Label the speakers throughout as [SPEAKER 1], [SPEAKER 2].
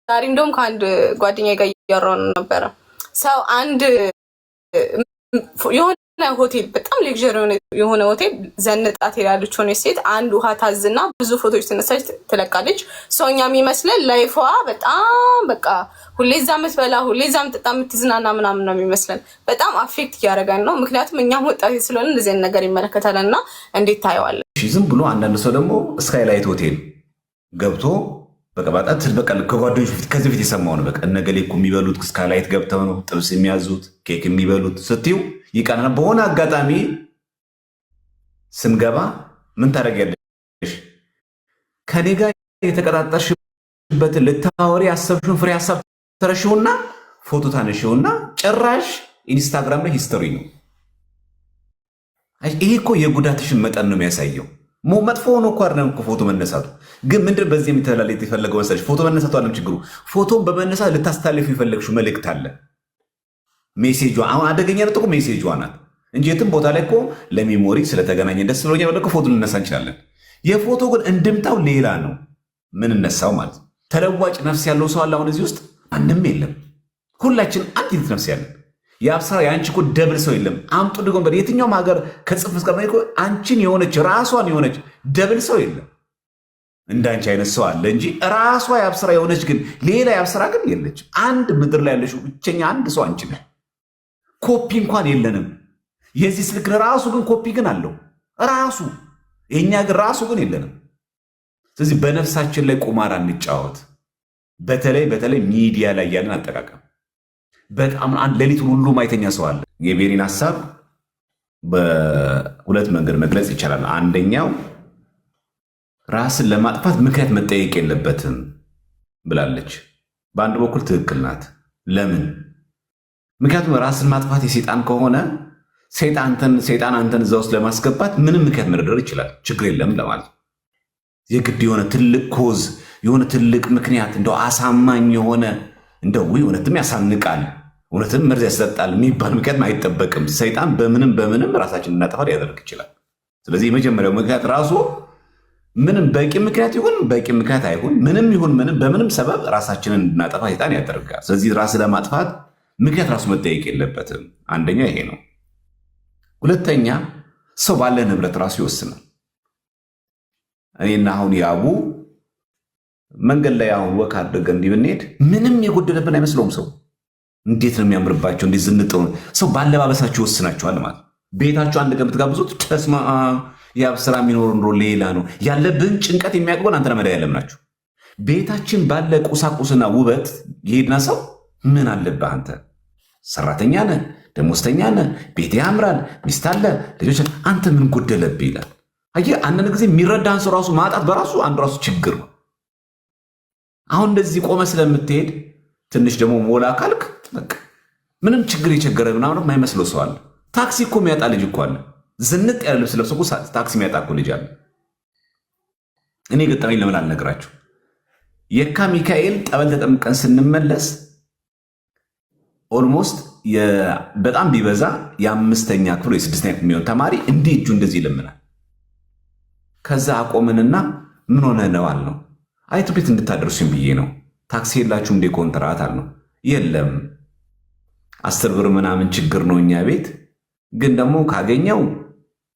[SPEAKER 1] ዛሬ እንደውም ከአንድ ጓደኛዬ ጋር እያወራሁ ነበረ። ሰው አንድ የሆነ ሆቴል በጣም ሌክዠሪ የሆነ ሆቴል ዘንጣ ትሄዳለች ሆነች ሴት። አንድ ውሃ ታዝና ብዙ ፎቶዎች ትነሳች ትለቃለች። ሰውኛ የሚመስለን ላይፏ በጣም በቃ ሁሌ እዛ የምትበላ ሁሌ እዛ የምትጠጣ የምትዝናና ምናምን ነው የሚመስለን። በጣም አፌክት እያደረገን ነው። ምክንያቱም እኛም ወጣት ስለሆነ እንደዚህ አይነት ነገር ይመለከታል። እና እንዴት ታየዋለን?
[SPEAKER 2] ዝም ብሎ አንዳንድ ሰው ደግሞ ስካይላይት ሆቴል ገብቶ በቃ ከጓደኞች ፊት ከዚህ ፊት የሰማው ነው። በቃ እነገሌ እኮ የሚበሉት ስካይላይት ገብተው ነው ጥብስ የሚያዙት ኬክ የሚበሉት ስትዩ ይቃና። በሆነ አጋጣሚ ስንገባ ምን ታደርጊያለሽ? ከኔ ጋር የተቀጣጠርሽበትን ልታወሪ ያሰብሽውን ፍሬ ሀሳብ ተረሽውና ፎቶ ታነሽውና ጭራሽ ኢንስታግራም ላይ ሂስቶሪ ነው። ይሄ እኮ የጉዳትሽን መጠን ነው የሚያሳየው። መጥፎ ሆኖ እኮ አይደለም እኮ ፎቶ መነሳቱ። ግን ምንድን በዚህ የሚተላለፍ የፈለገው መሰለሽ? ፎቶ መነሳቱ አለም ችግሩ። ፎቶን በመነሳት ልታስተላልፍ የፈለግሽው መልእክት አለ። ሜሴጇ አሁን አደገኛነት እኮ ሜሴጇ ናት እንጂ የትም ቦታ ላይ እኮ ለሜሞሪ ስለተገናኘ ደስ ብሎኛ ወደ ፎቶ ልነሳ እንችላለን። የፎቶ ግን እንድምታው ሌላ ነው። ምን እነሳው ማለት ተለዋጭ ነፍስ ያለው ሰው አለ አሁን እዚህ ውስጥ? ማንም የለም። ሁላችን አንዲት ነፍስ ያለን። የአብስራ የአንቺ እኮ ደብል ሰው የለም። አምጡ ድጎን የትኛውም ሀገር ከጽፍ እስከ አንቺን የሆነች ራሷን የሆነች ደብል ሰው የለም። እንዳንቺ አይነት ሰው አለ እንጂ ራሷ የአብስራ የሆነች ግን ሌላ የአብስራ ግን የለች። አንድ ምድር ላይ ያለችው ብቸኛ አንድ ሰው አንቺ ነሽ። ኮፒ እንኳን የለንም። የዚህ ስልክ ራሱ ግን ኮፒ ግን አለው ራሱ። የኛ ግን ራሱ ግን የለንም። ስለዚህ በነፍሳችን ላይ ቁማር እንጫወት። በተለይ ሚዲያ ላይ ያለን አጠቃቀም በጣም አንድ ሌሊት ሁሉ ማይተኛ ሰው አለ። የቤሪን ሐሳብ በሁለት መንገድ መግለጽ ይቻላል። አንደኛው ራስን ለማጥፋት ምክንያት መጠየቅ የለበትም ብላለች። በአንድ በኩል ትክክል ናት። ለምን? ምክንያቱም ራስን ማጥፋት የሰይጣን ከሆነ ሰይጣን አንተን እዛ ውስጥ ለማስገባት ምንም ምክንያት መደርደር ይችላል። ችግር የለም ለማለት የግድ የሆነ ትልቅ ኮዝ የሆነ ትልቅ ምክንያት እንደው አሳማኝ የሆነ እንደው እውነትም ያሳንቃል እውነትም መርዝ ያሰጣል የሚባል ምክንያት አይጠበቅም። ሰይጣን በምንም ራሳችን እናጠፋ ሊያደርግ ይችላል። ስለዚህ የመጀመሪያው ምክንያት ራሱ ምንም በቂ ምክንያት ይሁን በቂ ምክንያት አይሁን ምንም ይሁን ምንም በምንም ሰበብ ራሳችንን እንድናጠፋ ሰይጣን ያደርጋል። ስለዚህ ራስ ለማጥፋት ምክንያት ራሱ መጠየቅ የለበትም። አንደኛ ይሄ ነው። ሁለተኛ ሰው ባለ ንብረት ራሱ ይወስናል። እኔና አሁን ያቡ መንገድ ላይ አሁን ወክ አድርገን እንዲህ ብንሄድ ምንም የጎደለብን አይመስለውም። ሰው እንዴት ነው የሚያምርባቸው እንዴት ዝንጠው ሰው ባለባበሳችሁ ይወስናችኋል ማለት። ቤታችሁ አንድ ቀን ብትጋብዙት ተስማ የአብስራ የሚኖር ኑሮ ሌላ ነው። ያለብን ጭንቀት የሚያቅበን አንተና መድኃኒዓለም ናችሁ። ቤታችን ባለ ቁሳቁስና ውበት የሄድና ሰው ምን አለብህ አንተ? ሰራተኛ ነህ፣ ደሞዝተኛ ነህ፣ ቤት ያምራል፣ ሚስት አለ፣ ልጆች፣ አንተ ምን ጎደለብህ ይላል። አየህ አንዳንድ ጊዜ የሚረዳን ሰው ራሱ ማጣት በራሱ አንዱ ራሱ ችግር ነው። አሁን እንደዚህ ቆመ ስለምትሄድ ትንሽ ደግሞ ሞላ ካልክ በቃ ምንም ችግር የቸገረ ምናምን የማይመስለው ሰው አለ። ታክሲ እኮ የሚያጣ ልጅ እኮ አለ። ዝንጥ ያለ ልብስ ለብሶ ታክሲ የሚያጣ እኮ ልጅ አለ። እኔ ገጠመኝ ለምን አልነግራችሁ? የካ ሚካኤል ጠበል ተጠምቀን ስንመለስ ኦልሞስት በጣም ቢበዛ የአምስተኛ ክፍል የስድስተኛ ክፍል የሚሆን ተማሪ እንዲህ እጁ እንደዚህ ይለምናል። ከዛ አቆምንና ምን ሆነ ነው አልነው። አይ ትምህርት ቤት እንድታደርሱኝ ብዬ ነው። ታክሲ የላችሁ እንዴ ኮንትራት አልነው። የለም 10 ብር ምናምን ችግር ነው እኛ ቤት፣ ግን ደግሞ ካገኘው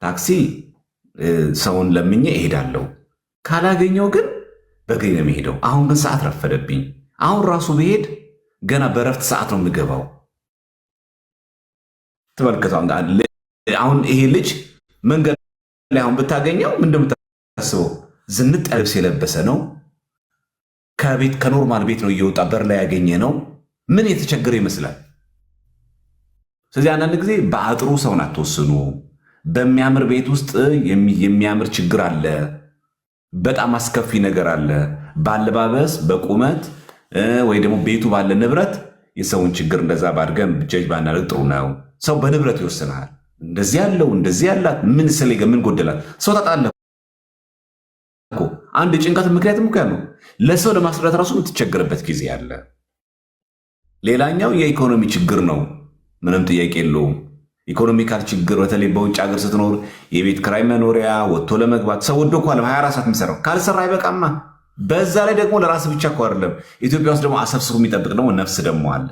[SPEAKER 2] ታክሲ ሰውን ለምኜ እሄዳለሁ፣ ካላገኘው ግን በእግሬ ነው የምሄደው። አሁን ግን ሰዓት ረፈደብኝ። አሁን ራሱ ብሄድ ገና በረፍት ሰዓት ነው የምገባው። ተመልከቱ። አሁን ይሄ ልጅ መንገድ ላይ አሁን ብታገኘው ምን እንደምታስበው? ዝንጥ ልብስ የለበሰ ነው። ከኖርማል ቤት ነው እየወጣ በር ላይ ያገኘ ነው። ምን የተቸገረ ይመስላል? ስለዚህ አንዳንድ ጊዜ በአጥሩ ሰውን አትወስኑ። በሚያምር ቤት ውስጥ የሚያምር ችግር አለ። በጣም አስከፊ ነገር አለ። ባለባበስ በቁመት ወይ ደግሞ ቤቱ ባለ ንብረት የሰውን ችግር እንደዛ ባድርገን ብቻጅ ባናደርግ ጥሩ ነው። ሰው በንብረት ይወስናል። እንደዚህ ያለው እንደዚህ ያላት ምን ስለገ ምን ጎደላት ሰው ታጣለ እኮ አንድ ጭንቀት ምክንያትም እኮ ነው ለሰው ለማስረዳት ራሱ የምትቸገርበት ጊዜ አለ። ሌላኛው የኢኮኖሚ ችግር ነው። ምንም ጥያቄ የለውም። ኢኮኖሚካል ችግር በተለይ በውጭ ሀገር ስትኖር የቤት ክራይ፣ መኖሪያ፣ ወጥቶ ለመግባት ሰው ወዶ እኮ 24 ሰዓት የሚሰራው ካልሰራ አይበቃማ። በዛ ላይ ደግሞ ለራስ ብቻ እኮ አይደለም። ኢትዮጵያ ውስጥ ደግሞ አሰብስቡ የሚጠብቅ ደግሞ ነፍስ ደግሞ አለ።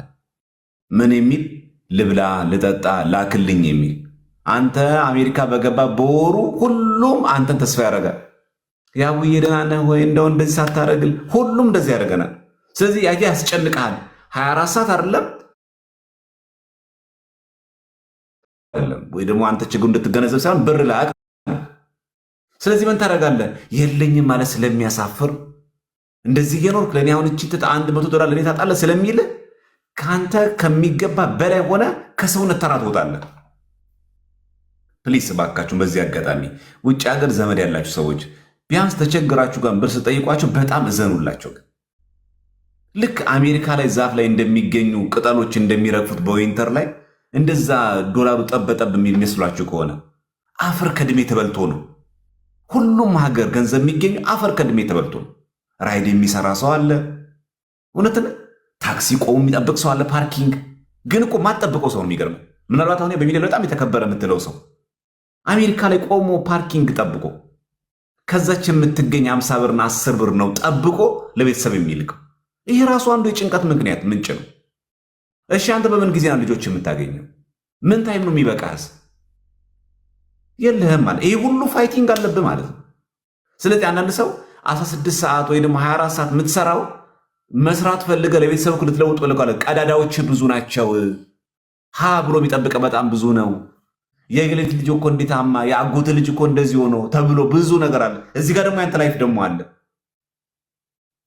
[SPEAKER 2] ምን የሚል ልብላ፣ ልጠጣ፣ ላክልኝ የሚል አንተ አሜሪካ በገባ በወሩ ሁሉም አንተን ተስፋ ያደርጋል። ያውዬ ደህና ነህ ወይ? እንደው እንደዚህ ሳታደርግል ሁሉም እንደዚህ ያደርገናል። ስለዚህ ያየ ያስጨንቃል። 24 ሰዓት አይደለም ወይ ደግሞ አንተ ችግሩ እንድትገነዘብ ሳይሆን ብር ላክ። ስለዚህ ምን ታደርጋለህ? የለኝም ማለት ስለሚያሳፍር እንደዚህ እየኖርክ ለእኔ አሁን እቺ $100 ለእኔ ታጣለህ ስለሚል ከአንተ ከሚገባ በላይ ሆነ ከሰውነት ተራ ትወጣለህ። ፕሊስ እባካችሁን በዚህ አጋጣሚ ውጭ ሀገር ዘመድ ያላችሁ ሰዎች ቢያንስ ተቸግራችሁ ጋር ብር ስጠይቋቸው በጣም እዘኑላቸው። ልክ አሜሪካ ላይ ዛፍ ላይ እንደሚገኙ ቅጠሎች እንደሚረግፉት በዊንተር ላይ እንደዛ ዶላሩ ጠበጠብ የሚል መስሏችሁ ከሆነ አፈር ከድሜ ተበልቶ ነው። ሁሉም ሀገር ገንዘብ የሚገኙ አፈር ከድሜ ተበልቶ ነው። ራይድ የሚሰራ ሰው አለ፣ እውነትን ታክሲ ቆሞ የሚጠብቅ ሰው አለ፣ ፓርኪንግ ግን እኮ ማጠብቀው ሰው ነው የሚገርመው። ምናልባት አሁን በሚሊዮን በጣም የተከበረ የምትለው ሰው አሜሪካ ላይ ቆሞ ፓርኪንግ ጠብቆ ከዛች የምትገኝ 50 ብርና 10 ብር ነው ጠብቆ ለቤተሰብ የሚልቀው። ይሄ ራሱ አንዱ የጭንቀት ምክንያት ምንጭ ነው። እሺ አንተ በምን ጊዜ ነው ልጆች የምታገኘው? ምን ታይም ነው የሚበቃስ? የለህም ማለት ይሄ ሁሉ ፋይቲንግ አለብህ ማለት ነው። ስለዚህ አንዳንድ ሰው 16 ሰዓት ወይ ደግሞ 24 ሰዓት የምትሰራው መስራት ፈልገ ለቤተሰብ ልትለውጥ ፈልገ ቀዳዳዎች ብዙ ናቸው። ሀ ብሎ የሚጠብቀ በጣም ብዙ ነው። የግሌት ልጅ እኮ እንዲታማ የአጎት ልጅ እኮ እንደዚህ ሆኖ ተብሎ ብዙ ነገር አለ። እዚህ ጋር ደግሞ ያንተ ላይፍ ደግሞ አለ።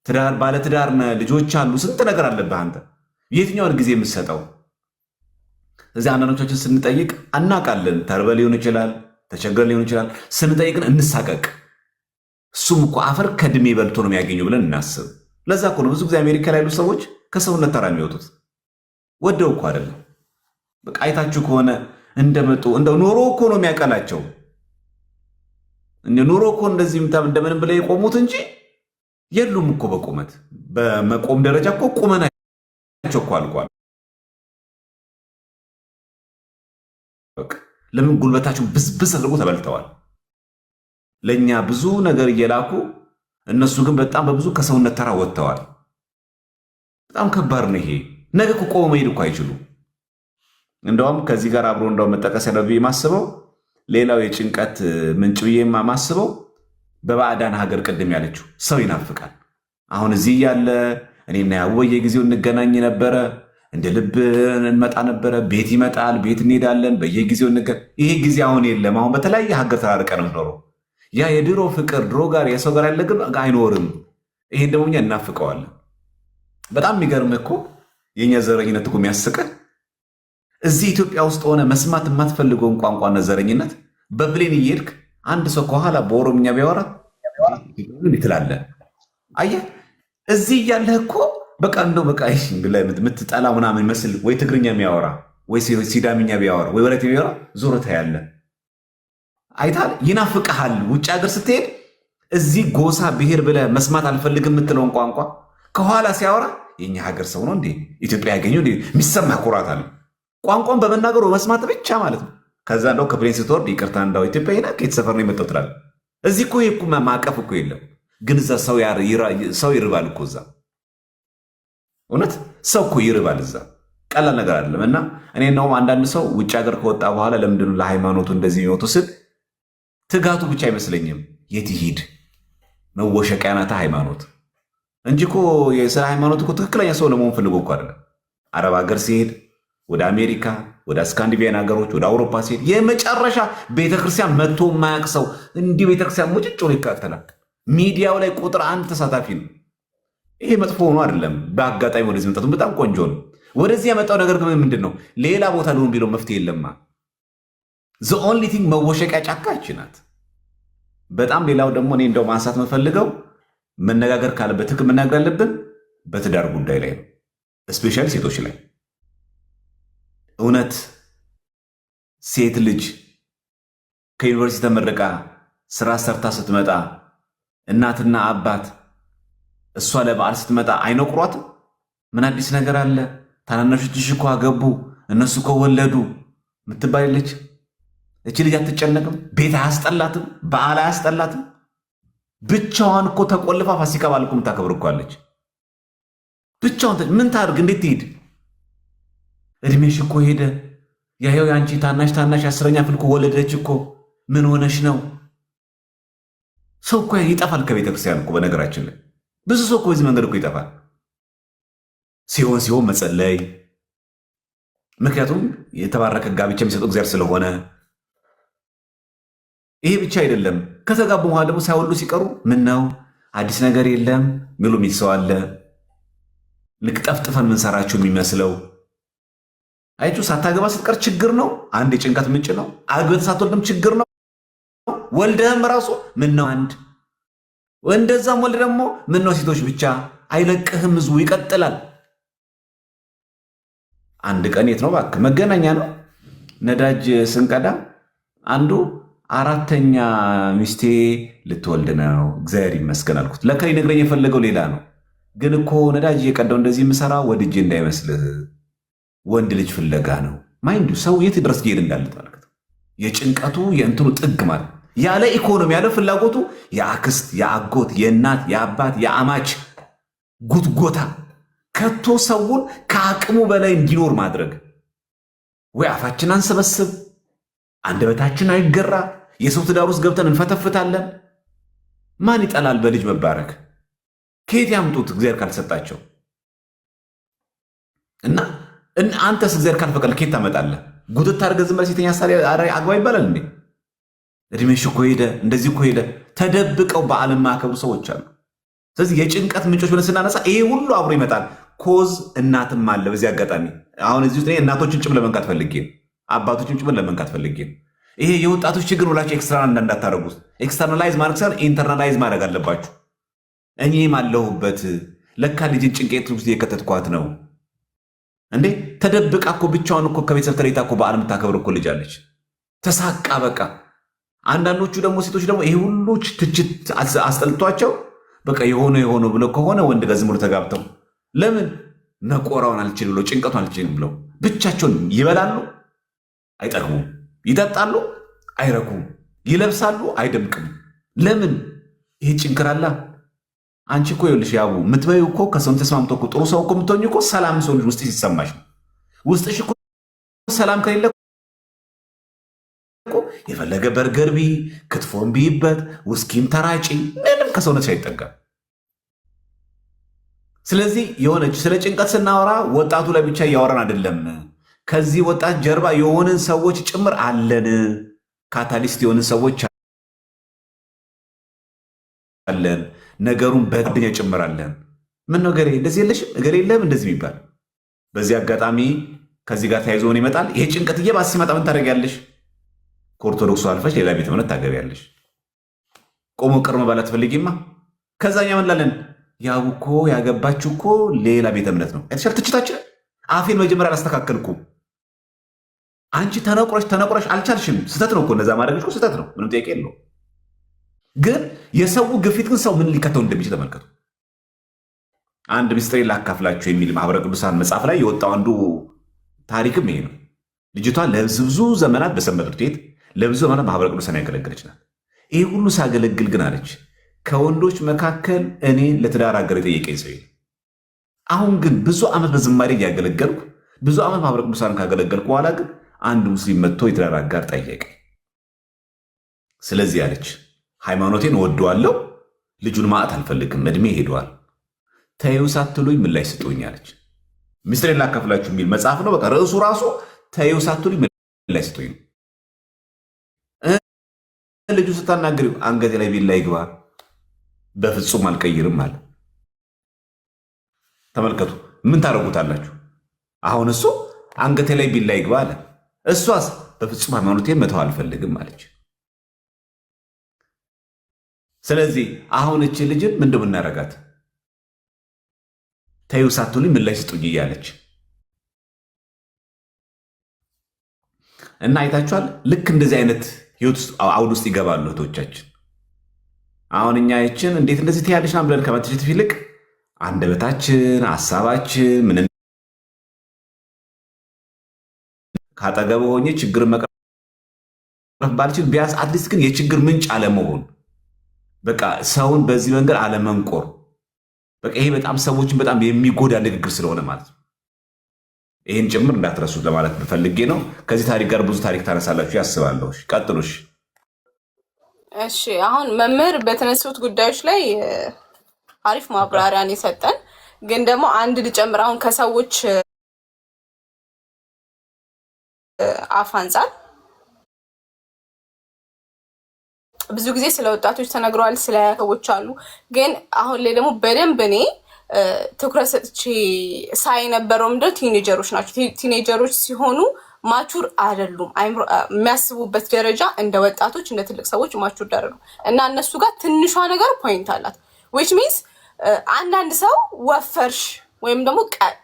[SPEAKER 2] ትዳር ባለትዳር ልጆች አሉ። ስንት ነገር አለብህ አንተ። የትኛውን ጊዜ የምትሰጠው? እዚህ አንዳንዶቻችን ስንጠይቅ አናቃለን። ተርበ ሊሆን ይችላል፣ ተቸግረን ሊሆን ይችላል። ስንጠይቅን እንሳቀቅ። እሱም እኮ አፈር ከድሜ በልቶ ነው የሚያገኘው ብለን እናስብ። ለዛ እኮ ነው ብዙ ጊዜ አሜሪካ ላይ ያሉ ሰዎች ከሰውነት ተራ የሚወጡት። ወደው እኮ አይደለም። በቃ አይታችሁ ከሆነ እንደመጡ እንደው ኑሮ እኮ ነው የሚያቀላቸው። ኑሮ እኮ እንደዚህ እንደምንም ብለው የቆሙት እንጂ የሉም እኮ በቁመት በመቆም ደረጃ እኮ ቁመናቸው እኮ አልቋል። ለምን ጉልበታቸውን ብዝብዝ አድርጎ ተበልተዋል። ለእኛ ብዙ ነገር እየላኩ እነሱ ግን በጣም በብዙ ከሰውነት ተራ ወጥተዋል። በጣም ከባድ ነው ይሄ። ነገ እኮ ቆመው መሄድ እኮ አይችሉም። እንደውም ከዚህ ጋር አብሮ እንደው መጠቀስ ያለብኝ የማስበው ሌላው የጭንቀት ምንጭ ብዬ የማስበው በባዕዳን ሀገር ቅድም ያለችው ሰው ይናፍቃል። አሁን እዚህ ያለ እኔና ያወየ ጊዜው እንገናኝ ነበረ፣ እንደ ልብ እንመጣ ነበረ። ቤት ይመጣል፣ ቤት እንሄዳለን፣ በየጊዜው ይሄ ጊዜ አሁን የለም። አሁን በተለያየ ሀገር ተራርቀ ነው ኖረው ያ የድሮ ፍቅር ድሮ ጋር የሰው ጋር ያለ ግን አይኖርም። ይሄን ደግሞ እኛ እናፍቀዋለን። በጣም የሚገርም እኮ የእኛ ዘረኝነት እኮ የሚያስቀን እዚህ ኢትዮጵያ ውስጥ ሆነ መስማት የማትፈልገውን ቋንቋና ዘረኝነት በፕሌን እየሄድክ አንድ ሰው ከኋላ በኦሮምኛ ቢያወራ ትላለህ። አየህ እዚህ እያለህ እኮ በቃ እንደው በቃ የምትጠላ ምናምን ይመስል ወይ ትግርኛ የሚያወራ ወይ ሲዳምኛ ቢያወራ ወይ ወለቴ ቢያወራ ዞረታ ያለ አይታል ይናፍቅሃል። ውጭ ሀገር ስትሄድ እዚህ ጎሳ ብሔር ብለህ መስማት አልፈልግም የምትለውን ቋንቋ ከኋላ ሲያወራ የኛ ሀገር ሰው ነው እንዴ ኢትዮጵያ ያገኘው እንዴ የሚሰማ ኩራት አለ። ቋንቋን በመናገሩ በመስማት ብቻ ማለት ነው። ከዛ እንደው ከፕሌን ስትወርድ ይቅርታ እንዳው ኢትዮጵያ ከየት ሰፈር ነው የመጣው ትላለህ። እዚህ እኮ ይሄ ማቀፍ እኮ የለም። ግን እዛ ሰው ይርባል እኮ እዛ እውነት ሰው እኮ ይርባል እዛ። ቀላል ነገር አይደለም። እና እኔ ነው አንዳንድ ሰው ውጭ ሀገር ከወጣ በኋላ ለምንድን ነው ለሃይማኖቱ እንደዚህ የሚወጡ ስል ትጋቱ ብቻ አይመስለኝም። የት ይሂድ መወሸቂያ ናታ ሃይማኖት እንጂ እኮ ስለ ሃይማኖት እኮ ትክክለኛ ሰው ለመሆን ፈልጎ እኮ አይደለም። አረብ ሀገር ሲሄድ ወደ አሜሪካ፣ ወደ ስካንዲቪያን ሀገሮች፣ ወደ አውሮፓ ሲሄድ የመጨረሻ ቤተክርስቲያን መጥቶ የማያውቅ ሰው እንዲህ ቤተክርስቲያን ሙጭጭ ብሎ ይካተላል። ሚዲያው ላይ ቁጥር 1 ተሳታፊ ነው። ይሄ መጥፎ ሆኖ አይደለም። በአጋጣሚ ወደዚህ መጣቱ በጣም ቆንጆ ነው። ወደዚህ ያመጣው ነገር ግን ምንድን ነው? ሌላ ቦታ ልሆን ቢለው መፍትሄ የለማ። ዘ ኦንሊ ቲንግ መወሸቂያ ጫካ ናት። በጣም ሌላው ደግሞ እኔ እንደው ማንሳት የምፈልገው መነጋገር ካለበት ትክክል መናገር ያለብን በትዳር ጉዳይ ላይ ነው። እስፔሻሊ ሴቶች ላይ እውነት ሴት ልጅ ከዩኒቨርሲቲ ተመረቃ ስራ ሰርታ ስትመጣ እናትና አባት እሷ ለበዓል ስትመጣ አይነቁሯትም? ምን አዲስ ነገር አለ? ታናናሾችሽ እኮ አገቡ፣ እነሱ እኮ ወለዱ ምትባልለች። እቺ ልጅ አትጨነቅም? ቤት አያስጠላትም? በዓል አያስጠላትም? ብቻዋን እኮ ተቆልፋ ፋሲካ በዓል እኮ የምታከብር እኮ አለች። ብቻዋን ምን ታድርግ? እንዴት ትሄድ? እድሜሽ እኮ ሄደ። ያየው የአንቺ ታናሽ 10ኛ ክፍል እኮ ወለደች እኮ። ምን ሆነሽ ነው? ሰው እኮ ይጠፋል ከቤተክርስቲያን እኮ። በነገራችን ላይ ብዙ ሰው እኮ በዚህ መንገድ እኮ ይጠፋል። ሲሆን መጸለይ፣ ምክንያቱም የተባረከ ጋብቻ የሚሰጠው እግዚአብሔር ስለሆነ። ይሄ ብቻ አይደለም። ከተጋቡ በኋላ ደግሞ ሳይወልዱ ሲቀሩ ምን ነው አዲስ ነገር የለም ሚሉ ሚል ሰው አለ። ልክ ጠፍጥፈን ምንሰራቸው የሚመስለው አይቱ። ሳታገባ ስትቀር ችግር ነው። አንድ የጭንቀት ምንጭ ነው። አግብተህ ሳትወልድም ችግር ነው። ወልደህም ራሱ ምን ነው አንድ እንደዛም ወልድ ደግሞ ምን ነው ሴቶች ብቻ አይለቅህም። ህዝቡ ይቀጥላል። አንድ ቀን የት ነው እባክህ መገናኛ ነው ነዳጅ ስንቀዳ አንዱ 4ኛ ሚስቴ ልትወልድ ነው እግዚአብሔር ይመስገን አልኩት። ለካ ሊነግረኝ የፈለገው ሌላ ነው። ግን እኮ ነዳጅ እየቀዳው እንደዚህ የምሰራ ወድጄ እንዳይመስልህ ወንድ ልጅ ፍለጋ ነው። ማይንዱ ሰው የት ድረስ ሊሄድ እንዳለ ተመልከት። የጭንቀቱ የእንትኑ ጥግ ማለት ያለ ኢኮኖሚ ያለ ፍላጎቱ የአክስት የአጎት የእናት የአባት የአማች ጉትጎታ ከቶ ሰውን ከአቅሙ በላይ እንዲኖር ማድረግ። ወይ አፋችን አንሰበስብ፣ አንደበታችን አይገራ፣ የሰው ትዳር ውስጥ ገብተን እንፈተፍታለን። ማን ይጠላል በልጅ መባረክ? ከየት ያምጡት እግዚአብሔር ካልሰጣቸው? እና አንተስ እግዚአብሔር ካልፈቀደ ከየት ታመጣለህ? ጉትት አድርገህ ዝም ብለህ ሴተኛ አግባ ይባላል እንዴ? እድሜሽ እኮ ሄደ፣ እንደዚህ እኮ ሄደ። ተደብቀው በዓለም ማከብሩ ሰዎች አሉ። ስለዚህ የጭንቀት ምንጮች ብለን ስናነሳ ይሄ ሁሉ አብሮ ይመጣል። ኮዝ እናትም አለ። በዚህ አጋጣሚ አሁን እዚህ ውስጥ እናቶችን ጭም ለመንካት ፈልጌ፣ አባቶችን ጭም ለመንካት ፈልጌ። ይሄ የወጣቶች ችግር ብላችሁ ኤክስተርናል እንዳታደርጉት። ኤክስተርናላይዝ ማድረግ ሳይሆን ኢንተርናላይዝ ማድረግ አለባችሁ። እኔም አለሁበት፣ ለካ ልጅን ጭንቀት ውስጥ የከተትኳት ነው እንዴ። ተደብቃ እኮ ብቻዋን እኮ ከቤተሰብ ተለይታ እኮ በዓል የምታከብር እኮ ልጅ አለች። ተሳቃ በቃ። አንዳንዶቹ ደግሞ ሴቶች ደግሞ ይሄ ሁሉ ትችት አስጠልቷቸው በቃ የሆነ ብለው ከሆነ ወንድ ጋር ዝም ብሎ ተጋብተው ለምን ነቆራውን አልችል ብለው ጭንቀቱን አልችልም ብለው ብቻቸውን ይበላሉ፣ አይጠግቡም፣ ይጠጣሉ፣ አይረኩም፣ ይለብሳሉ፣ አይደምቅም። ለምን? ይሄ ጭንክራላ። አንቺ እኮ ይኸውልሽ ያቡ የምትበዩ እኮ ከሰውን ተስማምቶ እኮ ጥሩ ሰው እኮ የምትሆኝ እኮ ሰላም ሰው ውስጥ ሲሰማሽ ነው። ውስጥሽ እኮ ሰላም ከሌለ የፈለገ በርገር ቢ ክትፎን ቢይበት ውስኪም ተራጪ ምንም ከሰውነትሽ አይጠጋም። ስለዚህ የሆነች ስለ ጭንቀት ስናወራ ወጣቱ ላይ ብቻ እያወራን አይደለም። ከዚህ ወጣት ጀርባ የሆንን ሰዎች ጭምር አለን። ካታሊስት የሆንን ሰዎች አለን። ነገሩን በድኛ ጭምር አለን። ምን ነው ገሬ እንደዚህ የለሽም እገሌ የለም እንደዚህ የሚባል በዚህ አጋጣሚ ከዚህ ጋር ተያይዞ ምን ይመጣል? ይሄ ጭንቀት እየባሰ ሲመጣ ምን ታደርጊያለሽ? ከኦርቶዶክሱ አልፈሽ ሌላ ቤተ እምነት ታገቢያለሽ። ቆሞ ቅር መባላት ፈልጊማ። ከዛኛ ምን ላለን? ያው እኮ ያገባችሁ እኮ ሌላ ቤተ እምነት ነው። የተሻለ ትችታችን አፌን መጀመሪያ አላስተካከልኩም። አንቺ ተነቁረሽ አልቻልሽም። ስህተት ነው እኮ እነዛ ማድረግሽ እኮ ስህተት ነው፣ ምንም ጥያቄ የለው። ግን የሰው ግፊት ግን ሰው ምን ሊከተው እንደሚችል ተመልከቱ። አንድ ምስጢር ላካፍላችሁ የሚል ማህበረ ቅዱሳን መጽሐፍ ላይ የወጣው አንዱ ታሪክም ይሄ ነው። ልጅቷ ለብዙ ዘመናት በሰንበት ትምህርት ቤት ለብዙ ዘመናት ማህበረ ቅዱሳን ያገለገለች ናት። ይሄ ሁሉ ሳገለግል ግን አለች ከወንዶች መካከል እኔ ለትዳር አገር የጠየቀኝ ሰው የለም። አሁን ግን ብዙ ዓመት በዝማሬ እያገለገልኩ ብዙ ዓመት ማህበረ ቅዱሳን ካገለገልኩ በኋላ ግን አንድ ሙስሊም መጥቶ የትዳር አጋር ጠየቀኝ። ስለዚህ አለች ሃይማኖቴን ወደዋለሁ፣ ልጁን ማዕት አልፈልግም፣ እድሜ ሄደዋል፣ ተይው ሳትሉኝ ምን ላይ ስጡኝ አለች። ምስጢሬን ላካፍላችሁ የሚል መጽሐፍ ነው። በቃ ርዕሱ ራሱ ተይው ሳትሉኝ ምን ላይ ስጡኝ ነው። ልጁ ስታናግሪው አንገቴ ላይ ቢላ ይግባ በፍጹም አልቀይርም አለ። ተመልከቱ፣ ምን ታደርጉታላችሁ? አሁን እሱ አንገቴ ላይ ቢላ ይግባ አለ። እሷስ በፍጹም ሃይማኖቴን መተው አልፈልግም አለች። ስለዚህ አሁን እቺ ልጅን ምንድን ምናረጋት? ተይው ሳትሉኝ ምን ላይ ስጡኝ እያለች እና አይታችኋል። ልክ እንደዚህ አይነት ህይወት አውድ ውስጥ ይገባሉ እህቶቻችን። አሁን እኛ ይችን እንዴት እንደዚህ ትያለሽ ብለን ከመተቸት ይልቅ አንደበታችን፣ ሀሳባችን ምን ካጠገበ ሆኜ ችግር መቅረፍ ባልችል ቢያንስ አትሊስት ግን የችግር ምንጭ አለመሆን በቃ ሰውን በዚህ መንገድ አለመንቆር በቃ ይሄ በጣም ሰዎችን በጣም የሚጎዳ ንግግር ስለሆነ ማለት ነው። ይህን ጭምር እንዳትረሱት ለማለት ፈልጌ ነው። ከዚህ ታሪክ ጋር ብዙ ታሪክ ታነሳላችሁ ያስባለሁ። ቀጥሉሽ።
[SPEAKER 1] እሺ አሁን መምህር በተነሱት ጉዳዮች ላይ አሪፍ ማብራሪያን የሰጠን፣ ግን ደግሞ አንድ ልጨምር። አሁን ከሰዎች አፍ አንጻር ብዙ ጊዜ ስለ ወጣቶች ተነግረዋል፣ ስለ ሰዎች አሉ። ግን አሁን ላይ ደግሞ በደንብ እኔ ትኩረት ሰጥቼ ሳይ የነበረው ምንድን ነው ቲኔጀሮች ናቸው። ቲኔጀሮች ሲሆኑ ማቹር አይደሉም። የሚያስቡበት ደረጃ እንደ ወጣቶች እንደ ትልቅ ሰዎች ማቹር አይደሉም እና እነሱ ጋር ትንሿ ነገር ፖይንት አላት። ዊች ሚንስ አንዳንድ ሰው ወፈርሽ ወይም ደግሞ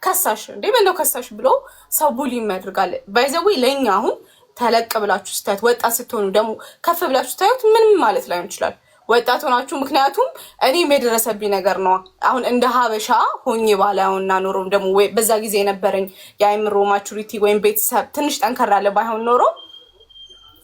[SPEAKER 1] ከሳሽ እንዴ ምነው ከሳሽ ብሎ ሰው ቡሊ ያደርጋል። ባይዘዊ ለእኛ አሁን ተለቅ ብላችሁ ስታዩት ወጣት ስትሆኑ ደግሞ ከፍ ብላችሁ ስታዩት ምንም ማለት ላይሆን ይችላል ወጣት ሆናችሁ። ምክንያቱም እኔም የደረሰብኝ ነገር ነው። አሁን እንደ ሀበሻ ሆኜ ባላየውና ኖሮ ደግሞ በዛ ጊዜ የነበረኝ የአይምሮ ማቹሪቲ ወይም ቤተሰብ ትንሽ ጠንከር ያለ ባይሆን ኖሮ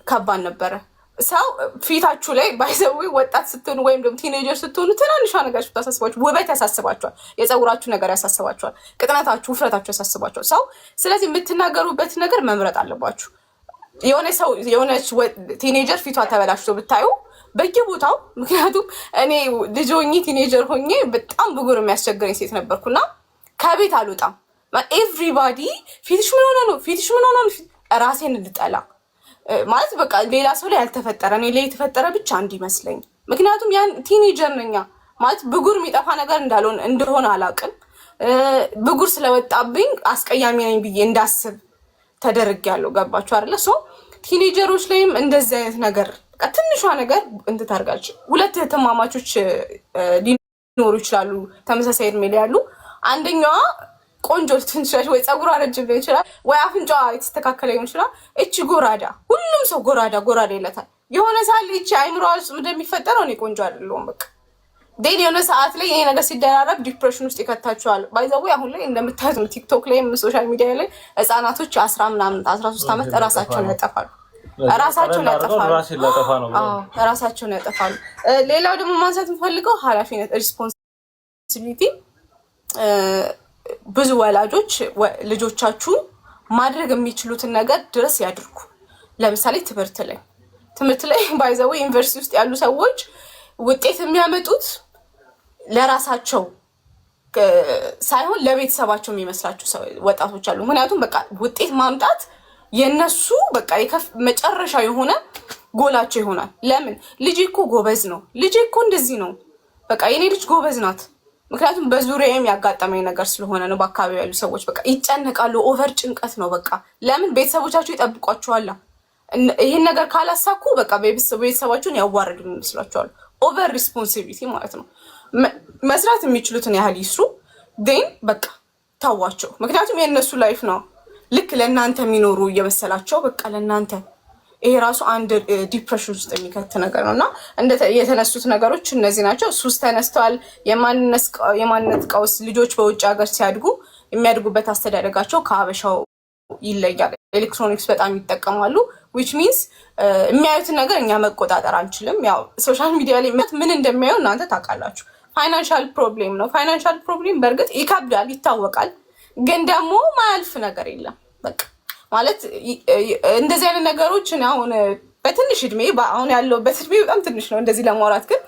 [SPEAKER 1] ከባድ ነበረ። ሰው ፊታችሁ ላይ ባይዘዊ ወጣት ስትሆኑ ወይም ደግሞ ቲኔጀር ስትሆኑ ትናንሿ ነገር ታሳስባችሁ፣ ውበት ያሳስባችኋል፣ የፀጉራችሁ ነገር ያሳስባችኋል፣ ቅጥነታችሁ፣ ውፍረታችሁ ያሳስባችኋል ሰው። ስለዚህ የምትናገሩበት ነገር መምረጥ አለባችሁ። የሆነች ቲኔጀር ፊቷ ተበላሽቶ ብታዩ በየቦታው፣ ምክንያቱም እኔ ልጅ ሆኜ ቲኔጀር ሆኜ በጣም ብጉር የሚያስቸግረኝ ሴት ነበርኩና ከቤት አልወጣም። ኤቭሪባዲ ፊትሽ ምን ሆነ ነው፣ ፊትሽ ምን ሆነ ነው፣ ራሴን እንድጠላ ማለት በቃ ሌላ ሰው ላይ ያልተፈጠረ እኔ ላይ የተፈጠረ ብቻ እንዲመስለኝ። ምክንያቱም ያን ቲኔጀር ነኛ ማለት ብጉር የሚጠፋ ነገር እንደሆነ አላውቅም። ብጉር ስለወጣብኝ አስቀያሚ ነኝ ብዬ እንዳስብ ተደርጌያለሁ። ገባችሁ አይደለ? ቲኔጀሮች ላይም እንደዚህ አይነት ነገር በቃ ትንሿ ነገር እንትታርጋች። ሁለት እህትማማቾች ሊኖሩ ይችላሉ ተመሳሳይ እድሜ ላይ ያሉ። አንደኛዋ ቆንጆ ትንሽ ወይ ፀጉሯ ረጅም ሊሆን ይችላል ወይ አፍንጫዋ የተስተካከለ ሊሆን ይችላል። እቺ ጎራዳ፣ ሁሉም ሰው ጎራዳ ይለታል። የሆነ ሳል እቺ አይምሮዋ ውስጥ እንደሚፈጠረው እኔ ቆንጆ አይደለሁም በቃ ዴን የሆነ ሰዓት ላይ ይሄ ነገር ሲደራረብ ዲፕሬሽን ውስጥ ይከታቸዋል። ባይዘው አሁን ላይ እንደምታዩት ነው ቲክቶክ ላይ ሶሻል ሚዲያ ላይ ህፃናቶች 13 ዓመት ራሳቸውን ያጠፋሉ። ራሳቸውን ያጠፋሉ። ሌላው ደግሞ ማንሳት የምፈልገው ኃላፊነት ሪስፖንሲቢሊቲ። ብዙ ወላጆች ልጆቻችሁ ማድረግ የሚችሉትን ነገር ድረስ ያድርጉ። ለምሳሌ ትምህርት ላይ ባይዘው ዩኒቨርሲቲ ውስጥ ያሉ ሰዎች ውጤት የሚያመጡት ለራሳቸው ሳይሆን ለቤተሰባቸው የሚመስላቸው ወጣቶች አሉ። ምክንያቱም በቃ ውጤት ማምጣት የነሱ በቃ መጨረሻ የሆነ ጎላቸው ይሆናል። ለምን ልጄ እኮ ጎበዝ ነው፣ ልጄ እኮ እንደዚህ ነው፣ በቃ የኔ ልጅ ጎበዝ ናት። ምክንያቱም በዙሪያዬም ያጋጠመኝ ነገር ስለሆነ ነው። በአካባቢ ያሉ ሰዎች በቃ ይጨነቃሉ። ኦቨር ጭንቀት ነው በቃ። ለምን ቤተሰቦቻቸው ይጠብቋቸዋል። ይህን ነገር ካላሳኩ በቃ ቤተሰባቸውን ያዋረዱ ይመስላቸዋል። ኦቨር ሪስፖንሲቢሊቲ ማለት ነው። መስራት የሚችሉትን ያህል ይስሩ፣ ግን በቃ ታዋቸው። ምክንያቱም የእነሱ ላይፍ ነው። ልክ ለእናንተ የሚኖሩ እየመሰላቸው በቃ ለእናንተ ይሄ ራሱ አንድ ዲፕሬሽን ውስጥ የሚከት ነገር ነው። እና የተነሱት ነገሮች እነዚህ ናቸው። ሱስ ተነስተዋል። የማንነት ቀውስ። ልጆች በውጭ ሀገር ሲያድጉ የሚያድጉበት አስተዳደጋቸው ከሀበሻው ይለያል። ኤሌክትሮኒክስ በጣም ይጠቀማሉ። ዊች ሚንስ የሚያዩትን ነገር እኛ መቆጣጠር አንችልም። ያው ሶሻል ሚዲያ ላይ ምን እንደሚያዩ እናንተ ታውቃላችሁ። ፋይናንሻል ፕሮብሌም ነው። ፋይናንሻል ፕሮብሌም በእርግጥ ይከብዳል፣ ይታወቃል። ግን ደግሞ ማያልፍ ነገር የለም በቃ ማለት እንደዚህ አይነት ነገሮች አሁን በትንሽ እድሜ አሁን ያለውበት እድሜ በጣም ትንሽ ነው እንደዚህ ለማውራት። ግን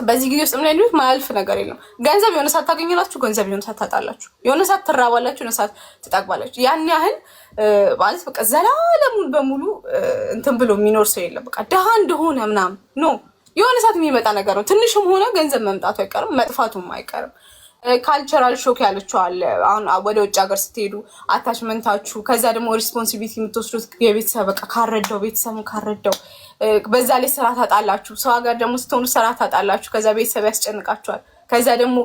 [SPEAKER 1] በዚህ ጊዜ ውስጥ ምን አይነት ማያልፍ ነገር የለም። ገንዘብ የሆነ ሰዓት ታገኛላችሁ፣ ገንዘብ የሆነ ሰዓት ታጣላችሁ፣ የሆነ ሰዓት ትራባላችሁ፣ የሆነ ሰዓት ትጠግባላችሁ። ያን ያህል ማለት በቃ ዘላለሙን በሙሉ እንትን ብሎ የሚኖር ሰው የለም። በቃ ድሃ እንደሆነ ምናምን ኖ፣ የሆነ ሰዓት የሚመጣ ነገር ነው። ትንሽም ሆነ ገንዘብ መምጣቱ አይቀርም፣ መጥፋቱም አይቀርም። ካልቸራል ሾክ ያለችዋል። አሁን ወደ ውጭ ሀገር ስትሄዱ አታችመንታችሁ፣ ከዛ ደግሞ ሪስፖንሲቢሊቲ የምትወስዱት የቤተሰብ በቃ ቤተሰብን ካረዳው፣ በዛ ላይ ስራ ታጣላችሁ። ሰው ሀገር ደግሞ ስትሆኑ ስራ ታጣላችሁ፣ ከዛ ቤተሰብ ያስጨንቃችኋል። ከዛ ደግሞ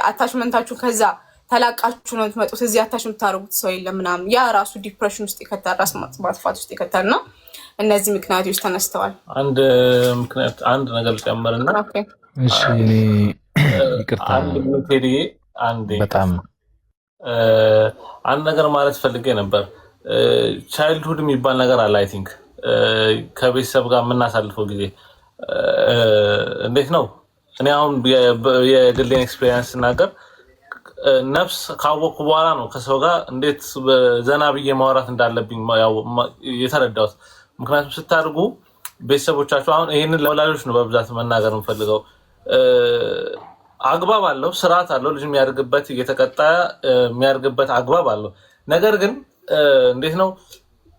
[SPEAKER 1] አታችመንታችሁ ከዛ ተላቃችሁ ነው የምትመጡት። እዚህ አታች የምታደርጉት ሰው የለም ምናምን። ያ ራሱ ዲፕሬሽን ውስጥ ይከታል፣ ራስ ማጥፋት ውስጥ ይከታል። እና እነዚህ ምክንያቶች ተነስተዋል።
[SPEAKER 3] አንድ ነገር ጨምርና
[SPEAKER 4] እሺ ይቅርታ
[SPEAKER 3] በጣም አንድ ነገር ማለት ፈልጌ ነበር። ቻይልድሁድ የሚባል ነገር አለ። አይ ቲንክ ከቤተሰብ ጋር የምናሳልፈው ጊዜ እንዴት ነው እኔ አሁን የግሌን ኤክስፒሪየንስ ስናገር ነፍስ ካወቅኩ በኋላ ነው ከሰው ጋር እንዴት ዘና ብዬ ማውራት እንዳለብኝ የተረዳሁት። ምክንያቱም ስታድጉ ቤተሰቦቻችሁ አሁን ይህንን ለወላጆች ነው በብዛት መናገር የምፈልገው። አግባብ አለው፣ ስርዓት አለው። ልጅ የሚያድግበት እየተቀጣ የሚያድግበት አግባብ አለው። ነገር ግን እንዴት ነው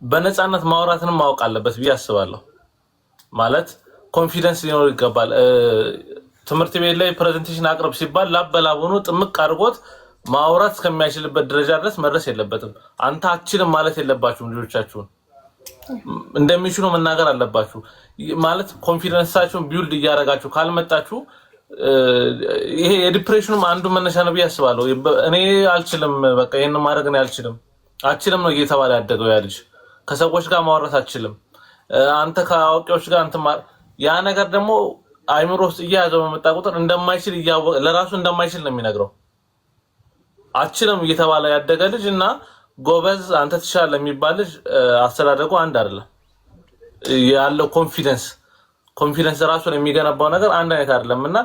[SPEAKER 3] በነፃነት ማውራትንም ማወቅ አለበት ብዬ አስባለሁ። ማለት ኮንፊደንስ ሊኖር ይገባል። ትምህርት ቤት ላይ ፕሬዘንቴሽን አቅርብ ሲባል ላበላቡኑ ጥምቅ አድርጎት ማውራት እስከሚያችልበት ደረጃ ድረስ መድረስ የለበትም። አንተ አችልም ማለት የለባችሁም። ልጆቻችሁን እንደሚችሉ መናገር አለባችሁ። ማለት ኮንፊደንሳችሁን ቢውልድ እያደረጋችሁ ካልመጣችሁ ይሄ የዲፕሬሽኑም አንዱ መነሻ ነው ብዬ አስባለሁ። እኔ አልችልም፣ በቃ ይሄን ማድረግ እኔ አልችልም ነው እየተባለ ያደገው ያ ልጅ። ከሰዎች ጋር ማውራት አልችልም፣ አንተ ከአዋቂዎች ጋር ያ ነገር ደግሞ አይምሮ ውስጥ እያያዘው በመጣ ቁጥር እንደማይችል እያወቀ ለራሱ እንደማይችል ነው የሚነግረው። አችልም እየተባለ ያደገ ልጅ እና ጎበዝ አንተ ትችላለህ የሚባል ልጅ አስተዳደጉ አንድ አይደለም። ያለው ኮንፊደንስ ራሱን የሚገነባው ነገር አንድ አይነት አይደለም እና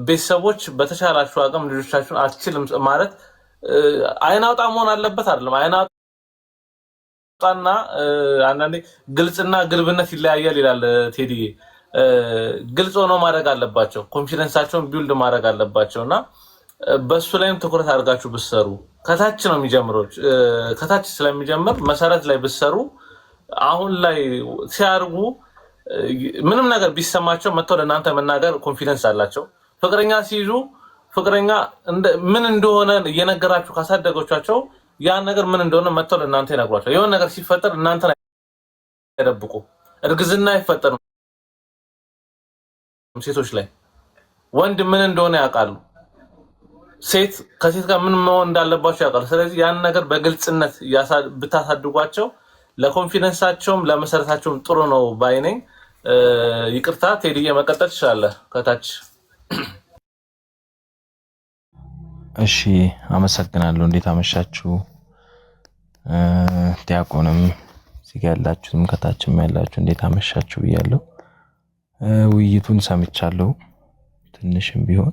[SPEAKER 3] ቤተሰቦች በተቻላችሁ አቅም ልጆቻችሁን አትችልም ማለት አይናውጣ መሆን አለበት አይደለም። አይናውጣና አንዳንዴ ግልጽና ግልብነት ይለያያል ይላል ቴዲዬ። ግልጽ ሆኖ ማድረግ አለባቸው፣ ኮንፊደንሳቸውን ቢውልድ ማድረግ አለባቸውና በሱ ላይም ትኩረት አድርጋችሁ ብትሰሩ። ከታች ነው የሚጀምረው። ከታች ስለሚጀምር መሰረት ላይ ብትሰሩ አሁን ላይ ሲያርጉ ምንም ነገር ቢሰማቸው መጥተው ለእናንተ መናገር ኮንፊደንስ አላቸው። ፍቅረኛ ሲይዙ ፍቅረኛ ምን እንደሆነ እየነገራችሁ ካሳደጎቻቸው ያን ነገር ምን እንደሆነ መጥተው ለእናንተ ይነግሯቸው። የሆነ ነገር ሲፈጠር እናንተ አይደብቁ። እርግዝና አይፈጠርም ሴቶች ላይ፣ ወንድ ምን እንደሆነ ያውቃሉ። ሴት ከሴት ጋር ምን መሆን እንዳለባቸው ያውቃሉ። ስለዚህ ያን ነገር በግልጽነት ብታሳድጓቸው ለኮንፊደንሳቸውም ለመሰረታቸውም ጥሩ ነው ባይነኝ። ይቅርታ ቴዲዬ መቀጠል ትችላለህ ከታች።
[SPEAKER 4] እሺ አመሰግናለሁ። እንዴት አመሻችሁ? ዲያቆንም እዚህ ያላችሁም ከታችም ያላችሁ እንዴት አመሻችሁ ብያለሁ። ውይይቱን ሰምቻለሁ ትንሽም ቢሆን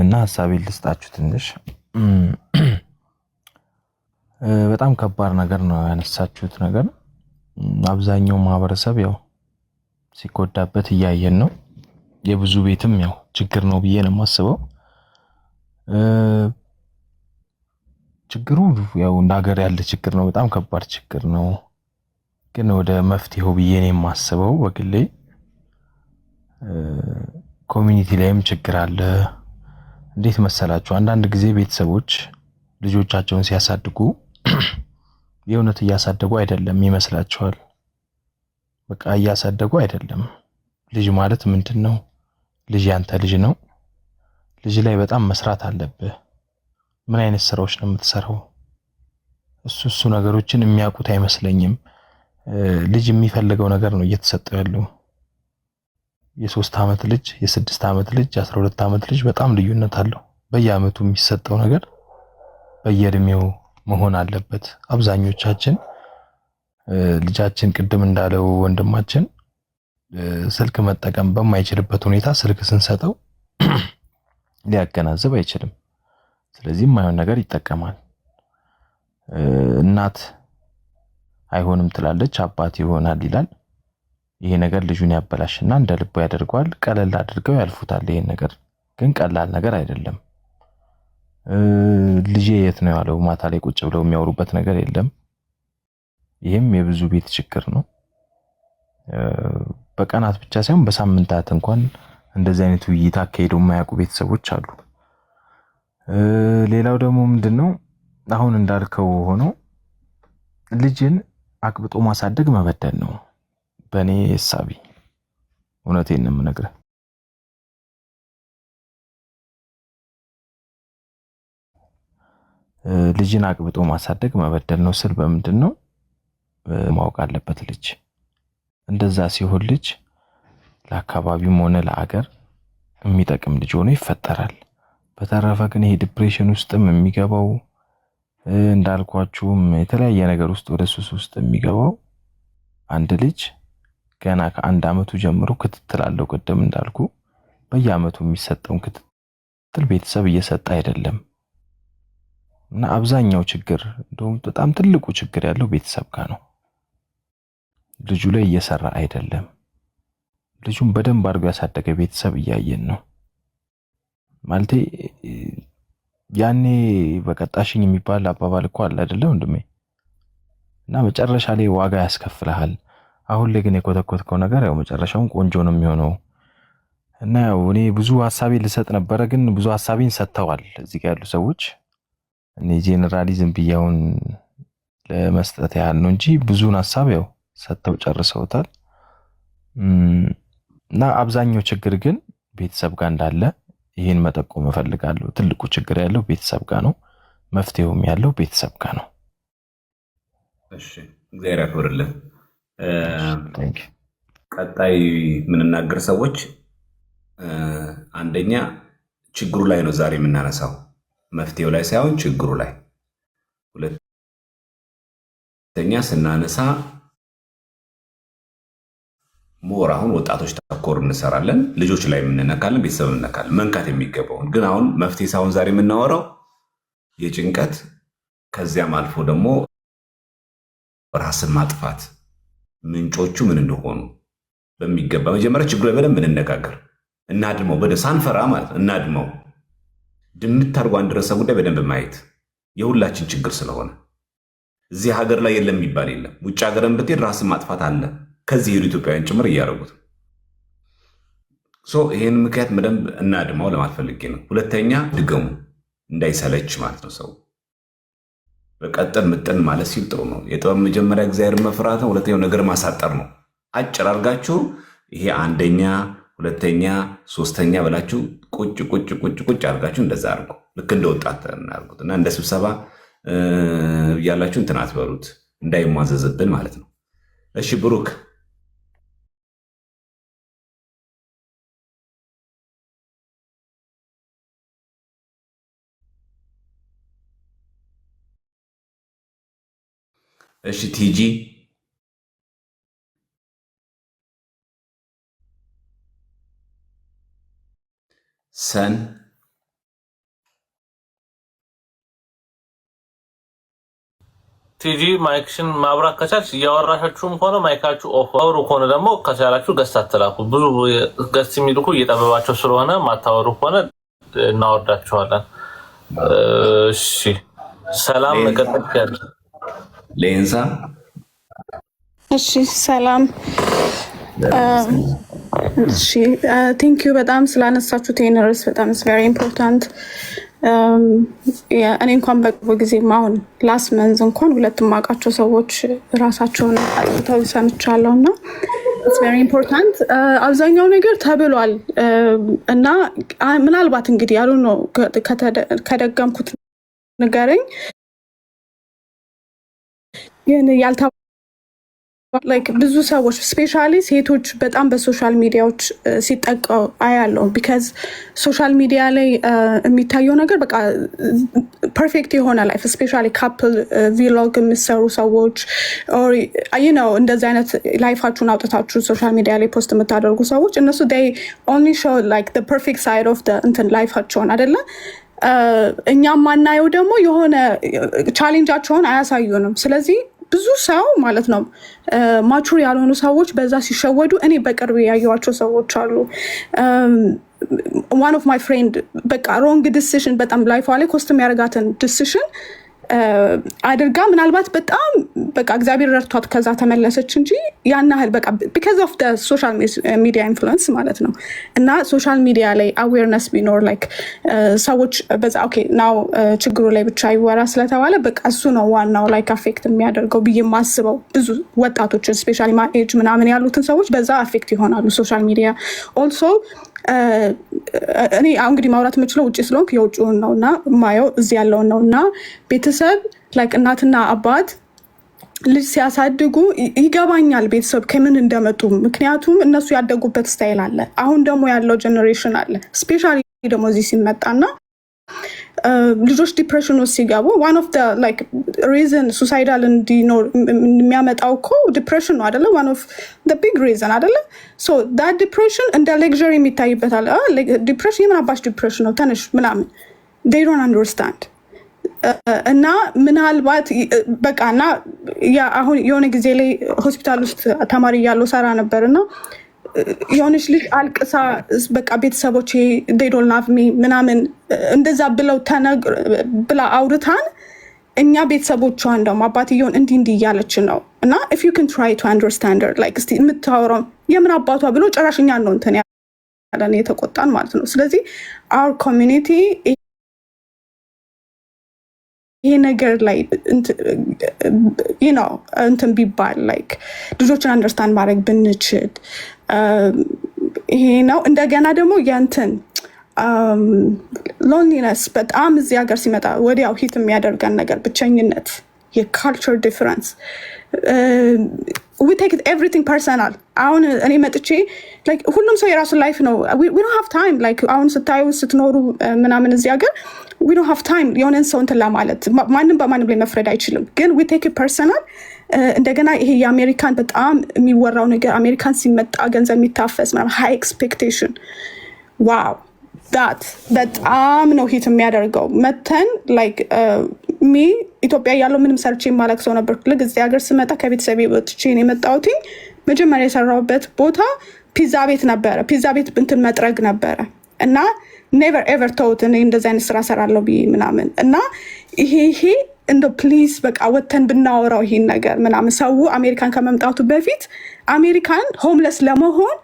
[SPEAKER 4] እና ሀሳቤን ልስጣችሁ ትንሽ። በጣም ከባድ ነገር ነው ያነሳችሁት ነገር። አብዛኛው ማህበረሰብ ያው ሲጎዳበት እያየን ነው። የብዙ ቤትም ያው ችግር ነው ብዬ ነው የማስበው። ችግሩ ያው እንደ ሀገር ያለ ችግር ነው፣ በጣም ከባድ ችግር ነው። ግን ወደ መፍትሄው ብዬ ነው የማስበው በግሌ። ኮሚኒቲ ላይም ችግር አለ። እንዴት መሰላችሁ? አንዳንድ ጊዜ ቤተሰቦች ልጆቻቸውን ሲያሳድጉ የእውነት እያሳደጉ አይደለም ይመስላችኋል። በቃ እያሳደጉ አይደለም። ልጅ ማለት ምንድነው? ልጅ ያንተ ልጅ ነው። ልጅ ላይ በጣም መስራት አለብህ። ምን አይነት ስራዎች ነው የምትሰራው? እሱ ነገሮችን የሚያውቁት አይመስለኝም። ልጅ የሚፈልገው ነገር ነው እየተሰጠው ያለው። የ3 ዓመት ልጅ፣ የ6 ዓመት ልጅ፣ የ12 ዓመት ልጅ በጣም ልዩነት አለው። በየአመቱ የሚሰጠው ነገር በየእድሜው መሆን አለበት። አብዛኞቻችን ልጃችን ቅድም እንዳለው ወንድማችን ስልክ መጠቀም በማይችልበት ሁኔታ ስልክ ስንሰጠው ሊያገናዝብ አይችልም። ስለዚህ የማይሆን ነገር ይጠቀማል። እናት አይሆንም ትላለች፣ አባት ይሆናል ይላል። ይሄ ነገር ልጁን ያበላሽና እንደ ልቡ ያደርገዋል። ቀለል አድርገው ያልፉታል። ይሄን ነገር ግን ቀላል ነገር አይደለም። ልጄ የት ነው ያለው ማታ ላይ ቁጭ ብለው የሚያወሩበት ነገር የለም። ይሄም የብዙ ቤት ችግር ነው። በቀናት ብቻ ሳይሆን በሳምንታት እንኳን እንደዚህ አይነት ውይይት አካሄደው የማያውቁ ቤተሰቦች አሉ። ሌላው ደግሞ ምንድነው አሁን እንዳልከው ሆኖ ልጅን አቅብጦ ማሳደግ መበደል ነው በኔ ሐሳቢ። እውነቴን ነው የምነግርህ። ልጅን አቅብጦ ማሳደግ መበደል ነው ስል በምንድነው ማወቅ አለበት ልጅ። እንደዛ ሲሆን ልጅ ለአካባቢውም ሆነ ለአገር የሚጠቅም ልጅ ሆኖ ይፈጠራል። በተረፈ ግን ይሄ ዲፕሬሽን ውስጥም የሚገባው እንዳልኳችሁም የተለያየ ነገር ውስጥ ወደ ሱስ ውስጥ የሚገባው አንድ ልጅ ገና ከአንድ አመቱ ጀምሮ ክትትል አለው። ቅድም እንዳልኩ በየአመቱ የሚሰጠውን ክትትል ቤተሰብ እየሰጠ አይደለም እና አብዛኛው ችግር እንደውም በጣም ትልቁ ችግር ያለው ቤተሰብ ጋር ነው። ልጁ ላይ እየሰራ አይደለም። ልጁን በደንብ አድርጎ ያሳደገ ቤተሰብ እያየን ነው። ማለቴ ያኔ በቀጣሽኝ የሚባል አባባል እኮ አለ አይደለ ወንድሜ? እና መጨረሻ ላይ ዋጋ ያስከፍልሃል። አሁን ላይ ግን የኮተኮትከው ነገር ያው መጨረሻውን ቆንጆ ነው የሚሆነው። እና ያው እኔ ብዙ ሐሳቤ ልሰጥ ነበረ፣ ግን ብዙ ሐሳቤን ሰጥተዋል እዚህ ጋር ያሉ ሰዎች። እኔ ጄኔራሊዝም ብያውን ለመስጠት ያህል ነው እንጂ ብዙውን ሐሳብ ያው ሰጥተው ጨርሰውታል። እና አብዛኛው ችግር ግን ቤተሰብ ጋር እንዳለ ይሄን መጠቆም እፈልጋለሁ። ትልቁ ችግር ያለው ቤተሰብ ጋር ነው። መፍትሄውም ያለው ቤተሰብ ጋር ነው።
[SPEAKER 2] እሺ እግዚአብሔር ያክብርልን። ቀጣይ የምንናገር ሰዎች አንደኛ ችግሩ ላይ ነው ዛሬ የምናነሳው፣ መፍትሄው ላይ ሳይሆን ችግሩ ላይ። ሁለተኛ ስናነሳ ሞር አሁን ወጣቶች ተኮር እንሰራለን፣ ልጆች ላይ የምንነካለን፣ ቤተሰብ እንነካለን፣ መንካት የሚገባውን ግን አሁን መፍትሄ ሳይሆን ዛሬ የምናወራው የጭንቀት ከዚያም አልፎ ደግሞ ራስን ማጥፋት ምንጮቹ ምን እንደሆኑ በሚገባ መጀመሪያ ችግሩ ላይ በደንብ እንነጋገር፣ እናድመው፣ ሳንፈራ ማለት እናድመው። ድምት አድርጎ አንድ ርዕሰ ጉዳይ በደንብ ማየት የሁላችን ችግር ስለሆነ እዚህ ሀገር ላይ የለም የሚባል የለም። ውጭ ሀገርን ብትሄድ ራስን ማጥፋት አለ። ከዚህ ሄዱ ኢትዮጵያውያን ጭምር እያደረጉት ይህን ምክንያት በደንብ እናድመው ለማለት ፈልጌ ነው። ሁለተኛ ድገሙ እንዳይሰለች ማለት ነው። ሰው በቀጥል ምጥን ማለት ሲል ጥሩ ነው። የጥበብ መጀመሪያ እግዚአብሔር መፍራት ነው። ሁለተኛው ነገር ማሳጠር ነው። አጭር አድርጋችሁ ይሄ አንደኛ፣ ሁለተኛ፣ ሶስተኛ ብላችሁ ቁጭ ቁጭ ቁጭ ቁጭ አድርጋችሁ እንደዛ አድርጉ። ልክ እንደ ወጣት እናድርጉት እና እንደ ስብሰባ እያላችሁ እንትን አትበሉት፣ እንዳይሟዘዝብን ማለት ነው። እሺ ብሩክ እሺ ቲጂ ሰን
[SPEAKER 3] ቲጂ ማይክሽን ማብራት ከቻልሽ እያወራሻችሁም ከሆነ ማይካችሁ ኦፍ አውሩ፣ ከሆነ ደግሞ ከቻላችሁ ገስት አትላኩ። ብዙ ገስት የሚልኩ እየጠበባቸው ስለሆነ ማታወሩ ከሆነ እናወርዳችኋለን። እሺ ሰላም መቀጠል ያለ
[SPEAKER 2] ሌንሳ
[SPEAKER 5] እሺ ሰላም እሺ ቴንክ ዩ በጣም ስላነሳችሁት ይሄን ርዕስ በጣም ቬሪ ኢምፖርታንት። እኔ እንኳን በቅርቡ ጊዜ አሁን ላስት መንዝ እንኳን ሁለቱም የማውቃቸው ሰዎች ራሳቸውን አጥፍተው ሰምቻለሁ እና ኢትስ ቬሪ ኢምፖርታንት። አብዛኛው ነገር ተብሏል እና ምናልባት እንግዲህ ያሉ ነው ከደገምኩት ንገረኝ ግን ብዙ ሰዎች ስፔሻሊ ሴቶች በጣም በሶሻል ሚዲያዎች ሲጠቀው አያለው። ቢካዝ ሶሻል ሚዲያ ላይ የሚታየው ነገር በቃ ፐርፌክት የሆነ ላይፍ ስፔሻሊ ካፕል ቪሎግ የሚሰሩ ሰዎች እንደዚህ አይነት ላይፋችሁን አውጥታችሁ ሶሻል ሚዲያ ላይ ፖስት የምታደርጉ ሰዎች እነሱ ዴይ ኦንሊ ሾው ላይክ ዘ ፐርፌክት ሳይድ ኦፍ እንትን ላይፋቸውን አይደለ። እኛም ማናየው ደግሞ የሆነ ቻሌንጃቸውን አያሳዩንም። ስለዚህ ብዙ ሰው ማለት ነው ማቹር ያልሆኑ ሰዎች በዛ ሲሸወዱ እኔ በቅርብ ያየኋቸው ሰዎች አሉ። one of my friend በቃ ሮንግ ዲሲሽን በጣም ላይፏ ላይ ኮስት የሚያደርጋትን ዲሲሽን አድርጋ ምናልባት በጣም በቃ እግዚአብሔር ረድቷት ከዛ ተመለሰች እንጂ ያን ያህል በቃ because of the social media influence ማለት ነው። እና ሶሻል ሚዲያ ላይ awareness ቢኖር like ሰዎች በዛ ኦኬ ናው ችግሩ ላይ ብቻ ይወራ ስለተባለ በቃ እሱ ነው ዋናው like አፌክት የሚያደርገው ብዬ ማስበው። ብዙ ወጣቶችን ስፔሻሊ ማ ኤጅ ምናምን ያሉትን ሰዎች በዛ አፌክት ይሆናሉ ሶሻል ሚዲያ also እኔ እንግዲህ ማውራት የምችለው ውጪ ስለሆንኩ የውጪውን ነውና ማየው እዚህ ያለውን ነውና ቤተሰብ ላይክ እናትና አባት ልጅ ሲያሳድጉ ይገባኛል ቤተሰብ ከምን እንደመጡ። ምክንያቱም እነሱ ያደጉበት ስታይል አለ፣ አሁን ደግሞ ያለው ጀነሬሽን አለ። ስፔሻሊ ደግሞ እዚህ ሲመጣና ልጆች ዲፕሬሽን ውስጥ ሲገቡ one of the like reason suicidal እንዲኖር የሚያመጣው እኮ ዲፕሬሽን ነው አይደለ? one of the big reason አይደለ? so that depression እንደ luxury የሚታይበታል። ዲፕሬሽን የምን አባሽ ዲፕሬሽን ነው ተነሽ ምናምን they don't understand እና ምናልባት በቃ እና አሁን የሆነ ጊዜ ላይ ሆስፒታል ውስጥ ተማሪ እያለሁ ሰራ ነበርና የሆነች ልጅ አልቅሳ በቃ ቤተሰቦቼ they don't love me ምናምን እንደዛ ብላ አውርታን እኛ ቤተሰቦቿ እንደውም አባትየውን እንዲህ እያለች ነው እና if you can try to understand her like እስቲ የምታወራው የምን አባቷ ብሎ ጭራሽኛ ነው እንትን ያለን የተቆጣን ማለት ነው። ስለዚህ our community ይሄ ነገር ላይ እንትን ቢባል like ልጆችን አንደርስታንድ ማድረግ ብንችል ይሄ ነው። እንደገና ደግሞ ያንተን ሎንሊነስ በጣም እዚህ ሀገር ሲመጣ ወዲያው ሂት የሚያደርገን ነገር ብቸኝነት፣ የካልቸር ዲፍረንስ we take everything personal። አሁን እኔ መጥቼ like ሁሉም ሰው የራሱ ላይፍ ነው we don't have time like አሁን ስታዩ ስትኖሩ ምናምን እዚህ ሀገር we don't have time የሆነን ሰው እንትን ለማለት ማንም በማንም ላይ መፍረድ አይችልም። ግን we take it personal። እንደገና ይሄ የአሜሪካን በጣም የሚወራው ነገር አሜሪካን ሲመጣ ገንዘብ የሚታፈስ ምናምን high expectation wow that በጣም ነው ሂት የሚያደርገው። መተን like me ኢትዮጵያ ያለው ምንም ሰርቼ የማላቅ ሰው ነበር። ልክ እዚህ ሀገር ስመጣ ከቤተሰቤ ወጥቼ ነው የመጣሁት። መጀመሪያ የሰራሁበት ቦታ ፒዛ ቤት ነበረ። ፒዛ ቤት እንትን መጥረግ ነበረ እና never ever thought እኔ እንደዚህ አይነት ስራ ሰራለሁ ብዬ ምናምን እና ይሄ እንደ ፕሊዝ በቃ ወተን ብናወራው ይሄን ነገር ምናምን ሰው አሜሪካን ከመምጣቱ በፊት አሜሪካን ሆምለስ ለመሆን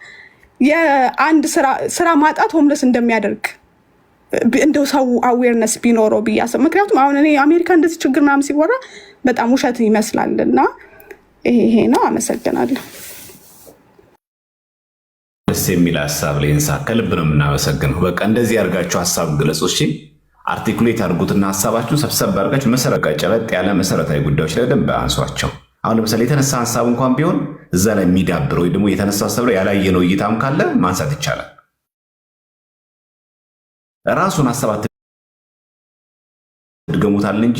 [SPEAKER 5] የአንድ ስራ ማጣት ሆምለስ እንደሚያደርግ እንደው ሰው አዌርነስ ቢኖረው ብያሰብ። ምክንያቱም አሁን እኔ አሜሪካ እንደዚህ ችግር ምናምን ሲወራ በጣም ውሸት ይመስላልና ይሄ ነው። አመሰግናለሁ።
[SPEAKER 2] ደስ የሚል ሀሳብ ላይ እንሳ ከልብ ነው የምናመሰግነው። በቃ እንደዚህ ያርጋችሁ ሀሳብ ግለጹ። እሺ አርቲኩሌት አድርጉትና ሀሳባችሁን ሰብሰብ አድርጋችሁ መሰረቃ ጨበጥ ያለ መሰረታዊ ጉዳዮች ላይ ደንብ አንሷቸው። አሁን ለምሳሌ የተነሳ ሀሳብ እንኳን ቢሆን እዛ ላይ የሚዳብር ወይ ደግሞ የተነሳ ሀሳብ ላይ ያላየነው እይታም ካለ ማንሳት ይቻላል። ራሱን ሀሳብ አትድገሙታል እንጂ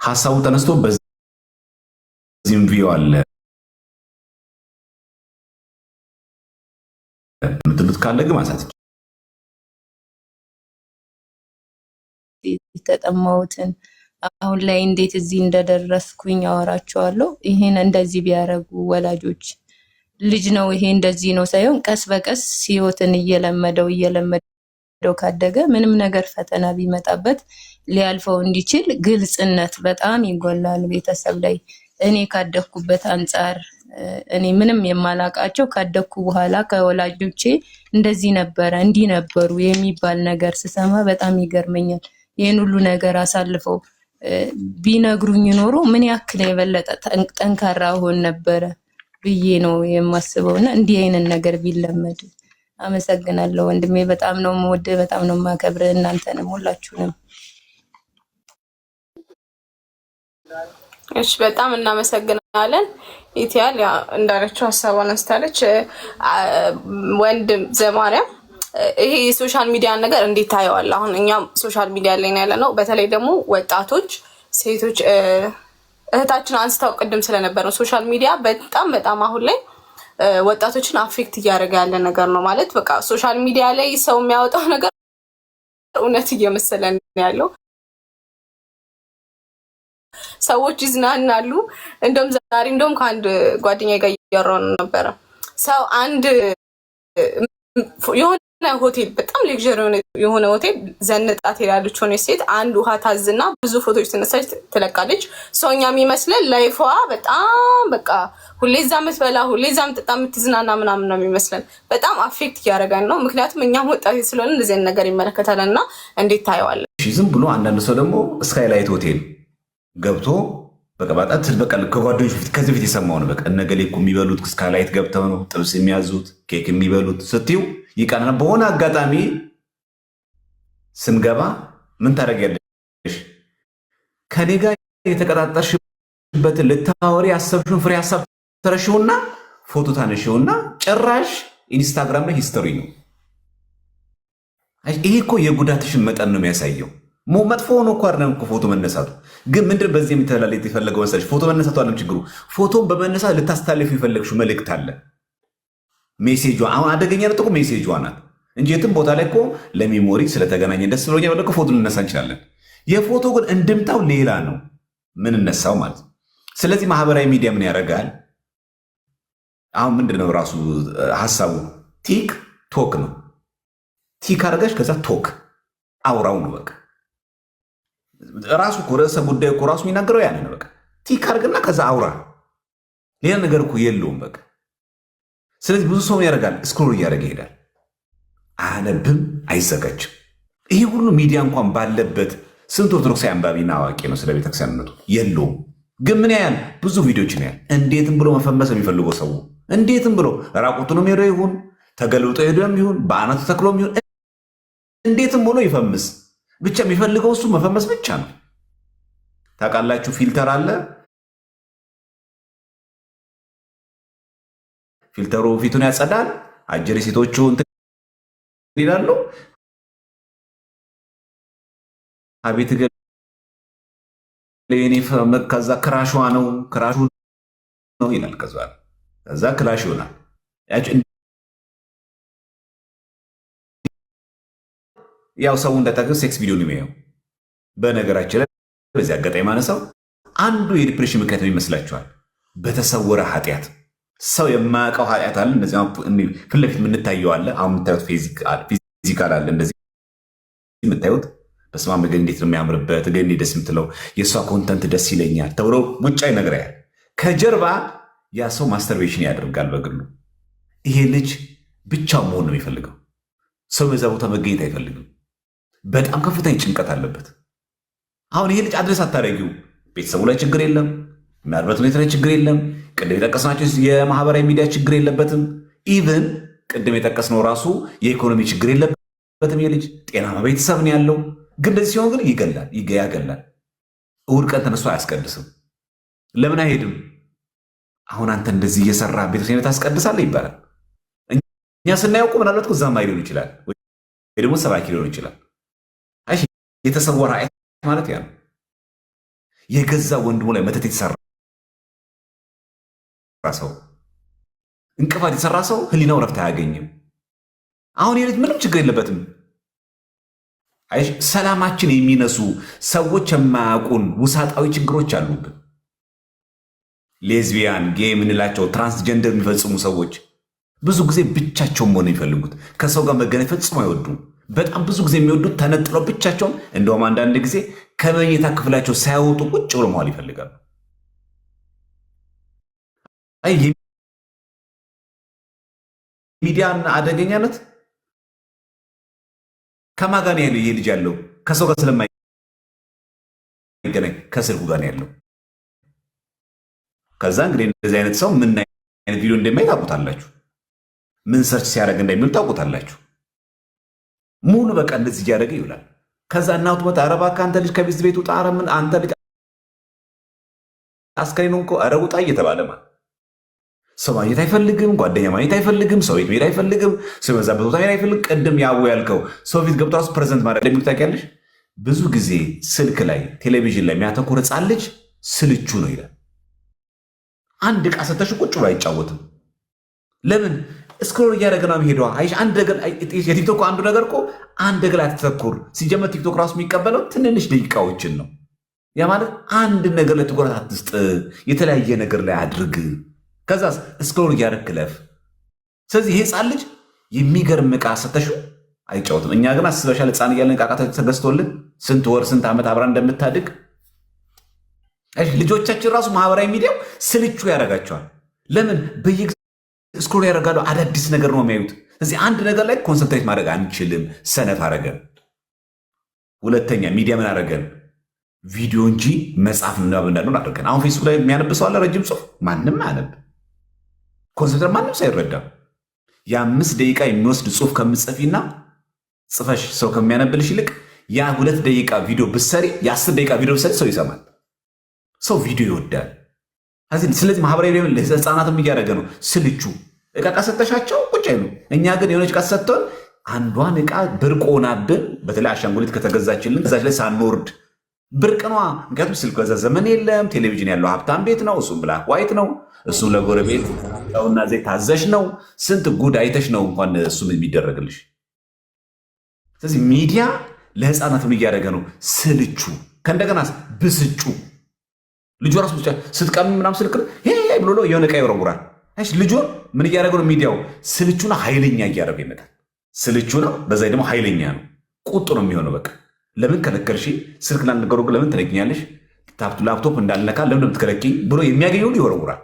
[SPEAKER 2] ሀሳቡ ተነስቶ በዚህም ቪው አለ ምትሉት ካለ ግን ማንሳት ይቻላል።
[SPEAKER 6] የተጠማሁትን አሁን ላይ እንዴት እዚህ እንደደረስኩኝ አወራቸዋለሁ። ይሄን እንደዚህ ቢያረጉ ወላጆች ልጅ ነው ይሄ እንደዚህ ነው ሳይሆን ቀስ በቀስ ህይወትን እየለመደው ካደገ ምንም ነገር ፈተና ቢመጣበት ሊያልፈው እንዲችል ግልጽነት በጣም ይጎላል ቤተሰብ ላይ። እኔ ካደኩበት አንፃር እኔ ምንም የማላቃቸው ካደኩ በኋላ ከወላጆቼ እንደዚህ ነበረ እንዲህ ነበሩ የሚባል ነገር ስሰማ በጣም ይገርመኛል። ይሄን ሁሉ ነገር አሳልፈው ቢነግሩኝ ኖሮ ምን ያክል የበለጠ ጠንካራ ሆን ነበረ ብዬ ነው የማስበውና እንዲህ አይነት ነገር ቢለመድ። አመሰግናለሁ ወንድሜ። በጣም ነው የምወድህ፣ በጣም ነው የማከብርህ። እናንተንም ሁላችሁንም።
[SPEAKER 1] እሺ በጣም እናመሰግናለን። ኢቲያል እንዳለችው ሀሳቧን አንስታለች። ወንድም ዘማሪያም ይሄ የሶሻል ሚዲያ ነገር እንዴት ታየዋለህ? አሁን እኛም ሶሻል ሚዲያ ላይ ያለ ነው። በተለይ ደግሞ ወጣቶች ሴቶች እህታችን አንስታው ቅድም ስለነበር ነው ሶሻል ሚዲያ በጣም አሁን ላይ ወጣቶችን አፌክት እያደረገ ያለ ነገር ነው። ማለት በቃ ሶሻል ሚዲያ ላይ ሰው የሚያወጣው ነገር እውነት እየመሰለን ያለው ሰዎች ይዝናናሉ። እንደውም ከአንድ ጓደኛዬ ጋር እያወራሁ ነበረ። ሰው አንድ የሆነ ሆቴል በጣም ሌክዠሪ የሆነ ሆቴል ዘንጣ ትሄዳለች ሆነች ሴት አንድ ውሃ ታዝና ብዙ ፎቶዎች ተነሳች ትለቃለች። ሰውኛ የሚመስለን ላይፏ በጣም በቃ ሁሌ እዛ የምትበላ ሁሌ እዛ የምትጠጣ የምትዝናና ምናምን ነው የሚመስለን። በጣም አፌክት እያደረገን ነው። ምክንያቱም እኛም ወጣት ስለሆነ እንደዚህ አይነት ነገር ይመለከታልና እንዴት ታየዋለን?
[SPEAKER 2] ዝም ብሎ አንዳንድ ሰው ደግሞ ስካይላይት ሆቴል ገብቶ በቃ ከጓደኞች ፊት ከዚህ ፊት የሰማው ነው። በቃ እነገሌ እኮ የሚበሉት ስካይላይት ገብተው ነው ጥብስ የሚያዙት ኬክ የሚበሉት ስትዩ ይቃና በሆነ አጋጣሚ ስንገባ ምን ታደርጊያለሽ? ከኔ ጋር የተቀጣጠርሽበትን ልታወሪ ያሰብሽውን ፍሬ ሀሳብ ተረሽውና ፎቶ ታነሽውና ጭራሽ ኢንስታግራም ላይ ሂስቶሪ ነው። ይሄ እኮ የጉዳትሽን መጠን ነው የሚያሳየው። መጥፎ ሆኖ እኮ አይደለም እኮ ፎቶ መነሳቱ። ግን ምንድን በዚህ የሚተላለፍ የፈለገው መሰለሽ? ፎቶ መነሳቱ አለም ችግሩ። ፎቶን በመነሳት ልታስተላልፍ የፈለግሽው መልእክት አለ። ሜሴጇ አሁን አደገኛነት እኮ ሜሴጇ ናት እንጂ የትም ቦታ ላይ እኮ ለሜሞሪ ስለተገናኘ ደስ ብሎኛ ወደ ፎቶ ልነሳ እንችላለን። የፎቶ ግን እንድምታው ሌላ ነው ምን እነሳው ማለት ነው። ስለዚህ ማህበራዊ ሚዲያ ምን ያደርጋል? አሁን ምንድን ነው ራሱ ሀሳቡ? ቲክ ቶክ ነው። ቲክ አድርገሽ ከዛ ቶክ አውራው ነው በቃ ራሱ እኮ ርዕሰ ጉዳይ እኮ ራሱ የሚናገረው ያንን በቃ ቲክ አድርግና ከዛ አውራ። ሌላ ነገር እኮ የለውም በቃ። ስለዚህ ብዙ ሰው ያደርጋል፣ ስክሮል እያደረገ ይሄዳል። አያነብም፣ አይዘጋጅም። ይሄ ሁሉ ሚዲያ እንኳን ባለበት ስንት ኦርቶዶክሳዊ አንባቢና አዋቂ ነው ስለ ቤተክርስቲያንነቱ? የለውም። ግን ምን ያህል ብዙ ቪዲዮችን ያህል እንዴትም ብሎ መፈመስ የሚፈልገው ሰው እንዴትም ብሎ ራቁቱንም ሄዶ ይሁን ተገልብጦ ሄዶም ይሁን በአናቱ ተክሎም ይሁን እንዴትም ብሎ ይፈምስ ብቻ የሚፈልገው እሱ መፈመስ ብቻ ነው። ታውቃላችሁ፣ ፊልተር አለ። ፊልተሩ ፊቱን ያጸዳል። አጀሬ ሴቶቹ እንትን ይላሉ፣ አቤት ገሌኔ ከዛ ክራሿ ነው ክራሹ ነው ይላል። ከዛ ክላሽ ይሆናል። ያው ሰው እንደታገው ሴክስ ቪዲዮ ነው የሚያየው። በነገራችን ላይ በዚህ አጋጣሚ ማነሳው አንዱ የዲፕሬሽን ምክንያት ይመስላችኋል? በተሰወረ ኃጢአት ሰው የማያውቀው ኃጢአት አለ። እንደዚህ ፊት ለፊት የምንታየው አለ። አሁን የምታዩት ፊዚካል አለ። እንደዚህ የምታዩት በስመ አብ ገኝ እንዴት ነው የሚያምርበት፣ ገኝ ደስ የምትለው የእሷ ኮንተንት ደስ ይለኛል ተብሎ ውጫዊ ነገር ያህል ከጀርባ ያ ሰው ማስተርቤሽን ያደርጋል በግሉ። ይሄ ልጅ ብቻው መሆን ነው የሚፈልገው። ሰው በዛ ቦታ መገኘት አይፈልግም። በጣም ከፍተኛ ጭንቀት አለበት። አሁን ይሄ ልጅ አድረስ አታደርጊው። ቤተሰቡ ላይ ችግር የለም፣ የሚያርበት ሁኔታ ላይ ችግር የለም። ቅድም የጠቀስናቸው የማህበራዊ ሚዲያ ችግር የለበትም። ኢቨን ቅድም የጠቀስነው ራሱ የኢኮኖሚ ችግር የለበትም። የልጅ ጤናማ ቤተሰብ ነው ያለው። ግን እንደዚህ ሲሆን ግን ያገላል። እሑድ ቀን ተነስቶ አያስቀድስም። ለምን አይሄድም? አሁን አንተ እንደዚህ እየሰራ ቤተክርስቲያን ታስቀድሳለህ ይባላል። እኛ ስናየው እኮ ምናልባት እዛማ ሊሆን ይችላል፣ ወይ ደግሞ ሰባኪ ሊሆን ይችላል። የተሰወረ ኃጢአት ማለት ያ ነው። የገዛ ወንድሙ ላይ መተት የተሰራ ሰው፣ እንቅፋት የተሰራ ሰው ህሊናው ረፍት አያገኝም። አሁን የልጅ ምንም ችግር የለበትም። ሰላማችን የሚነሱ ሰዎች የማያውቁን ውሳጣዊ ችግሮች አሉብን። ሌዝቢያን፣ ጌ የምንላቸው ትራንስጀንደር የሚፈጽሙ ሰዎች ብዙ ጊዜ ብቻቸውን መሆን የሚፈልጉት ከሰው ጋር መገናኘት ፈጽሞ አይወዱም። በጣም ብዙ ጊዜ የሚወዱት ተነጥለው ብቻቸውን፣ እንደውም አንዳንድ ጊዜ ከመኝታ ክፍላቸው ሳያወጡ ቁጭ ብሎ መዋል ይፈልጋሉ። ሚዲያን አደገኛነት ከማን ጋር ነው ያለው? ይሄ ልጅ ያለው ከሰው ጋር ስለማይገናኝ ከስልኩ ጋር ነው ያለው። ከዛ እንግዲህ እንደዚህ አይነት ሰው ምን አይነት ቪዲዮ እንደማይ ታውቁታላችሁ። ምን ሰርች ሲያደርግ እንደሚል ታውቁታላችሁ። ሙሉ በቃ እንደዚህ እያደረገ ይውላል። ከዛ እናቱ መጣ፣ ኧረ እባክህ አንተ ልጅ ከቤት ቤት ውጣ፣ ኧረ ምን አንተ ልጅ አስከሬን እኮ ኧረ ውጣ እየተባለ ማለት ሰው ማግኘት አይፈልግም፣ ጓደኛ ማግኘት አይፈልግም፣ ሰው ቤት መሄድ አይፈልግም፣ ሰው በዛበት ቦታ መሄድ አይፈልግም። ቅድም ያው ያልከው ሰው ፊት ገብቶ ራሱ ፕሬዘንት ማድረግ እንደሚሉ ታውቂያለሽ። ብዙ ጊዜ ስልክ ላይ ቴሌቪዥን ላይ የሚያተኩር ሕፃን ልጅ ስልቹ ነው ይላል። አንድ ዕቃ ሰተሽ ቁጭ ብሎ አይጫወትም። ለምን? ስክሮል እያደረገ ነው የሚሄደው። አንድ ነገር የቲክቶክ አንዱ ነገር እኮ አንድ ነገር አትተኩር። ሲጀመር ቲክቶክ ራሱ የሚቀበለው ትንንሽ ደቂቃዎችን ነው። ያ ማለት አንድ ነገር ላይ ትኩረት አትስጥ፣ የተለያየ ነገር ላይ አድርግ። ከዛ ስክሮል እያደረግክ ለፍ። ስለዚህ ይሄ ሕፃን ልጅ የሚገርም ዕቃ ሰተሽው አይጫወትም። እኛ ግን አስበሻል? ሕፃን እያለን ዕቃ ተገዝቶልን ስንት ወር ስንት ዓመት አብራ እንደምታድግ ልጆቻችን ራሱ ማህበራዊ ሚዲያው ስልቹ ያደርጋቸዋል። ለምን? በየጊዜው ስክሮል ያደርጋሉ። አዳዲስ ነገር ነው የሚያዩት። እዚህ አንድ ነገር ላይ ኮንሰንትሬት ማድረግ አንችልም። ሰነፍ አደረገን። ሁለተኛ ሚዲያ ምን አደረገን? ቪዲዮ እንጂ መጽሐፍ ምናብናለን አድርገን። አሁን ፌስቡክ ላይ የሚያነብሰው አለ ረጅም ጽሑፍ፣ ማንም አያነብ። ኮንሰንትሬት ማንም ሳይረዳ የ5 ደቂቃ የሚወስድ ጽሑፍ ከምጽፊና ጽፈሽ ሰው ከሚያነብልሽ ይልቅ ያ 2 ደቂቃ ቪዲዮ ብትሰሪ የ10 ደቂቃ ቪዲዮ ብትሰሪ ሰው ይሰማል። ሰው ቪዲዮ ይወዳል። ስለዚህ ማህበራዊ ህፃናትም እያደረገ ነው። ስልቹ ዕቃ ሰተሻቸው ቁጭ አይሉ። እኛ ግን የሆነች ዕቃ ሰጥቶን አንዷን ዕቃ ብርቅ ሆናብን፣ በተለይ አሻንጉሊት ከተገዛችልን ከዛች ላይ ሳንወርድ ብርቅ ነዋ። ምክንያቱም ስልክ በዛ ዘመን የለም። ቴሌቪዥን ያለው ሀብታም ቤት ነው። እሱም ብላክ ዋይት ነው። እሱም ለጎረቤት ጨውና ዘይት ታዘሽ ነው። ስንት ጉድ አይተሽ ነው እንኳን እሱም የሚደረግልሽ። ስለዚህ ሚዲያ ለህፃናት ምን እያደረገ ነው? ስልቹ፣ ከእንደገና ብስጩ። ልጁ ራሱ ብቻ ስትቀሚ ምናም ስልክ ብሎ የሆነ ዕቃ ይወረውራል። ልጁን ምን እያደረገ ነው? ሚዲያው ስልቹና ኃይለኛ እያደረገ ይመጣል። ስልቹ ነው፣ በዛ ደግሞ ኃይለኛ ነው። ቁጡ ነው የሚሆነው። በቃ ለምን ከለከልሽ? ስልክ ላልነገሩ ለምን ትለቅኛለሽ? ላፕቶፕ እንዳልነካ ለምን የምትከለኪኝ ብሎ የሚያገኘውን ይወረውራል።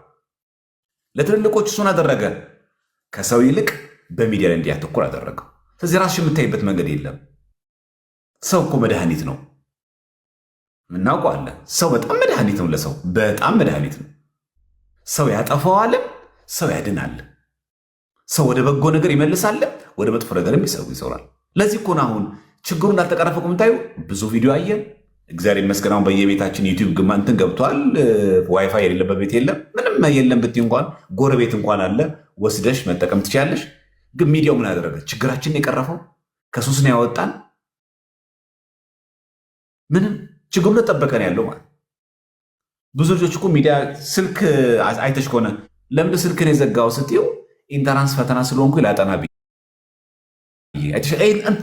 [SPEAKER 2] ለትልልቆች እሱን አደረገ። ከሰው ይልቅ በሚዲያ ላይ እንዲያተኩር አደረገው። ስለዚህ ራስሽ የምታይበት መንገድ የለም። ሰው እኮ መድኃኒት ነው፣ እናውቀዋለን። ሰው በጣም መድኃኒት ነው፣ ለሰው በጣም መድኃኒት ነው። ሰው ያጠፋዋልም፣ ሰው ያድናል። ሰው ወደ በጎ ነገር ይመልሳልም፣ ወደ መጥፎ ነገርም ይሰራል። ለዚህ እኮ ነው አሁን ችግሩ እንዳልተቀረፈ የምታዩ። ብዙ ቪዲዮ አየን። እግዚአብሔር ይመስገን አሁን በየቤታችን ዩቲዩብ ግማንትን ገብቷል። ዋይፋይ የሌለበት ቤት የለም። ምንም የለም ብትይ እንኳን ጎረቤት እንኳን አለ፣ ወስደሽ መጠቀም ትችላለሽ። ግን ሚዲያው ምን ያደረገ? ችግራችንን የቀረፈው ከሱስ ነው ያወጣን። ምንም ችግሩ እንደጠበቀን ያለው ማለት። ብዙ ልጆች እኮ ሚዲያ ስልክ አይተሽ ከሆነ ለምን ስልክን የዘጋው ስትይው ኢንተራንስ ፈተና ስለሆንኩ ላጠና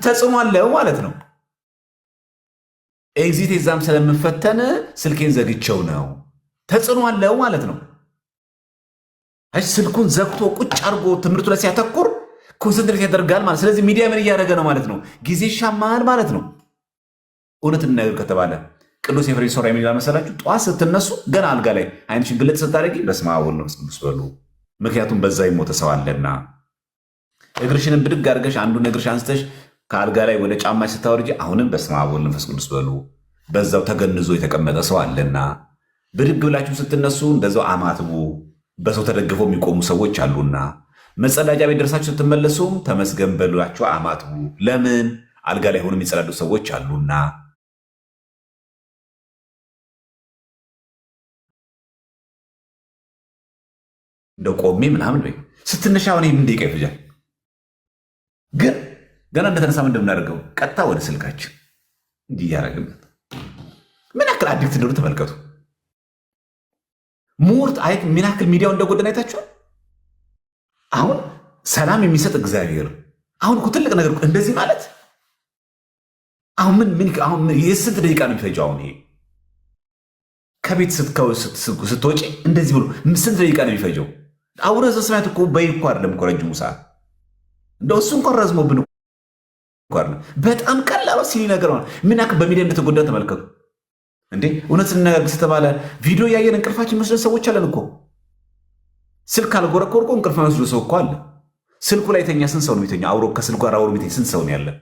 [SPEAKER 2] ተጽዕኖ አለው ማለት ነው። ኤግዚት ኤግዛም ስለምፈተን ስልኬን ዘግቼው ነው፣ ተጽዕኖ አለው ማለት ነው። ስልኩን ዘግቶ ቁጭ አድርጎ ትምህርቱ ላይ ሲያተኩር ኮንሰንትሬት ያደርጋል ማለት። ስለዚህ ሚዲያ ምን እያደረገ ነው ማለት ነው? ጊዜ ይሻማል ማለት ነው። እውነት ነገር ከተባለ ቅዱስ ኤፍሬም ሶርያዊ ምን ይላል መሰላችሁ? ጠዋት ስትነሱ ገና አልጋ ላይ አይንሽን ግልጥ ስታደርጊ በስመ አብ ወወልድ ወመንፈስ ቅዱስ በሉ፣ ምክንያቱም በዛ የሞተ ሰው አለና። እግርሽንም ብድግ አድርገሽ አንዱን እግርሽ አንስተሽ ከአልጋ ላይ ወደ ጫማሽ ስታወርጂ አሁንም በስመ አብ ወወልድ ወመንፈስ ቅዱስ በሉ፣ በዛው ተገንዞ የተቀመጠ ሰው አለና። ብድግ ብላችሁ ስትነሱ እንደዛው አማትቡ፣ በሰው ተደግፈው የሚቆሙ ሰዎች አሉና። መጸዳጃ ቤት ደርሳችሁ ስትመለሱም ተመስገን በሏችሁ አማትቡ። ለምን? አልጋ ላይ ሆኖ የሚጸዳዱ ሰዎች አሉና። እንደ ቆሜ ምናምን ወይ ስትነሻ ሆነ ምን ደቂቃ ይፈጃል? ግን ገና እንደተነሳ ምን እንደምናደርገው ቀጥታ ወደ ስልካችን እንዲህ እያደረግን ምን ያክል አዲክት እንደሆነ ተመልከቱ። ሞርት አይ ምን ያክል ሚዲያው እንደጎደን አይታችኋል። አሁን ሰላም የሚሰጥ እግዚአብሔር አሁን እኮ ትልቅ ነገር እንደዚህ ማለት አሁን የስንት ደቂቃ ነው የሚፈጀው? አሁን ይሄ ከቤት ስትወጪ እንደዚህ ብሎ ስንት ደቂቃ ነው የሚፈጀው? አቡነ ዘበሰማያት እኮ በይ እኮ አይደለም እኮ ረጅሙ ሰዓት፣ እንደው እሱ እንኳን ረዝሞብን እኮ አይደለም። በጣም ቀላል ሲኒ ነገር ነው። ምን ያክል በሚዲያ እንደተጎዳ ተመልከቱ። እንዴ እውነት ስንነጋገር ስተባለ ቪዲዮ ያየን እንቅልፋችን መስለን ሰዎች አለን እኮ። ስልክ አልጎረኮርኮ እንቅልፍ መስሎ ሰው እኮ አለ። ስልኩ ላይ ተኛ ስንት ሰው ነው የሚተኛ? አውሮ ከስልኩ ጋር አውሮ የሚተኛ ስንት ሰው ነው ያለን?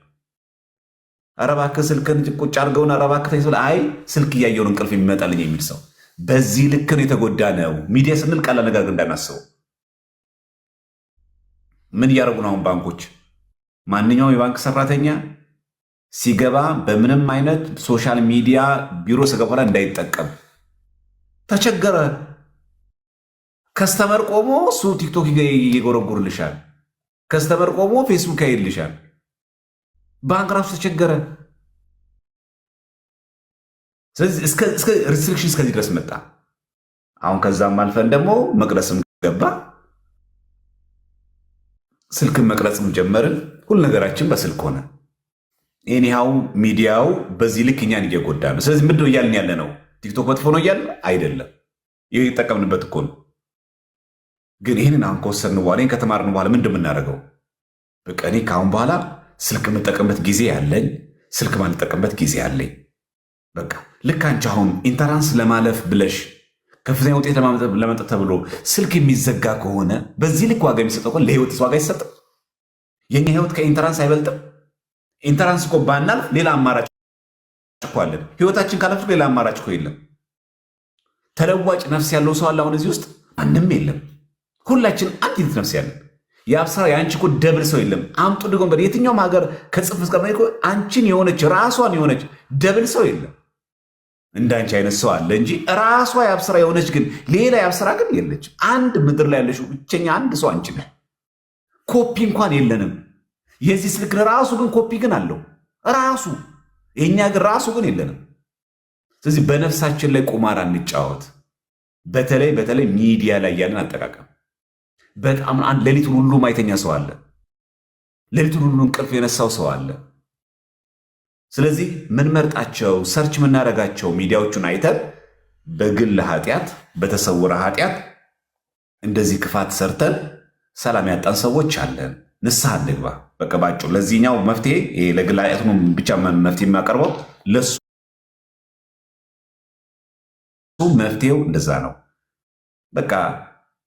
[SPEAKER 2] ኧረ እባክህ ስልክን ቁጭ አድርገውን ኧረ እባክህ ተኝ ስለ አይ ስልክ እያየውን እንቅልፍ የሚመጣልኝ የሚል ሰው በዚህ ልክ ነው የተጎዳ ነው። ሚዲያ ስንል ቀላል ነገር እንዳናስበው። ምን እያደረጉ ነው አሁን ባንኮች? ማንኛውም የባንክ ሰራተኛ ሲገባ በምንም አይነት ሶሻል ሚዲያ ቢሮ ስገባ እንዳይጠቀም ተቸገረ። ከስተመር ቆሞ እሱ ቲክቶክ ይጎረጉርልሻል። ከስተመር ቆሞ ፌስቡክ ያይልሻል። ባንክ ራሱ ተቸገረ። ስለዚህ እስከ ሪስትሪክሽን እስከዚህ ድረስ መጣ። አሁን ከዛም አልፈን ደግሞ መቅረጽም ገባ። ስልክን መቅረጽም ጀመርን። ሁሉ ነገራችን በስልክ ሆነ። ኤኒሃው ሚዲያው በዚህ ልክ እኛን እየጎዳ ነው። ስለዚህ ምንድነው እያልን ያለ ነው? ቲክቶክ መጥፎ ነው እያልን አይደለም። ይህ የጠቀምንበት እኮ ነው። ግን ይህንን አሁን ከወሰድን በኋላ ይህን ከተማርን በኋላ ምንድን የምናደርገው? በቃ እኔ ከአሁን በኋላ ስልክ የምጠቀምበት ጊዜ ያለኝ፣ ስልክ ማልጠቀምበት ጊዜ ያለኝ። በቃ ልክ አንቺ አሁን ኢንተራንስ ለማለፍ ብለሽ ከፍተኛ ውጤት ለመምጣት ተብሎ ስልክ የሚዘጋ ከሆነ በዚህ ልክ ዋጋ የሚሰጠው እኮ ለህይወት ዋጋ አይሰጥም። የኛ ህይወት ከኢንተራንስ አይበልጥም። ኢንተራንስ እኮ ባናልፍ ሌላ አማራጭ እኮ አለን። ህይወታችን ካለፍ ሌላ አማራጭ እኮ የለም። ተለዋጭ ነፍስ ያለው ሰው አለ አሁን እዚህ ውስጥ? ማንም የለም። ሁላችን አንዲት ነፍስ ያለን። የአብስራ የአንቺ እኮ ደብል ሰው የለም። አምጡ ድጎም የትኛውም ሀገር ከጽፍ እስከ አንቺን የሆነች ራሷን የሆነች ደብል ሰው የለም። እንዳንቺ አይነት ሰው አለ እንጂ ራሷ የአብስራ የሆነች ግን ሌላ የአብስራ ግን የለች። አንድ ምድር ላይ ያለሽው ብቸኛ አንድ ሰው አንቺ ነሽ። ኮፒ እንኳን የለንም። የዚህ ስልክ ራሱ ግን ኮፒ ግን አለው ራሱ። የኛ ግን ራሱ ግን የለንም። ስለዚህ በነፍሳችን ላይ ቁማር እንጫወት። በተለይ ሚዲያ ላይ ያለን አጠቃቀም በጣም አንድ ሌሊቱን ሁሉ ማይተኛ ሰው አለ። ሌሊቱን ሁሉ እንቅልፍ የነሳው ሰው አለ። ስለዚህ ምን መርጣቸው ሰርች የምናደርጋቸው ሚዲያዎቹን አይተን በግል ኃጢአት በተሰወረ ኃጢአት እንደዚህ ክፋት ሰርተን ሰላም ያጣን ሰዎች አለን። ንስሐ እንግባ። በቃ ባጭሩ ለዚህኛው መፍትሄ ይሄ ለግል ኃጢአቱ ብቻ መፍትሄ የሚያቀርበው ለሱ መፍትሄው እንደዛ ነው። በቃ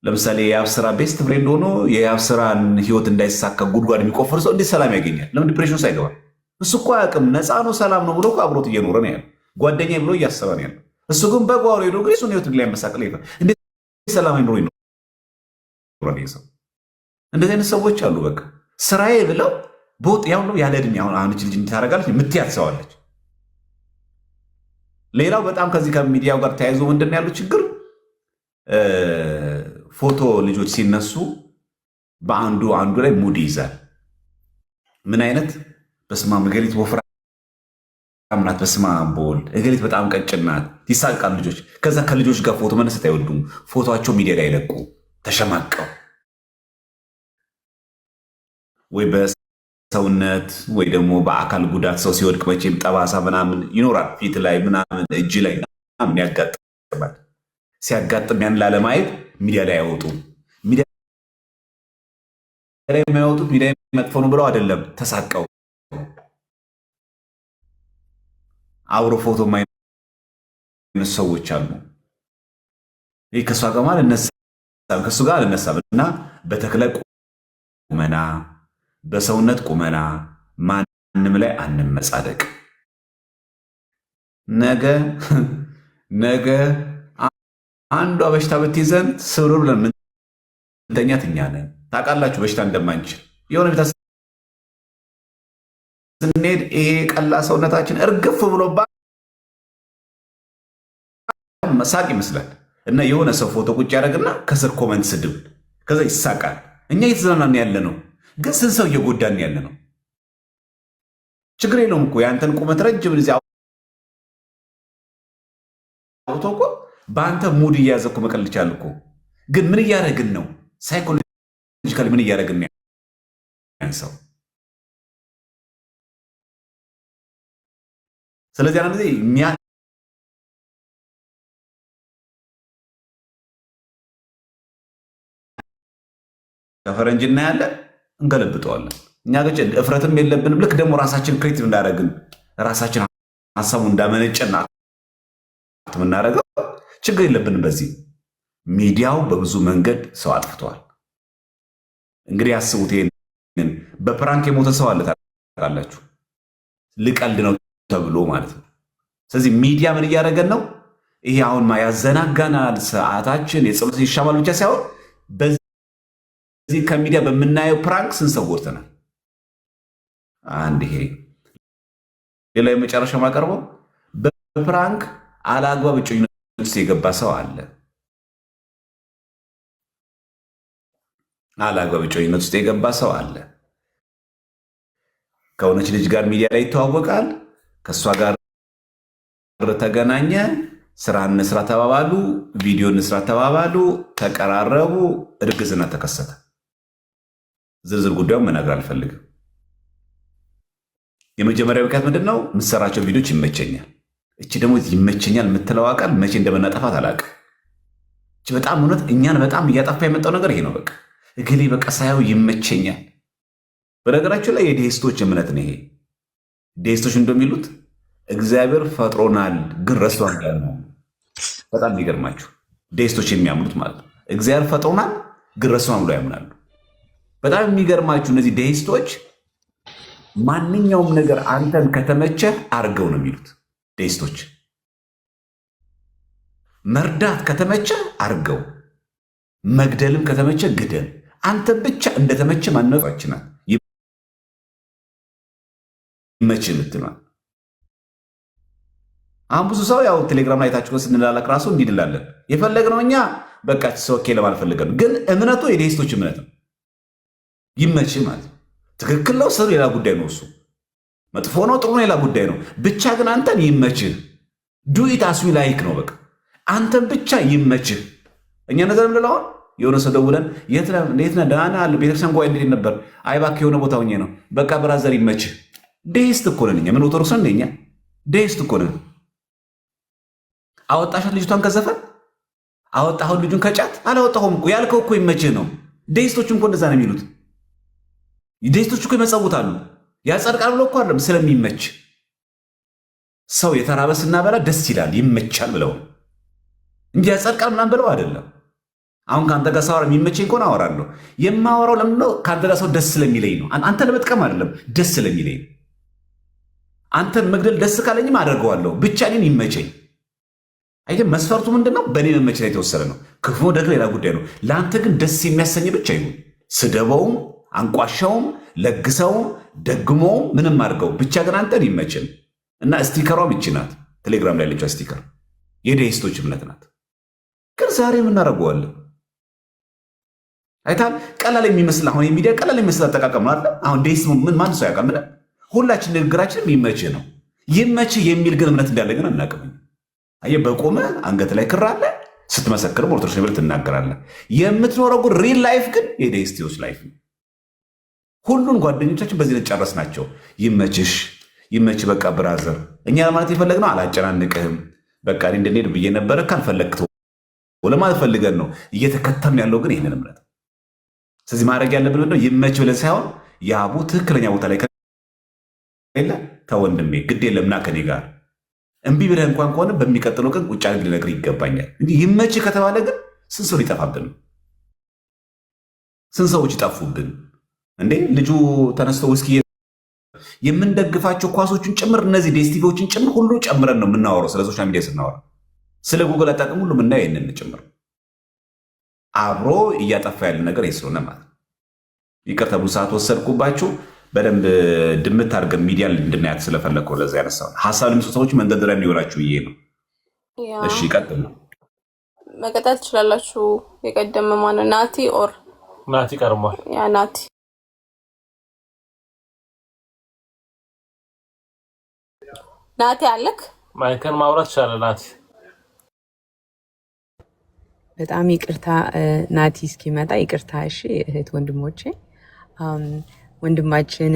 [SPEAKER 2] ለምሳሌ የያብ ስራ ቤስት ፍሬንድ ሆኖ የያብ ስራን ህይወት እንዳይሳካ ጉድጓድ የሚቆፍር ሰው እንዴት ሰላም ያገኛል? ለምን ዲፕሬሽን ሳይገባ? እሱ እኮ አያውቅም። ነፃ ነው ሰላም ነው ብሎ አብሮት እየኖረ ነው ያለው። ጓደኛ ብሎ እያሰበ ነው ያለው። እሱ ግን በጓሮ ሄዶ ግን እሱን ህይወት ላይ መሳቀል ይፈ እንዴት ሰላም አይኖር ይኖራል ሰው? እንደዚህ አይነት ሰዎች አሉ። በቃ ስራዬ ብለው ቦጥ ያው ነው ያለ እድሜ አሁን ልጅ ታደርጋለች ምትያት ሰዋለች። ሌላው በጣም ከዚህ ከሚዲያው ጋር ተያይዞ ምንድን ነው ያለው ችግር ፎቶ ልጆች ሲነሱ በአንዱ ላይ ሙድ ይይዛል። ምን አይነት በስማ እገሊት ወፍራም ናት፣ በስማ በወልድ እገሊት በጣም ቀጭን ናት። ይሳቃሉ ልጆች። ከዛ ከልጆች ጋር ፎቶ መነሳት አይወዱም። ፎቶቸው ሚዲያ ላይ ይለቁ ተሸማቀው ወይ በሰውነት ወይ ደግሞ በአካል ጉዳት ሰው ሲወድቅ መቼም ጠባሳ ምናምን ይኖራል ፊት ላይ ምናምን እጅ ላይ ምናምን ያጋጥማል። ሲያጋጥም ያን ላለማየት ሚዲያ ላይ አይወጡም። ሚዲያ ላይ የሚያወጡት ሚዲያ መጥፎ ነው ብለው አይደለም፣ ተሳቀው አብሮ ፎቶ የማይነሱ ሰዎች አሉ። ይህ ከእሷ ጋር አልነሳም ከእሱ ጋር አልነሳም እና በተክለ ቁመና በሰውነት ቁመና ማንም ላይ አንመጻደቅ። ነገ አንዷ በሽታ ብትይዘን ስብር ብለን ምንተኛት እኛ ነን። ታውቃላችሁ በሽታ እንደማንችል የሆነ ቤታ ስንሄድ ይሄ ቀላ ሰውነታችን እርግፍ ብሎባ መሳቅ ይመስላል እና የሆነ ሰው ፎቶ ቁጭ ያደረግና ከስር ኮመንት ስድብ ከዛ ይሳቃል። እኛ እየተዝናናን ያለ ነው፣ ግን ስንት ሰው እየጎዳን ያለ ነው። ችግር የለውም እኮ የአንተን ቁመት ረጅም ጊዜ አውቶ እኮ በአንተ ሙድ እያያዘ እኮ መቀለድ ይቻላል እኮ። ግን ምን እያደረግን ነው? ሳይኮሎጂካሊ ምን እያደረግን ነው? ያን ሰው ስለዚህ አንድ ጊዜ ከፈረንጅ እናያለን እንገለብጠዋለን። እኛ ገጭ እፍረትም የለብንም። ልክ ደግሞ ራሳችን ክሬቲቭ እንዳደረግን ራሳችን ሀሳቡ እንዳመነጨና የምናደርገው ችግር የለብንም። በዚህ ሚዲያው በብዙ መንገድ ሰው አጥፍተዋል። እንግዲህ ያስቡት፣ ይሄንን በፕራንክ የሞተ ሰው አለ ታውቃላችሁ። ልቀልድ ነው ተብሎ ማለት ነው። ስለዚህ ሚዲያ ምን እያደረገን ነው? ይሄ አሁን ያዘናጋናል። ሰዓታችን የጸሎት ይሻማል ብቻ ሳይሆን በዚህ ከሚዲያ በምናየው ፕራንክ ስንት ሰው ጎድተናል። አንድ ይሄ ሌላ የመጨረሻ ማቀርበው በፕራንክ አላግባብ እጮኝነት ውስጥ የገባ ሰው አለ። አላግባብ እጮኝነት ውስጥ የገባ ሰው አለ። ከሆነች ልጅ ጋር ሚዲያ ላይ ይተዋወቃል። ከእሷ ጋር ተገናኘ፣ ስራ እንስራ ተባባሉ፣ ቪዲዮ እንስራ ተባባሉ፣ ተቀራረቡ፣ እርግዝና ተከሰተ። ዝርዝር ጉዳዩን መናገር አልፈልግም። የመጀመሪያ ምክንያት ምንድን ነው? የምትሰራቸው ቪዲዮች ይመቸኛል። እቺ ደግሞ ይመቸኛል የምትለው ቃል መቼ እንደምናጠፋት አላውቅም። እቺ በጣም እውነት እኛን በጣም እያጠፋ የመጣው ነገር ይሄ ነው። በቃ እግሌ በቃ ሳየው ይመቸኛል። በነገራችን ላይ የዴስቶች እምነት ነው ይሄ። ዴስቶች እንደሚሉት እግዚአብሔር ፈጥሮናል ግን ረስቶናል ነው። በጣም የሚገርማችሁ ዴስቶች የሚያምኑት ማለት ነው። እግዚአብሔር ፈጥሮናል ግን ረስቶናል ብሎ ያምናሉ። በጣም የሚገርማችሁ እነዚህ ዴስቶች ማንኛውም ነገር አንተን ከተመቸ አርገው ነው የሚሉት። ዴስቶች መርዳት ከተመቸ አርገው፣ መግደልም ከተመቸ ግደል። አንተ ብቻ እንደተመቸ ማነጻችናል ይመች የምትሏል። አሁን ብዙ ሰው ያው ቴሌግራም ላይ ታችሁ ስንላላክ ራሱ እንዲህ እንላለን። የፈለግነው እኛ በቃ ሰው ኦኬ ለማለት ፈልገን፣ ግን እምነቱ የዴስቶች እምነት ነው። ይመች ማለት ትክክል ነው ስሩ ሌላ ጉዳይ ነው። እሱ መጥፎ ነው ጥሩ ነው ሌላ ጉዳይ ነው። ብቻ ግን አንተን ይመችህ። ዱኢት አስዊ ላይክ ነው በቃ አንተን ብቻ ይመችህ። እኛ ነገር ምንለውን የሆነ ሰው ደውለን የት ነህ ደህና ነህ አለ ቤተክርስቲያን ጓይ እንዴት ነበር? አይ እባክህ የሆነ ቦታ ሆኜ ነው። በቃ ብራዘር ይመችህ። ዴስት እኮ ነን እኛ ምን ኦርቶዶክስ ነን እኛ ዴስት እኮ ነን። አወጣሻት ልጅቷን ከዘፈን አወጣሁን ልጁን ከጫት አላወጣሁም እኮ ያልከው እኮ ይመችህ ነው። ዴስቶች እኮ እንደዛ ነው የሚሉት። ዴስቶች እኮ ይመጸውታሉ። ያጸድቃል ብለው እኮ አይደለም ስለሚመች ሰው የተራበ ስናበላ ደስ ይላል ይመቻል ብለው እንጂ ያጸድቃል ምናምን ብለው አይደለም። አሁን ከአንተ ጋር ሳወራ የሚመቸኝ ከሆነ አወራለሁ። የማወራው ለምንድን ነው? ከአንተ ጋር ሰው ደስ ስለሚለኝ ነው። አንተ ለመጥቀም አይደለም ደስ ስለሚለኝ ነው። አንተን መግደል ደስ ካለኝም አደርገዋለሁ። ብቻ እኔን ይመቸኝ። አይደል? መስፈርቱ ምንድነው? በእኔ መመቸት ላይ የተወሰነ ነው። ክፉ ደግሞ ሌላ ጉዳይ ነው። ለአንተ ግን ደስ የሚያሰኝ ብቻ ይሁን። ስደበውም፣ አንቋሻውም፣ ለግሰውም፣ ደግሞውም ምንም አድርገው ብቻ ግን አንተን ይመችን እና ስቲከሯም ይቺ ናት። ቴሌግራም ላይ ያለችው ስቲከር የዴይስቶች እምነት ናት። ግን ዛሬ የምናደርገዋለን አይታል ቀላል የሚመስል አሁን የሚዲያ ቀላል የሚመስል አጠቃቀም ነው አይደል? አሁን ዴይስ ምን ማን ሰው ያውቃል? ምን ሁላችን ንግግራችንም ይመችህ ነው። ይመችህ የሚል ግን እምነት እንዳለ ግን አናውቅም። አየህ በቆመ አንገት ላይ ክር አለ። ስትመሰክርም ኦርቶዶክስ ነብር ትናገራለህ። የምትኖረው ግን ሪል ላይፍ ግን የዴይስቲዎች ላይፍ ነው። ሁሉን ጓደኞቻችን በዚህ ጨረስ ናቸው። ይመችሽ ይመችህ በቃ ብራዘር። እኛ ለማለት የፈለግነው አላጨናንቅህም በቃ እኔ እንደኔ ብዬ ነበረ ካልፈለግተው ለማለት ፈልገን ነው። እየተከተልን ያለው ግን ይህንን እምነት። ስለዚህ ማድረግ ያለብን ምንድነው? ይመችህ ብለን ሳይሆን የአቡ ትክክለኛ ቦታ ላይ ከሌለ ተወንድሜ ግድ የለም ና ከኔ ጋር እምቢ ብለህ እንኳን ከሆነ በሚቀጥለው ቀን ቁጭ አድርግ ልነግርህ ይገባኛል። እንጂ ይመችህ ከተባለ ግን ስንት ሰው ይጠፋብን? ስንት ሰዎች ይጠፉብን እንዴ? ልጁ ተነስቶ ውስኪ የምንደግፋቸው ኳሶችን ጭምር እነዚህ ዴስቲቪዎችን ጭምር ሁሉ ጨምረን ነው የምናወራው። ስለ ሶሻል ሚዲያ ስናወራ ስለ ጉግል አጠቃቀም ሁሉ ምናየው ይህንን ጭምር አብሮ እያጠፋ ያለ ነገር ስለሆነ ማለት ነው። ይቅርታ ብዙ ሰዓት ወሰድኩባችሁ። በደንብ ድምት አድርገን ሚዲያ እንድናያት ስለፈለግኩ ለዛ ያነሳው ሀሳብ ለሚሰጡ ሰዎች መንደርደሪያ እንዲሆናችሁ ይሄ ነው። እሺ ቀጥል ነው
[SPEAKER 1] መቀጠል ትችላላችሁ። የቀደመ ማነው? ናቲ ኦር
[SPEAKER 3] ናቲ ቀርሟል።
[SPEAKER 1] ያ ናቲ ናቲ አለክ
[SPEAKER 3] ማይከን ማውራት ይቻላል። ናቲ
[SPEAKER 7] በጣም ይቅርታ ናቲ እስኪመጣ ይቅርታ። እሺ እህት ወንድሞቼ፣ ወንድማችን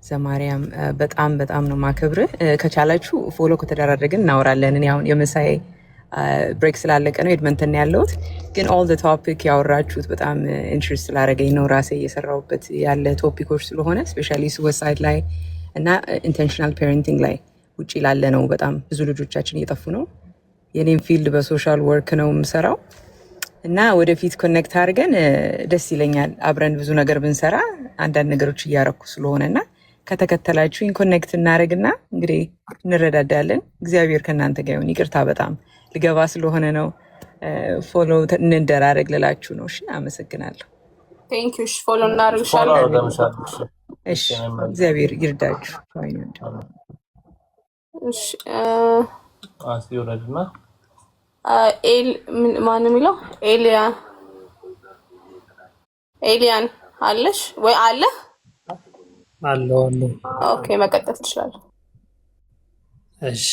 [SPEAKER 7] ዘማርያም በጣም በጣም ነው ማከብር። ከቻላችሁ ፎሎ ከተደራረግን እናወራለን። እኔ አሁን የመሳይ ብሬክ ስላለቀ ነው ኤድመንተን ያለሁት፣ ግን ኦል ዘ ቶፒክ ያወራችሁት በጣም ኢንትረስት ስላደረገኝ ነው። ራሴ እየሰራሁበት ያለ ቶፒኮች ስለሆነ ስፔሻሊ ሱሳይድ ላይ እና ኢንቴንሽናል ፔሬንቲንግ ላይ ውጭ ላለ ነው። በጣም ብዙ ልጆቻችን እየጠፉ ነው። የኔም ፊልድ በሶሻል ወርክ ነው የምሰራው እና ወደፊት ኮኔክት አድርገን ደስ ይለኛል። አብረን ብዙ ነገር ብንሰራ አንዳንድ ነገሮች እያረኩ ስለሆነና ከተከተላችሁኝ ኮኔክት እናደርግና እንግዲህ እንረዳዳለን። እግዚአብሔር ከእናንተ ጋር ይሁን። ይቅርታ በጣም ልገባ ስለሆነ ነው። ፎሎ እንደራረግ ልላችሁ ነው። እሺ አመሰግናለሁ።
[SPEAKER 1] ቴንክ ዩ። ፎሎ እናደርግሻለን።
[SPEAKER 7] እሺ እግዚአብሔር ይርዳችሁ።
[SPEAKER 1] እሺ
[SPEAKER 3] ይወረድና
[SPEAKER 1] ማን የሚለው ኤሊያን አለሽ ወይ? አለ
[SPEAKER 8] አለው።
[SPEAKER 1] ኦኬ መቀጠል ትችላለህ።
[SPEAKER 8] እሺ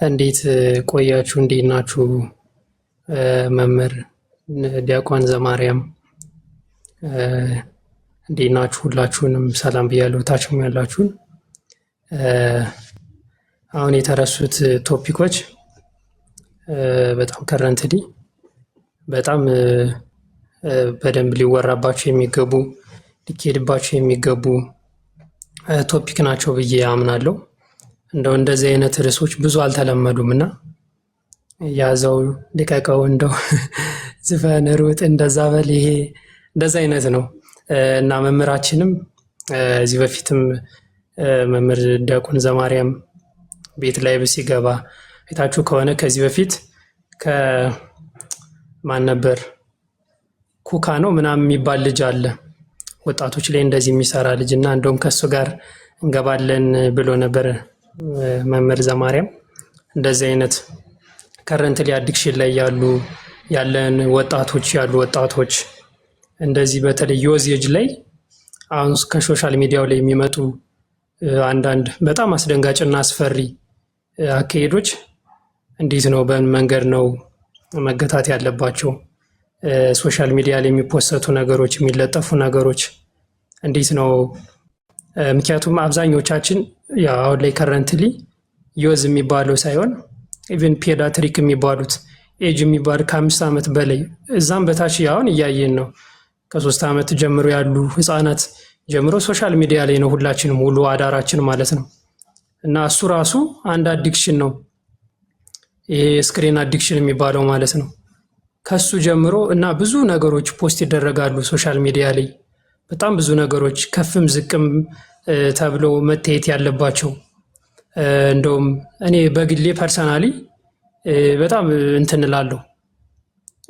[SPEAKER 8] እንዴት ቆያችሁ? እንዴት ናችሁ? መምህር ዲያቆን ዘማርያም እንዴት ናችሁ? ሁላችሁንም ሰላም ብያለሁ። ታችሁም ያላችሁን አሁን የተረሱት ቶፒኮች በጣም ከረንትሊ በጣም በደንብ ሊወራባቸው የሚገቡ ሊኬድባቸው የሚገቡ ቶፒክ ናቸው ብዬ አምናለሁ። እንደው እንደዚህ አይነት ርዕሶች ብዙ አልተለመዱም እና ያዘው ልቀቀው፣ እንደው ዝፈን፣ ሩጥ፣ እንደዛ በል፣ ይሄ እንደዛ አይነት ነው እና መምህራችንም እዚህ በፊትም መምህር ዲያቆን ዘማርያም ቤት ላይ ሲገባ አይታችሁ ከሆነ ከዚህ በፊት ከማን ነበር ኩካ ነው ምናምን የሚባል ልጅ አለ ወጣቶች ላይ እንደዚህ የሚሰራ ልጅ እና እንደውም ከሱ ጋር እንገባለን ብሎ ነበር መምህር ዘማርያም። እንደዚህ አይነት ከረንትሊ አዲክሽን ላይ ያለን ወጣቶች እንደዚህ በተለይ ዮዝ ኤጅ ላይ አሁን ከሶሻል ሚዲያው ላይ የሚመጡ አንዳንድ በጣም አስደንጋጭና አስፈሪ አካሄዶች እንዴት ነው በምን መንገድ ነው መገታት ያለባቸው? ሶሻል ሚዲያ ላይ የሚፖሰቱ ነገሮች የሚለጠፉ ነገሮች እንዴት ነው? ምክንያቱም አብዛኞቻችን ያው አሁን ላይ ከረንትሊ ዮዝ የሚባለው ሳይሆን ኢቨን ፔዳትሪክ የሚባሉት ኤጅ የሚባል ከ5 ዓመት በላይ እዛም በታች አሁን እያየን ነው። ከ3 ዓመት ጀምሮ ያሉ ህፃናት ጀምሮ ሶሻል ሚዲያ ላይ ነው ሁላችንም ሙሉ አዳራችን ማለት ነው። እና እሱ ራሱ አንድ አዲክሽን ነው፣ ይሄ ስክሪን አዲክሽን የሚባለው ማለት ነው። ከሱ ጀምሮ እና ብዙ ነገሮች ፖስት ይደረጋሉ ሶሻል ሚዲያ ላይ በጣም ብዙ ነገሮች ከፍም ዝቅም ተብሎ መታየት ያለባቸው። እንደውም እኔ በግሌ ፐርሰናሊ በጣም እንትን እላለሁ።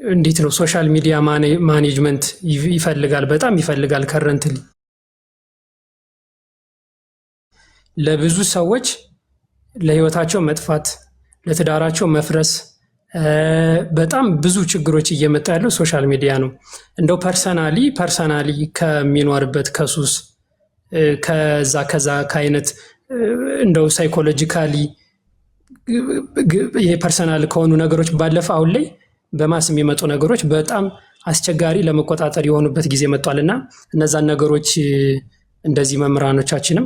[SPEAKER 8] እንዴት ነው ሶሻል ሚዲያ ማኔጅመንት ይፈልጋል፣ በጣም ይፈልጋል። ከረንትሊ ለብዙ ሰዎች ለህይወታቸው መጥፋት፣ ለትዳራቸው መፍረስ በጣም ብዙ ችግሮች እየመጣ ያለው ሶሻል ሚዲያ ነው። እንደው ፐርሰናሊ ከሚኖርበት ከሱስ ከዛ ከአይነት እንደው ሳይኮሎጂካሊ የፐርሰናል ከሆኑ ነገሮች ባለፈ አሁን ላይ በማስ የሚመጡ ነገሮች በጣም አስቸጋሪ ለመቆጣጠር የሆኑበት ጊዜ መጥቷልና እነዛን ነገሮች እንደዚህ መምህራኖቻችንም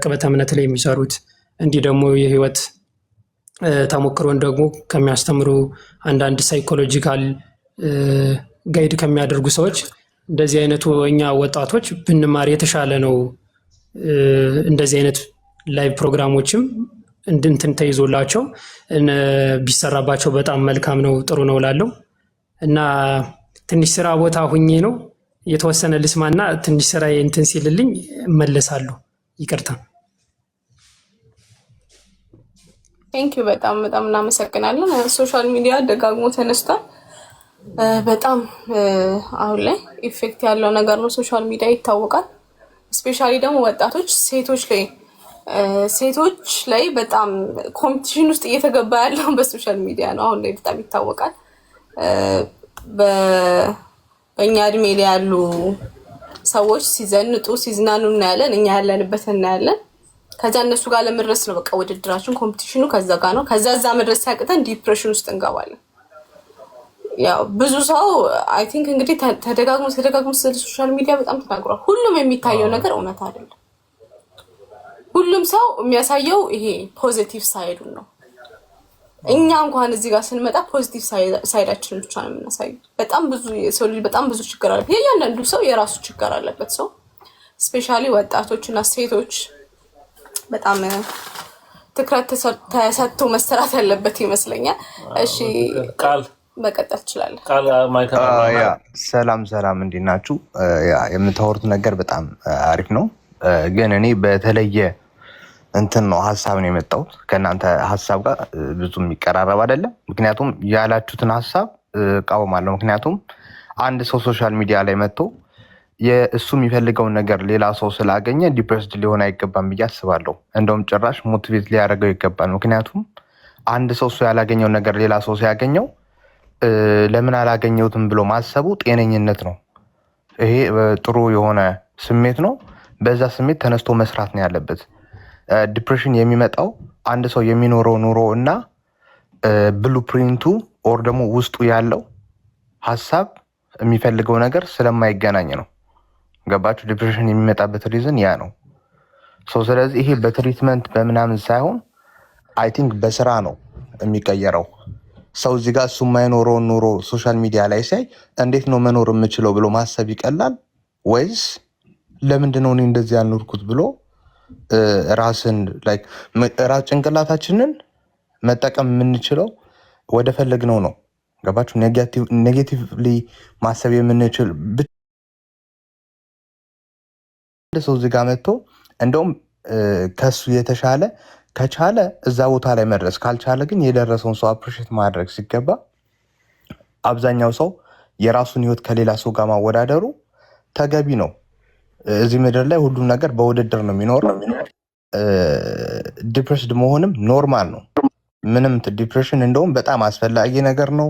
[SPEAKER 8] ቅበተ እምነት ላይ የሚሰሩት እንዲህ ደግሞ የህይወት ተሞክሮን ደግሞ ከሚያስተምሩ አንዳንድ ሳይኮሎጂካል ጋይድ ከሚያደርጉ ሰዎች እንደዚህ አይነቱ እኛ ወጣቶች ብንማር የተሻለ ነው። እንደዚህ አይነት ላይቭ ፕሮግራሞችም እንድንትን ተይዞላቸው ቢሰራባቸው በጣም መልካም ነው፣ ጥሩ ነው ላለው እና ትንሽ ስራ ቦታ ሁኜ ነው የተወሰነ ልስማና ትንሽ ስራ እንትን ሲልልኝ እመለሳለሁ። ይቅርታ።
[SPEAKER 1] ቴንኪዩ በጣም እናመሰግናለን። ሶሻል ሚዲያ ደጋግሞ ተነስቷል። በጣም አሁን ላይ ኢፌክት ያለው ነገር ነው ሶሻል ሚዲያ ይታወቃል። ስፔሻሊ ደግሞ ወጣቶች ሴቶች ላይ በጣም ኮምፒቲሽን ውስጥ እየተገባ ያለው በሶሻል ሚዲያ ነው። አሁን ላይ በጣም ይታወቃል። በእኛ እድሜ ላይ ያሉ ሰዎች ሲዘንጡ ሲዝናኑ እናያለን፣ እኛ ያለንበት እናያለን። ከዛ እነሱ ጋር ለመድረስ ነው በቃ ውድድራችን፣ ኮምፒቲሽኑ ከዛ ጋር ነው። ከዛ እዛ መድረስ ሲያቅተን ዲፕሬሽን ውስጥ እንገባለን። ያው ብዙ ሰው አይ ቲንክ እንግዲህ ተደጋግሞ ስለ ሶሻል ሚዲያ በጣም ተናግሯል። ሁሉም የሚታየው ነገር እውነት አይደለም። ሁሉም ሰው የሚያሳየው ይሄ ፖዚቲቭ ሳይዱን ነው። እኛ እንኳን እዚህ ጋር ስንመጣ ፖዚቲቭ ሳይዳችንን ብቻ ነው የምናሳየው። በጣም ብዙ የሰው ልጅ በጣም ብዙ ችግር አለበት። እያንዳንዱ ሰው የራሱ ችግር አለበት። ሰው ስፔሻሊ ወጣቶችና ሴቶች በጣም ትኩረት ተሰጥቶ መሰራት ያለበት ይመስለኛል። እሺ
[SPEAKER 3] ቃል
[SPEAKER 1] መቀጠል ትችላለህ።
[SPEAKER 9] ሰላም እንዴት ናችሁ? የምታወሩት ነገር በጣም አሪፍ ነው፣ ግን እኔ በተለየ እንትን ነው ሀሳብ ነው የመጣሁት። ከእናንተ ሀሳብ ጋር ብዙ የሚቀራረብ አይደለም። ምክንያቱም ያላችሁትን ሀሳብ እቃወማለሁ። ምክንያቱም አንድ ሰው ሶሻል ሚዲያ ላይ መጥቶ የእሱ የሚፈልገውን ነገር ሌላ ሰው ስላገኘ ዲፕሬስድ ሊሆን አይገባም ብዬ አስባለሁ። እንደውም ጭራሽ ሞቲቬት ሊያደርገው ይገባል። ምክንያቱም አንድ ሰው እሱ ያላገኘው ነገር ሌላ ሰው ሲያገኘው ለምን አላገኘሁትም ብሎ ማሰቡ ጤነኝነት ነው። ይሄ ጥሩ የሆነ ስሜት ነው። በዛ ስሜት ተነስቶ መስራት ነው ያለበት። ዲፕሬሽን የሚመጣው አንድ ሰው የሚኖረው ኑሮ እና ብሉፕሪንቱ ኦር ደግሞ ውስጡ ያለው ሀሳብ የሚፈልገው ነገር ስለማይገናኝ ነው። ገባችሁ? ዲፕሬሽን የሚመጣበት ሪዝን ያ ነው። ስለዚህ ይሄ በትሪትመንት በምናምን ሳይሆን አይ ቲንክ በስራ ነው የሚቀየረው። ሰው እዚህ ጋር እሱ የማይኖረውን ኑሮ ሶሻል ሚዲያ ላይ ሳይ እንዴት ነው መኖር የምችለው ብሎ ማሰብ ይቀላል ወይስ ለምንድነው እኔ እንደዚህ ያልኖርኩት ብሎ ራስን ራስ ጭንቅላታችንን መጠቀም የምንችለው ወደ ፈለግነው ነው። ገባችሁ? ኔጌቲቭሊ ማሰብ የምንችል ሰው እዚህ ጋር መጥቶ እንደውም ከሱ የተሻለ ከቻለ እዛ ቦታ ላይ መድረስ ካልቻለ ግን የደረሰውን ሰው አፕሪሼት ማድረግ ሲገባ አብዛኛው ሰው የራሱን ህይወት ከሌላ ሰው ጋር ማወዳደሩ ተገቢ ነው። እዚህ ምድር ላይ ሁሉም ነገር በውድድር ነው የሚኖረው። ዲፕሬስድ መሆንም ኖርማል ነው። ምንም ዲፕሬሽን እንደውም በጣም አስፈላጊ ነገር ነው።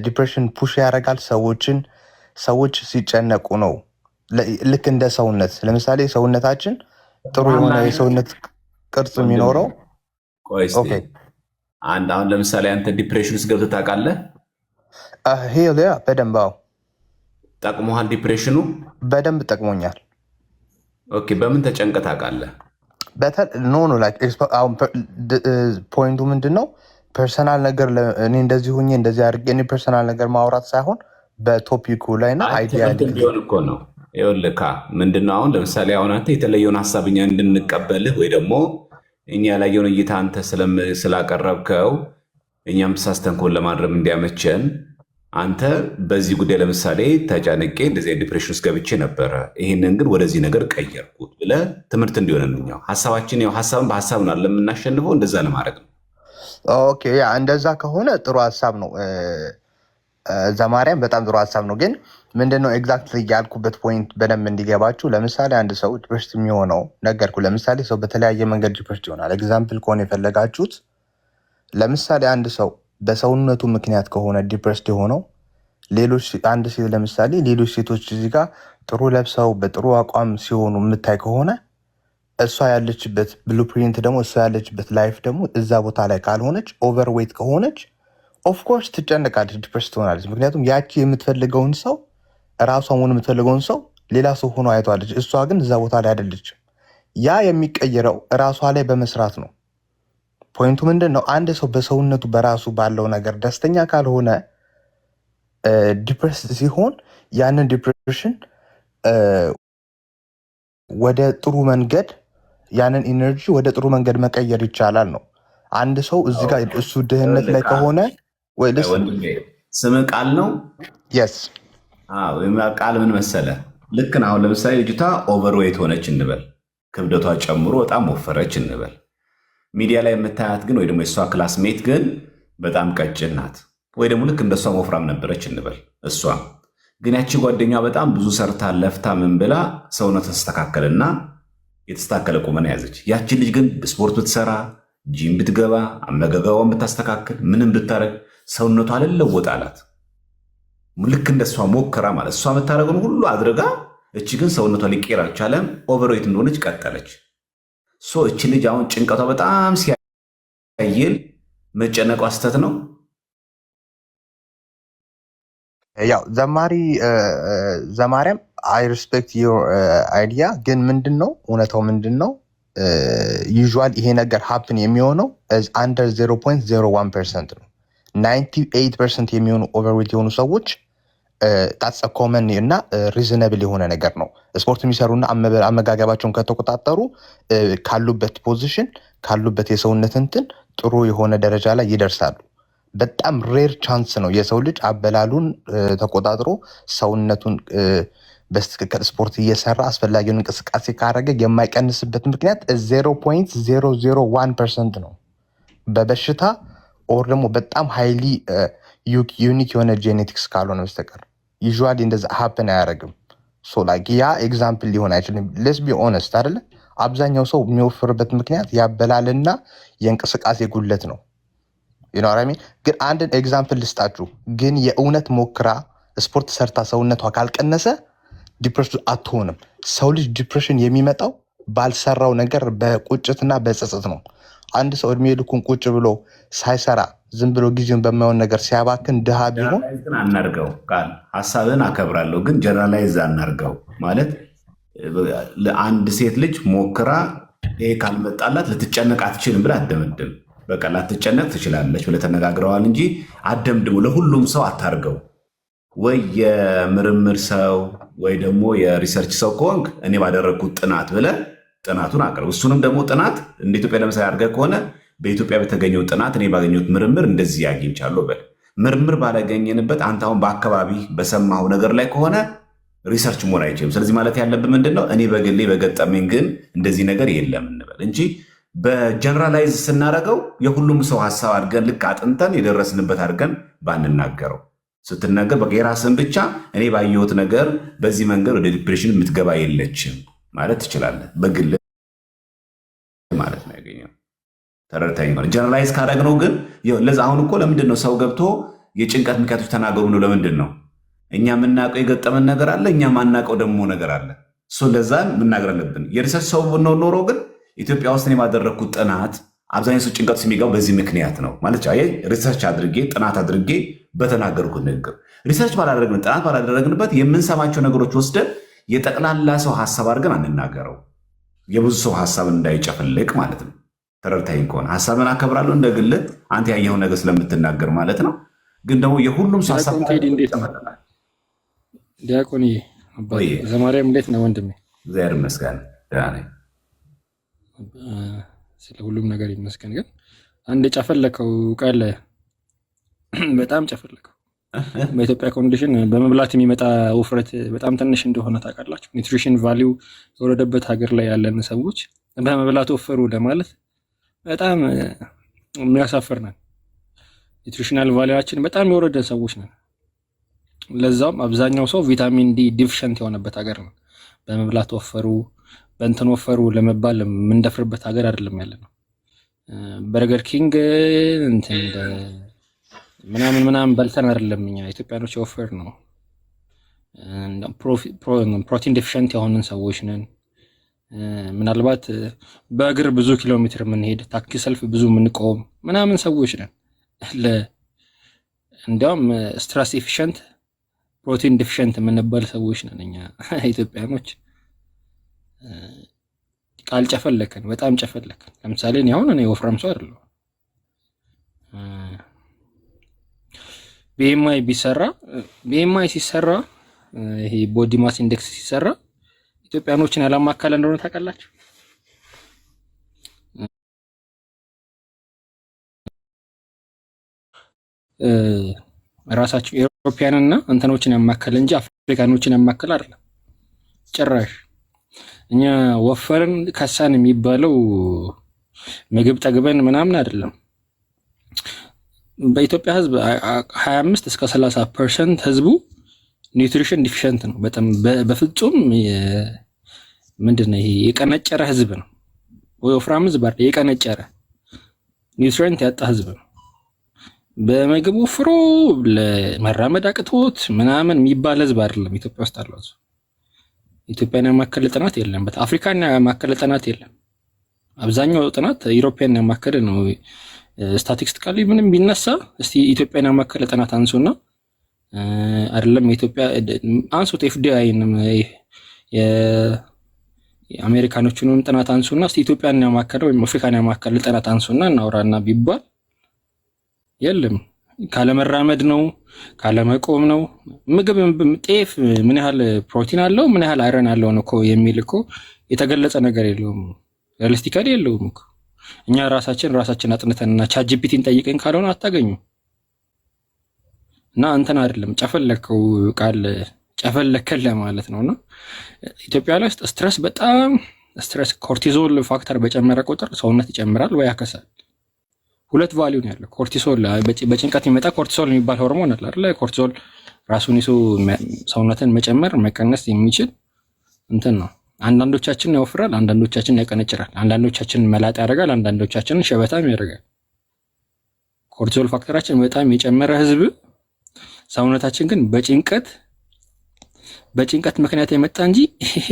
[SPEAKER 9] ዲፕሬሽን ፑሽ ያደርጋል ሰዎች ሲጨነቁ ነው ልክ እንደ ሰውነት ለምሳሌ ሰውነታችን ጥሩ የሆነ የሰውነት ቅርጽ የሚኖረው
[SPEAKER 2] አንድ አሁን ለምሳሌ አንተ ዲፕሬሽን ውስጥ ገብተህ ታውቃለህ?
[SPEAKER 9] ሄል ያ በደንብ
[SPEAKER 2] ጠቅሞሃል? ዲፕሬሽኑ
[SPEAKER 9] በደንብ ጠቅሞኛል።
[SPEAKER 2] ኦኬ በምን ተጨንቀህ ታውቃለህ?
[SPEAKER 9] ፖይንቱ ምንድን ነው? ፐርሰናል ነገር እኔ እንደዚህ ሁኜ እንደዚህ አድርጌ እኔ ፐርሰናል ነገር ማውራት ሳይሆን በቶፒኩ ላይ ና አይዲያ
[SPEAKER 2] ቢሆን እኮ ነው። ይኸውልህ ምንድነው አሁን ለምሳሌ አሁን አንተ የተለየውን ሀሳብ እኛ እንድንቀበልህ ወይ ደግሞ እኛ ያላየውን እይታ አንተ ስላቀረብከው እኛም ተሳስተንኮን ለማድረግ እንዲያመቸን አንተ በዚህ ጉዳይ ለምሳሌ ተጨንቄ እንደዚህ ዲፕሬሽን ውስጥ ገብቼ ነበረ፣ ይህንን ግን ወደዚህ ነገር ቀየርኩት ብለህ ትምህርት እንዲሆነ ነው። ሀሳባችን ሀሳብን በሀሳብ ነው ለምናሸንፈው፣ እንደዛ ለማድረግ ነው።
[SPEAKER 9] ኦኬ ያ እንደዛ ከሆነ ጥሩ ሀሳብ ነው ዘማሪያም፣ በጣም ጥሩ ሀሳብ ነው። ግን ምንድነው ኤግዛክትሊ ያልኩበት ፖይንት በደንብ እንዲገባችሁ፣ ለምሳሌ አንድ ሰው ዲፕሬስድ የሚሆነው ነገርኩ። ለምሳሌ ሰው በተለያየ መንገድ ዲፕሬስድ ይሆናል። ኤግዛምፕል ከሆነ የፈለጋችሁት ለምሳሌ አንድ ሰው በሰውነቱ ምክንያት ከሆነ ዲፕሬስድ የሆነው አንድ ሴት ለምሳሌ ሌሎች ሴቶች እዚህ ጋር ጥሩ ለብሰው በጥሩ አቋም ሲሆኑ የምታይ ከሆነ እሷ ያለችበት ብሉፕሪንት ደግሞ እሷ ያለችበት ላይፍ ደግሞ እዛ ቦታ ላይ ካልሆነች ኦቨርዌይት ከሆነች ኦፍኮርስ ትጨነቃለች፣ ዲፕሬስ ትሆናለች። ምክንያቱም ያቺ የምትፈልገውን ሰው እራሷ ሆኖ የምትፈልገውን ሰው ሌላ ሰው ሆኖ አይቷለች። እሷ ግን እዛ ቦታ ላይ አይደለችም። ያ የሚቀየረው እራሷ ላይ በመስራት ነው። ፖይንቱ ምንድን ነው? አንድ ሰው በሰውነቱ በራሱ ባለው ነገር ደስተኛ ካልሆነ ዲፕሬስ ሲሆን ያንን ዲፕሬሽን ወደ ጥሩ መንገድ ያንን ኢነርጂ ወደ ጥሩ መንገድ መቀየር ይቻላል ነው። አንድ ሰው እዚህ ጋር እሱ ድህነት ላይ ከሆነ
[SPEAKER 2] ስም ቃል ነው።
[SPEAKER 9] የስ
[SPEAKER 2] ቃል ምን መሰለ? ልክ ነው። አሁን ለምሳሌ ልጅቷ ኦቨርዌይት ሆነች እንበል፣ ክብደቷ ጨምሮ በጣም ወፈረች እንበል። ሚዲያ ላይ የምታያት ግን ወይ ደግሞ የእሷ ክላስሜት ግን በጣም ቀጭን ናት፣ ወይ ደግሞ ልክ እንደሷ ወፍራም ነበረች እንበል። እሷ ግን ያቺ ጓደኛ በጣም ብዙ ሰርታ ለፍታ ምን ብላ ሰውነት ተስተካከልና የተስተካከለ ቁመና ያዘች። ያችን ልጅ ግን ስፖርት ብትሰራ፣ ጂም ብትገባ፣ አመጋገቧን ብታስተካከል፣ ምንም ብታረግ ሰውነቷ አልለወጥ አላት። ልክ እንደሷ ሞክራ ማለት እሷ የምታደርገውን ሁሉ አድርጋ፣ እቺ ግን ሰውነቷ ሊቀየር አልቻለም። ኦቨርዌይት እንደሆነች ቀጠለች። እቺ ልጅ አሁን ጭንቀቷ በጣም ሲያይል መጨነቋ ስተት ነው።
[SPEAKER 9] ያው ዘማሪያም አይ ሪስፔክት ዩር አይዲያ። ግን ምንድን ነው እውነታው ምንድን ነው? ዩዥዋል ይሄ ነገር ሀፕን የሚሆነው አንደር 0.01% ነው። 98% የሚሆኑ ኦቨርዌት የሆኑ ሰዎች ጣጸ ኮመን እና ሪዝነብል የሆነ ነገር ነው። ስፖርት የሚሰሩና አመጋገባቸውን ከተቆጣጠሩ ካሉበት ፖዚሽን ካሉበት የሰውነት እንትን ጥሩ የሆነ ደረጃ ላይ ይደርሳሉ። በጣም ሬር ቻንስ ነው የሰው ልጅ አበላሉን ተቆጣጥሮ ሰውነቱን በስትክክል ስፖርት እየሰራ አስፈላጊውን እንቅስቃሴ ካረገ የማይቀንስበት ምክንያት 0.001% ነው። በበሽታ ኦር ደግሞ በጣም ሃይሊ ዩኒክ የሆነ ጄኔቲክስ ካልሆነ በስተቀር ዩዥዋሊ እንደዛ ሀፕን አያደርግም። ያ ኤግዛምፕል ሊሆን አይችልም። ሌትስ ቢ ኦነስት አይደለ? አብዛኛው ሰው የሚወፍርበት ምክንያት ያበላልና የእንቅስቃሴ ጉድለት ነው። ግን አንድን ኤግዛምፕል ልስጣችሁ። ግን የእውነት ሞክራ ስፖርት ሰርታ ሰውነቷ ካልቀነሰ ዲፕሬሽን አትሆንም። ሰው ልጅ ዲፕሬሽን የሚመጣው ባልሰራው ነገር በቁጭትና በጸጸት ነው። አንድ ሰው እድሜ ልኩን ቁጭ ብሎ ሳይሰራ ዝም ብሎ ጊዜውን በማይሆን ነገር ሲያባክን ድሃ ቢሆን
[SPEAKER 2] አናርገው። ቃል ሀሳብን አከብራለሁ፣ ግን ጀነራላይዝ አናርገው። ማለት ለአንድ ሴት ልጅ ሞክራ ይሄ ካልመጣላት ልትጨነቅ አትችልም ብለህ አትደምድም። በቃ ላትጨነቅ ትችላለች ብለህ ተነጋግረዋል እንጂ አትደምድሙ። ለሁሉም ሰው አታርገው። ወይ የምርምር ሰው ወይ ደግሞ የሪሰርች ሰው ከሆንክ እኔ ባደረግኩት ጥናት ብለህ ጥናቱን አቅርብ። እሱንም ደግሞ ጥናት እንደ ኢትዮጵያ ለምሳሌ አድርገህ ከሆነ በኢትዮጵያ በተገኘው ጥናት እኔ ባገኘሁት ምርምር እንደዚህ ያግኝቻለሁ በል። ምርምር ባላገኘንበት አንተ አሁን በአካባቢ በሰማሁ ነገር ላይ ከሆነ ሪሰርች መሆን አይችልም። ስለዚህ ማለት ያለብን ምንድን ነው? እኔ በግሌ በገጠመኝ ግን እንደዚህ ነገር የለም እንበል እንጂ በጀነራላይዝ ስናደርገው የሁሉም ሰው ሀሳብ አድርገን ልክ አጥንተን የደረስንበት አድርገን ባንናገረው። ስትናገር በቃ የራስን ብቻ እኔ ባየሁት ነገር በዚህ መንገድ ወደ ዲፕሬሽን የምትገባ የለችም ማለት ትችላለህ። በግል ማለት ነው ያገኘው ተረድተኝ ማለት ጀነራላይዝ ካደረግነው ግን ለዛ አሁን እኮ ለምንድን ነው ሰው ገብቶ የጭንቀት ምክንያቶች ተናገሩ ነው? ለምንድን ነው እኛ የምናውቀው የገጠመን ነገር አለ፣ እኛ ማናውቀው ደግሞ ነገር አለ። ለዛን መናገር አለብን። የሪሰርች ሰው ብንሆን ኖሮ ግን ኢትዮጵያ ውስጥ የማደረግኩት ጥናት አብዛኛው ሰው ጭንቀት የሚገባው በዚህ ምክንያት ነው ማለት ሪሰርች አድርጌ ጥናት አድርጌ በተናገርኩት ንግግር ሪሰርች ባላደረግን ጥናት ባላደረግንበት የምንሰማቸው ነገሮች ወስደን የጠቅላላ ሰው ሀሳብ አድርገን አንናገረው። የብዙ ሰው ሀሳብ እንዳይጨፈልቅ ማለት ነው። ተረድታኝ ከሆነ ሀሳብን አከብራለሁ እንደ ግል አንተ ያየኸውን ነገር ስለምትናገር ማለት ነው። ግን ደግሞ የሁሉም ሰው ሀሳብ ይጨፈልናል።
[SPEAKER 10] ዲያቆን ዘማርያም እንዴት ነው ወንድሜ?
[SPEAKER 2] እግዚአብሔር ይመስገን ደህና ነኝ።
[SPEAKER 10] ስለ ሁሉም ነገር ይመስገን። ግን አንድ ጨፈለከው ቃል በጣም ጨፈለከው። በኢትዮጵያ ኮንዲሽን በመብላት የሚመጣ ውፍረት በጣም ትንሽ እንደሆነ ታውቃላችሁ። ኒውትሪሽን ቫሊዩ የወረደበት ሀገር ላይ ያለን ሰዎች በመብላት ወፈሩ ለማለት በጣም የሚያሳፍር ነን። ኒውትሪሽናል ቫሊዩአችን በጣም የወረደ ሰዎች ነን። ለዛም አብዛኛው ሰው ቪታሚን ዲ ዲፊሸንት የሆነበት ሀገር ነው። በመብላት ወፈሩ በእንትን ወፈሩ ለመባል የምንደፍርበት ሀገር አይደለም ያለ ነው። በርገር ኪንግ እንትን ምናምን በልተን አይደለም እኛ ኢትዮጵያኖች የወፈር ነው። ፕሮቲን ዲፊሸንት የሆንን ሰዎች ነን። ምናልባት በእግር ብዙ ኪሎ ሜትር የምንሄድ ታክሲ ሰልፍ ብዙ የምንቆም ምናምን ሰዎች ነን። እንዲያውም ስትረስ ኤፊሽንት ፕሮቲን ዲፊሸንት የምንባል ሰዎች ነን እኛ ኢትዮጵያኖች። ቃል ጨፈለከን፣ በጣም ጨፈለከን። ለምሳሌ እኔ ወፍራም ሰው አይደለሁ። ቢኤምአይ ሲሰራ ይሄ ቦዲ ማስ ኢንዴክስ ሲሰራ ኢትዮጵያኖችን ያላማከለ እንደሆነ ታውቃላችሁ። ራሳቸው ኢሮፒያንና እንትኖችን ያማከለ እንጂ አፍሪካኖችን ያማከለ አይደለም ጭራሽ። እኛ ወፈርን ከሳን የሚባለው ምግብ ጠግበን ምናምን አይደለም። በኢትዮጵያ ህዝብ 25 እስከ 30% ህዝቡ ኒውትሪሽን ዲፊሸንት ነው። በጣም በፍጹም ምንድነው ይሄ የቀነጨረ ህዝብ ነው። ወፍራም ህዝብ አይደል፣ የቀነጨረ ኒውትሪየንት ያጣ ህዝብ ነው። በምግብ ወፍሮ ለመራመድ አቅቶት ምናምን የሚባል ህዝብ አይደለም ኢትዮጵያ ውስጥ አለው። ኢትዮጵያን ያማከለ ጥናት የለም። አፍሪካን ያማከለ ጥናት የለም። አብዛኛው ጥናት ዩሮፒያን ያማከለ ነው። ስታቲስቲካሊ ምንም ቢነሳ እስቲ ኢትዮጵያን ያማከለ ጥናት አንሱና አይደለም ኢትዮጵያ አንሱት ኤፍዲአይንም የአሜሪካኖቹንም ጥናት አንሱና እስቲ ኢትዮጵያን ያማከለ ወይም አፍሪካን ያማከለ ጥናት አንሱና እናውራና ቢባል የለም። ካለመራመድ ነው፣ ካለመቆም ነው። ምግብ ጤፍ ምን ያህል ፕሮቲን አለው ምን ያህል አይረን አለው ነው እኮ የሚል እኮ የተገለጸ ነገር የለውም። ሪያሊስቲካሊ የለውም እኮ። እኛ ራሳችን አጥንተንና ቻትጂፒቲን ጠይቀን ካልሆነ አታገኙ። እና እንትን አይደለም ጨፈለከው ቃል ጨፈለከለ ማለት ነውና ኢትዮጵያ ላይ ስትረስ ኮርቲዞል ፋክተር በጨመረ ቁጥር ሰውነት ይጨምራል ወይ ያከሳል። ሁለት ቫልዩ ነው ያለው። ኮርቲሶል በጭንቀት የሚመጣ ኮርቲሶል የሚባል ሆርሞን አለ አይደል? ኮርቲሶል ራሱን ይዞ ሰውነትን መጨመር መቀነስ የሚችል እንትን ነው። አንዳንዶቻችንን ያወፍራል፣ አንዳንዶቻችንን ያቀነጭራል፣ አንዳንዶቻችንን መላጥ ያደርጋል፣ አንዳንዶቻችንን ሸበታም ያደርጋል። ኮርቲሶል ፋክተራችን በጣም የጨመረ ህዝብ ሰውነታችን ግን በጭንቀት ምክንያት የመጣ እንጂ ይሄ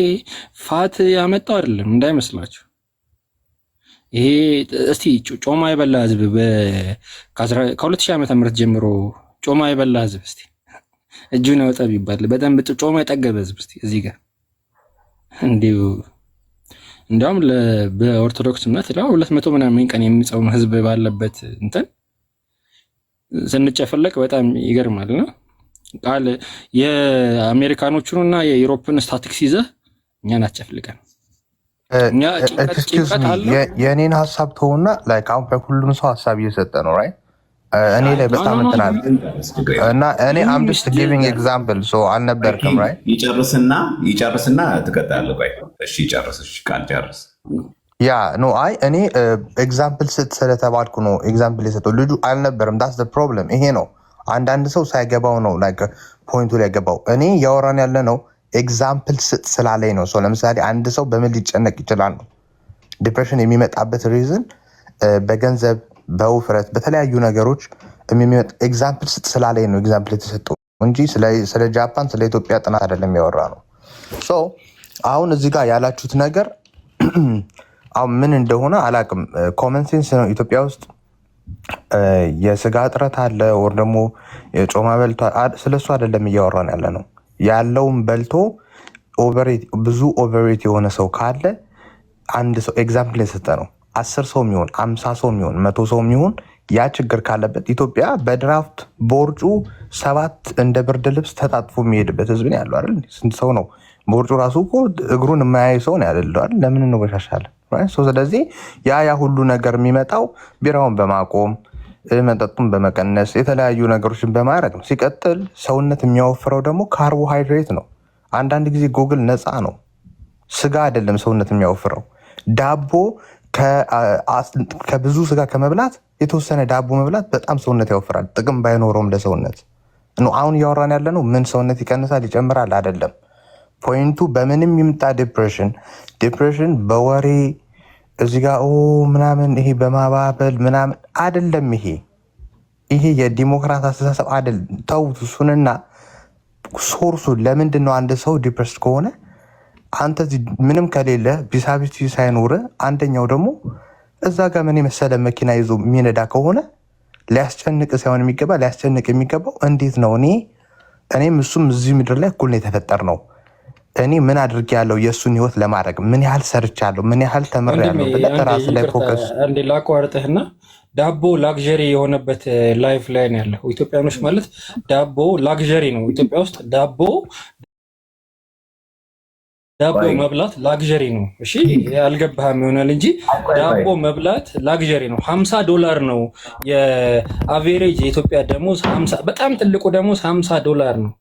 [SPEAKER 10] ፋት ያመጣው አይደለም እንዳይመስላችሁ። ይሄ እስቲ ጮማ የበላ ህዝብ ከ2000 ዓመተ ምህረት ጀምሮ ጮማ የበላ ህዝብ እስቲ እጁን ያወጣ ቢባል በጣም ጮማ የጠገበ ህዝብ እስቲ እዚህ ጋር እንዲያውም በኦርቶዶክስ እምነት 200 ምናምን ቀን የሚጾም ህዝብ ባለበት እንትን ስንጨፈለቅ በጣም ይገርማልና ቃል የአሜሪካኖቹንና የዩሮፕን ስታቲክስ ይዘህ እኛን አትጨፍልቀን።
[SPEAKER 9] የእኔን ሀሳብ ተውና አሁን በሁሉም ሰው ሀሳብ እየሰጠ ነው ራይት። እኔ ላይ በጣም እንትናል እና እኔ አም ጀስት ጊቪንግ ኤግዛምፕል ሶ አልነበርክም ራይት።
[SPEAKER 2] ይጨርስና ትቀጥላለህ። ቆይ እሺ ጨርስ። ቃል ጨርስ።
[SPEAKER 9] ያ ኖ አይ እኔ ኤግዛምፕል ስጥ ስለተባልኩ ነው ኤግዛምፕል የሰጠው። ልጁ አልነበርም። ዳስ ዘ ፕሮብለም ይሄ ነው። አንዳንድ ሰው ሳይገባው ነው ፖይንቱ ላይ ገባው። እኔ ያወራን ያለ ነው ኤግዛምፕል ስጥ ስላለኝ ነው። ለምሳሌ አንድ ሰው በምን ሊጨነቅ ይችላል ነው ዲፕሬሽን የሚመጣበት ሪዝን በገንዘብ በውፍረት በተለያዩ ነገሮች የሚመጣ ኤግዛምፕል ስጥ ስላለኝ ነው ኤግዛምፕል የተሰጠው። እንጂ ስለ ጃፓን ስለ ኢትዮጵያ ጥናት አይደለም ያወራ ነው። አሁን እዚህ ጋር ያላችሁት ነገር አሁን ምን እንደሆነ አላቅም። ኮመን ሴንስ ነው። ኢትዮጵያ ውስጥ የስጋ እጥረት አለ ወር ደግሞ የጮማ በልቶ ስለሱ አይደለም እያወራን ያለ ነው። ያለውን በልቶ ብዙ ኦቨሬት የሆነ ሰው ካለ አንድ ሰው ኤግዛምፕል የሰጠ ነው 10 ሰው የሚሆን 50 ሰው የሚሆን 100 ሰው የሚሆን ያ ችግር ካለበት ኢትዮጵያ በድራፍት ቦርጩ 7 እንደ ብርድ ልብስ ተጣጥፎ የሚሄድበት ህዝብ ነው ያለው አይደል? ስንት ሰው ነው ቦርጩ ራሱ እኮ እግሩን የማያይ ሰው ነው ያለው አይደል? ለምን ነው በሻሻለ? ስለዚህ ያ ሁሉ ነገር የሚመጣው ቢራውን በማቆም መጠጡን በመቀነስ የተለያዩ ነገሮችን በማድረግ ነው። ሲቀጥል ሰውነት የሚያወፍረው ደግሞ ካርቦሃይድሬት ነው። አንዳንድ ጊዜ ጎግል ነፃ ነው። ስጋ አይደለም ሰውነት የሚያወፍረው ዳቦ ከብዙ ስጋ ከመብላት የተወሰነ ዳቦ መብላት በጣም ሰውነት ያወፍራል፣ ጥቅም ባይኖረውም ለሰውነት ነው። አሁን እያወራን ያለ ነው ምን ሰውነት ይቀንሳል ይጨምራል አይደለም። ፖይንቱ በምንም ይምጣ ዲፕሬሽን በወሬ እዚህ ጋር ምናምን ይሄ በማባበል ምናምን አይደለም። ይሄ የዲሞክራት አስተሳሰብ አይደለም። ተውት እሱንና ሶርሱ ለምንድን ነው አንድ ሰው ዲፕሬስድ ከሆነ አንተ ምንም ከሌለ ቢሳቢቲ ሳይኖር አንደኛው ደግሞ እዛ ጋር ምን የመሰለ መኪና ይዞ የሚነዳ ከሆነ ሊያስጨንቅ ሳይሆን ሊያስጨንቅ የሚገባው እንዴት ነው እኔም እሱም እዚህ ምድር ላይ እኩል ነው የተፈጠር ነው። እኔ ምን አድርጌ ያለው የእሱን ህይወት ለማድረግ ምን ያህል ሰርቻለሁ፣ ምን ያህል ተምሬያለሁ ብለህ ራስ ላይ ፎከስ
[SPEAKER 10] አንዴ ላቋርጥህና ዳቦ ላግዠሪ የሆነበት ላይፍ ላይ ነው ያለው። ኢትዮጵያኖች ማለት ዳቦ ላግዠሪ ነው። ኢትዮጵያ ውስጥ ዳቦ መብላት ላግዠሪ ነው። እሺ አልገባህም ይሆናል እንጂ ዳቦ መብላት ላግዠሪ ነው። $50 ነው የአቬሬጅ የኢትዮጵያ ደሞዝ። በጣም ትልቁ ደሞዝ $50 ነው።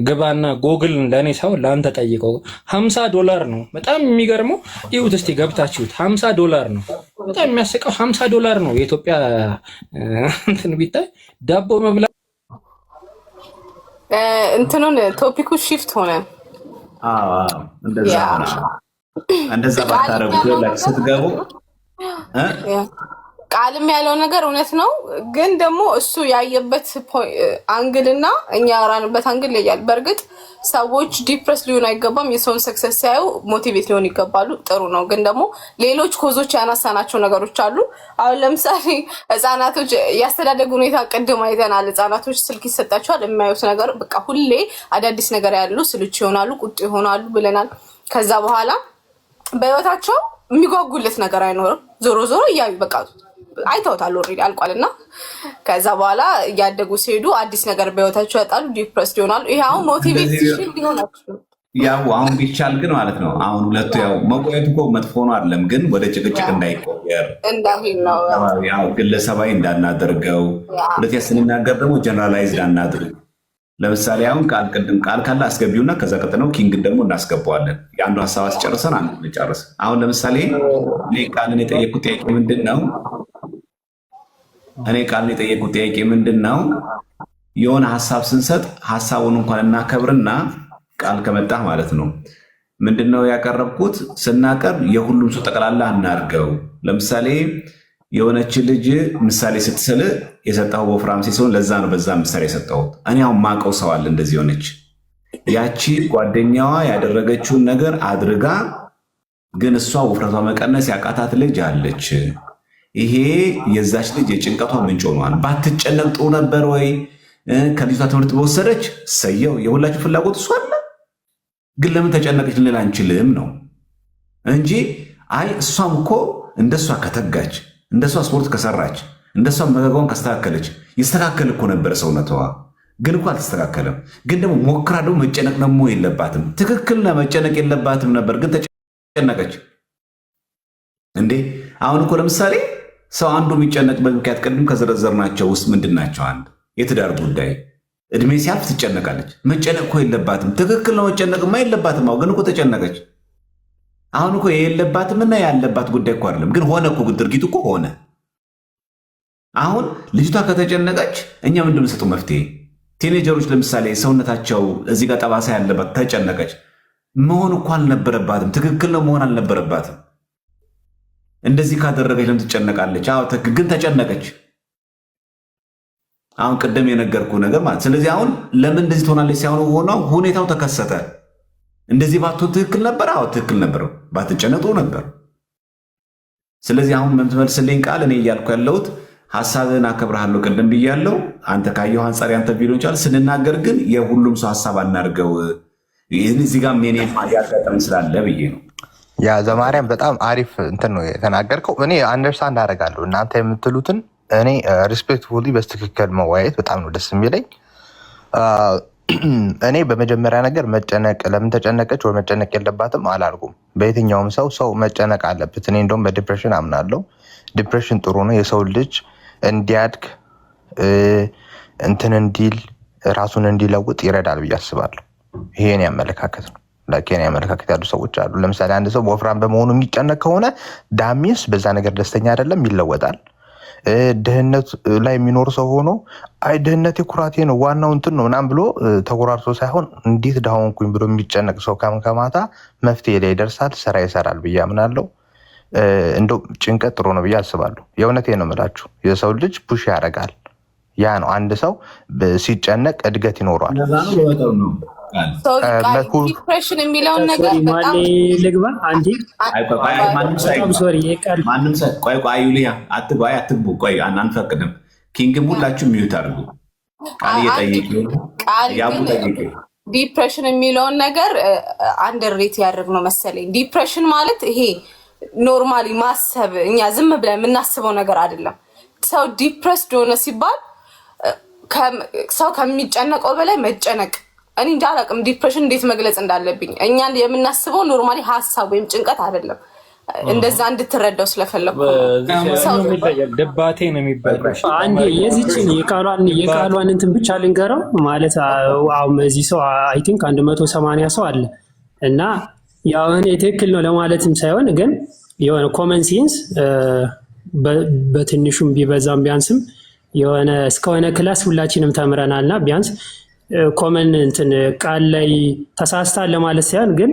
[SPEAKER 10] ግባና ጎግል ለእኔ ሰው ለአንተ ጠይቀው $50 ነው። በጣም የሚገርመው ይሁት እስቲ ገብታችሁት $50 ነው። በጣም የሚያስቀው $50 ነው የኢትዮጵያ እንትን ቢታይ ዳቦ መብላት
[SPEAKER 1] እንትኑን ቶፒኩ ሺፍት ሆነ።
[SPEAKER 2] እንደዛ ባታረጉት ስትገቡ
[SPEAKER 1] ቃልም ያለው ነገር እውነት ነው። ግን ደግሞ እሱ ያየበት አንግልና እኛ ያወራንበት አንግል ይለያል። በእርግጥ ሰዎች ዲፕረስ ሊሆን አይገባም። የሰውን ሰክሰስ ሲያዩ ሞቲቬት ሊሆን ይገባሉ። ጥሩ ነው። ግን ደግሞ ሌሎች ኮዞች ያነሳናቸው ነገሮች አሉ። አሁን ለምሳሌ ህጻናቶች ያስተዳደግ ሁኔታ ቅድም አይተናል። ህጻናቶች ስልክ ይሰጣቸዋል። የሚያዩት ነገር በቃ ሁሌ አዳዲስ ነገር ያሉ ስልች ይሆናሉ፣ ቁጡ ይሆናሉ ብለናል። ከዛ በኋላ በህይወታቸው የሚጓጉለት ነገር አይኖርም። ዞሮ ዞሮ እያዩ በቃ አይተውታል ኦልሬዲ አልቋልና ከዛ በኋላ እያደጉ ሲሄዱ አዲስ ነገር በህይወታቸው ያጣሉ፣ ዲፕረስ ይሆናሉ። ይሄ አሁን ሞቲቬሽን ሊሆናችሁ
[SPEAKER 2] ያው አሁን ቢቻል ግን ማለት ነው አሁን ሁለቱ ያው መቆየቱ እኮ መጥፎ ነው አይደለም፣ ግን ወደ ጭቅጭቅ እንዳይቆየር
[SPEAKER 1] እንዳሂል ነው
[SPEAKER 2] ያው ግለሰባዊ እንዳናደርገው። ሁለተኛ ስንናገር ደግሞ ጀነራላይዝ እንዳናድርግ። ለምሳሌ አሁን ቅድም ቃል ካለ አስገቢውና ከዛ ቀጥነው ኪንግን ደግሞ እናስገባዋለን። የአንዱ ሀሳብ አስጨርሰን አንዱ እንጨርስ። አሁን ለምሳሌ እኔ ቃልን የጠየቁት ጥያቄ ምንድን ነው? የሆነ ሀሳብ ስንሰጥ ሀሳቡን እንኳን እናከብርና ቃል ከመጣ ማለት ነው ምንድነው ያቀረብኩት? ስናቀርብ የሁሉም ሰው ጠቅላላ እናድርገው። ለምሳሌ የሆነች ልጅ ምሳሌ ስትስል የሰጠው ወፍራም ሲሆን ለዛ ነው በዛ ምሳሌ የሰጠሁት። እኔ አሁን ማቀው ሰው አለ እንደዚህ ሆነች። ያቺ ጓደኛዋ ያደረገችውን ነገር አድርጋ ግን እሷ ውፍረቷ መቀነስ ያቃታት ልጅ አለች። ይሄ የዛች ልጅ የጭንቀቷ ምንጭ ሆኗል። ባትጨነቅ ጥሩ ነበር ወይ? ከልጅቷ ትምህርት በወሰደች ሰየው። የሁላችሁ ፍላጎት እሷ አለ፣ ግን ለምን ተጨነቀች ልንል አንችልም ነው እንጂ አይ እሷም እኮ እንደሷ ከተጋች፣ እንደሷ ስፖርት ከሰራች፣ እንደሷ መገጓን ካስተካከለች ይስተካከል እኮ ነበር ሰውነቷ። ግን እኮ አልተስተካከለም። ግን ደግሞ ሞክራ ደግሞ መጨነቅ ደግሞ የለባትም። ትክክል መጨነቅ የለባትም ነበር፣ ግን ተጨነቀች እንዴ። አሁን እኮ ለምሳሌ ሰው አንዱ የሚጨነቅበት ምክንያት ቅድም ከዘረዘርናቸው ውስጥ ምንድን ናቸው? አንድ የትዳር ጉዳይ። እድሜ ሲያልፍ ትጨነቃለች። መጨነቅ እኮ የለባትም። ትክክል ነው፣ መጨነቅማ የለባትም። ግን እኮ ተጨነቀች። አሁን እኮ የለባትምና ያለባት ጉዳይ እኮ አይደለም፣ ግን ሆነ እኮ ድርጊቱ እኮ ሆነ። አሁን ልጅቷ ከተጨነቀች እኛ ምንድን ነው የምንሰጠው መፍትሄ? ቲኔጀሮች ለምሳሌ ሰውነታቸው እዚህ ጋር ጠባሳ ያለባት ተጨነቀች። መሆን እኮ አልነበረባትም። ትክክል ነው፣ መሆን አልነበረባትም። እንደዚህ ካደረገች ለምን ትጨነቃለች? ግን ተጨነቀች። አሁን ቅድም የነገርኩ ነገር ማለት ስለዚህ አሁን ለምን እንደዚህ ትሆናለች ሳይሆን ሆነው ሁኔታው ተከሰተ። እንደዚህ ባትሆን ትክክል ነበር። አዎ ትክክል ነበር፣ ባትጨነጡ ነበር። ስለዚህ አሁን የምትመልስልኝ ቃል እኔ እያልኩ ያለሁት ሀሳብህን አከብርሃለሁ፣ ቅድም ብያለሁ። አንተ ካየሁ አንጻር ያንተ ቪዲዮ ይችላል ስንናገር ግን የሁሉም ሰው ሀሳብ አናድርገው። ይህን እዚህ ጋር ሜኔ ያጋጠም ስላለ ብዬ ነው።
[SPEAKER 9] ያ ዘማርያም በጣም አሪፍ እንትን ነው የተናገርከው። እኔ አንደርስታንድ አደርጋለሁ እናንተ የምትሉትን። እኔ ሪስፔክትፉሊ በስትክክል መወያየት በጣም ነው ደስ የሚለኝ። እኔ በመጀመሪያ ነገር መጨነቅ ለምን ተጨነቀች ወይ መጨነቅ የለባትም አላልኩም። በየትኛውም ሰው መጨነቅ አለበት። እኔ እንደውም በዲፕሬሽን አምናለሁ። ዲፕሬሽን ጥሩ ነው። የሰው ልጅ እንዲያድግ እንትን እንዲል ራሱን እንዲለውጥ ይረዳል ብዬ አስባለሁ። ይሄ የኔ አመለካከት ነው። ለኬን አመለካከት ያሉ ሰዎች አሉ። ለምሳሌ አንድ ሰው ወፍራም በመሆኑ የሚጨነቅ ከሆነ ዳሚስ በዛ ነገር ደስተኛ አይደለም፣ ይለወጣል። ድህነት ላይ የሚኖር ሰው ሆኖ አይ ድህነት ኩራቴ ነው ዋናው እንትን ነው ምናምን ብሎ ተጎራርቶ ሳይሆን እንዴት ዳሆንኩኝ ብሎ የሚጨነቅ ሰው ከማታ መፍትሄ ላይ ይደርሳል፣ ስራ ይሰራል ብዬ አምናለሁ። እንደው ጭንቀት ጥሩ ነው ብዬ አስባለሁ። የእውነቴን ነው የምላችሁ። የሰው ልጅ ፑሽ ያደርጋል። ያ ነው አንድ ሰው ሲጨነቅ እድገት ይኖረዋል።
[SPEAKER 1] ዲፕሬሽን የሚለውን ነገር
[SPEAKER 8] ልግባ አንዴ።
[SPEAKER 2] አትግቡ፣ ቆይ አንፈቅድም። ኪንግም ሁላችሁ ሚዩት አድርጉ። ቃል እየጠየቅ
[SPEAKER 1] ዲፕሬሽን የሚለውን ነገር አንደርሬት ያደርግ ነው መሰለኝ። ዲፕሬሽን ማለት ይሄ ኖርማሊ ማሰብ እኛ ዝም ብለን የምናስበው ነገር አይደለም። ሰው ዲፕረስድ ሆነ ሲባል ሰው ከሚጨነቀው በላይ መጨነቅ እኔ እንጃ አላውቅም ዲፕሬሽን እንዴት መግለጽ እንዳለብኝ። እኛ የምናስበው ኖርማሊ ሀሳብ ወይም ጭንቀት አይደለም። እንደዛ እንድትረዳው ስለፈለኩ
[SPEAKER 10] ደባቴ ነው የሚባለው።
[SPEAKER 8] አንዴ የዚችን የቃሏን እንትን ብቻ ልንገረው ማለት አሁን እዚህ ሰው አይ ቲንክ 180 ሰው አለ እና ያው እኔ ትክክል ነው ለማለትም ሳይሆን ግን የሆነ ኮመን ሴንስ በትንሹም ቢበዛም ቢያንስም የሆነ እስከሆነ ክላስ ሁላችንም ተምረናልና ቢያንስ ኮመን እንትን ቃል ላይ ተሳስታል ለማለት ሳይሆን ግን